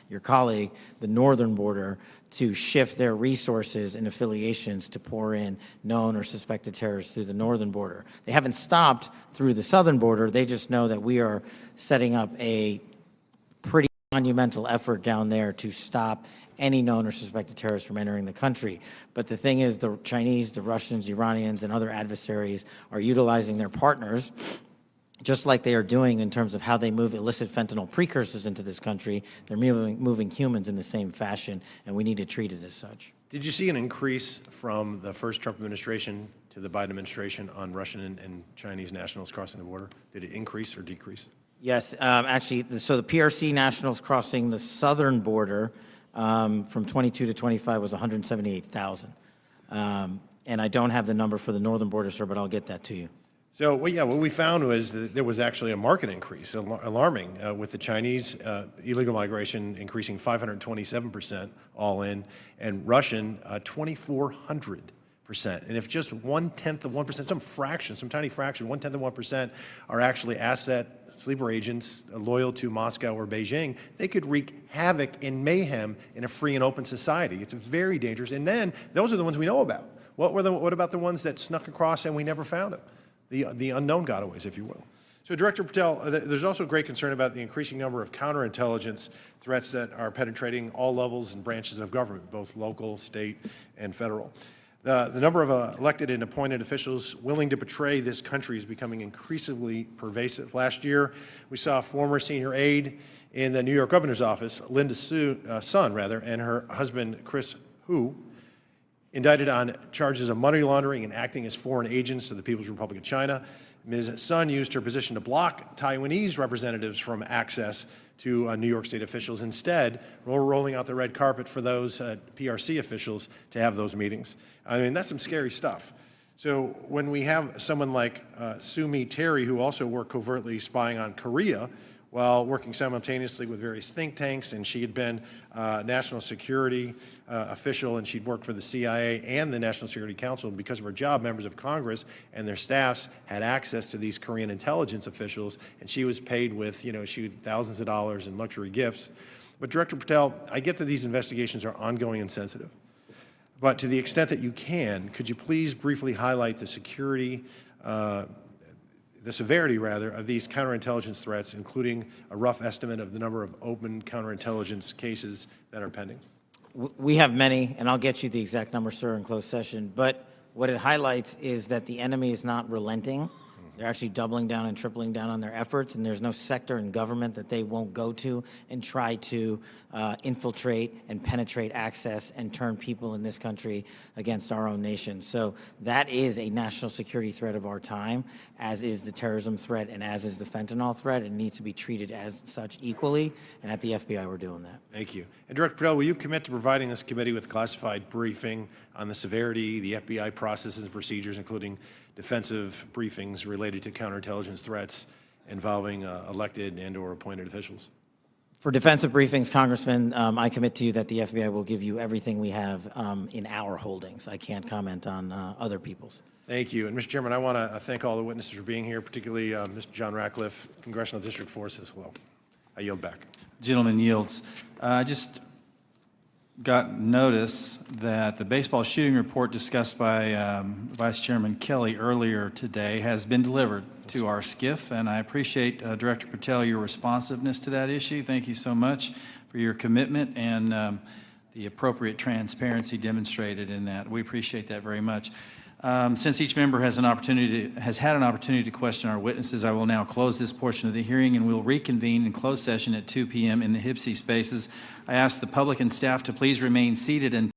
your colleague, the northern border to shift their resources and affiliations to pour in known or suspected terrorists through the northern border. They haven't stopped through the southern border. They just know that we are setting up a pretty monumental effort down there to stop any known or suspected terrorists from entering the country. But the thing is, the Chinese, the Russians, Iranians, and other adversaries are utilizing their partners, just like they are doing in terms of how they move illicit fentanyl precursors into this country. They're moving humans in the same fashion, and we need to treat it as such. Did you see an increase from the first Trump administration to the Biden administration on Russian and Chinese nationals crossing the border? Did it increase or decrease? Yes, actually, so the PRC nationals crossing the southern border from 22 to 25 was 178,000. And I don't have the number for the northern border, sir, but I'll get that to you. So, what we found was that there was actually a market increase, alarming, with the Chinese illegal migration increasing 527% all in, and Russian 2,400%. And if just 1/10 of 1%, some fraction, some tiny fraction, 1/10 of 1% are actually asset sleeper agents loyal to Moscow or Beijing, they could wreak havoc and mayhem in a free and open society. It's very dangerous. And then those are the ones we know about. What about the ones that snuck across and we never found them? The unknown gotaways, if you will. So, Director Patel, there's also great concern about the increasing number of counterintelligence threats that are penetrating all levels and branches of government, both local, state, and federal. The number of elected and appointed officials willing to betray this country is becoming increasingly pervasive. Last year, we saw a former senior aide in the New York governor's office, Linda Sun, and her husband, Chris Hu, indicted on charges of money laundering and acting as foreign agents to the People's Republic of China. Ms. Sun used her position to block Taiwanese representatives from access to New York State officials. Instead, we're rolling out the red carpet for those PRC officials to have those meetings. I mean, that's some scary stuff. So when we have someone like Sumi Terry, who also worked covertly spying on Korea while working simultaneously with various think tanks, and she had been national security official, and she'd worked for the CIA and the National Security Council. And because of her job, members of Congress and their staffs had access to these Korean intelligence officials, and she was paid with, thousands of dollars in luxury gifts. But Director Patel, I get that these investigations are ongoing and sensitive. But to the extent that you can, could you please briefly highlight the severity of these counterintelligence threats, including a rough estimate of the number of open counterintelligence cases that are pending? We have many, and I'll get you the exact number, sir, in closed session. But what it highlights is that the enemy is not relenting. They're actually doubling down and tripling down on their efforts, and there's no sector in government that they won't go to and try to infiltrate and penetrate access and turn people in this country against our own nation. So that is a national security threat of our time, as is the terrorism threat and as is the fentanyl threat. It needs to be treated as such equally, and at the FBI we're doing that. Thank you. And Director Patel, will you commit to providing this committee with classified briefing on the severity, the FBI processes and procedures, including defensive briefings related to counterintelligence threats involving elected and or appointed officials? For defensive briefings, Congressman, I commit to you that the FBI will give you everything we have in our holdings. I can't comment on other people's. Thank you. And Mr. Chairman, I want to thank all the witnesses for being here, particularly Mr. John Ratcliffe, Congressional District 4 says hello. I yield back. Gentleman yields. Just got notice that the baseball shooting report discussed by Vice Chairman Kelly earlier today has been delivered to our SCIF, and I appreciate, Director Patel, your responsiveness to that issue. Thank you so much for your commitment and the appropriate transparency demonstrated in that. We appreciate that very much. Since each member has had an opportunity to question our witnesses, I will now close this portion of the hearing, and we'll reconvene in closed session at 2 p.m. in the HIPSI spaces. I ask the public and staff to please remain seated and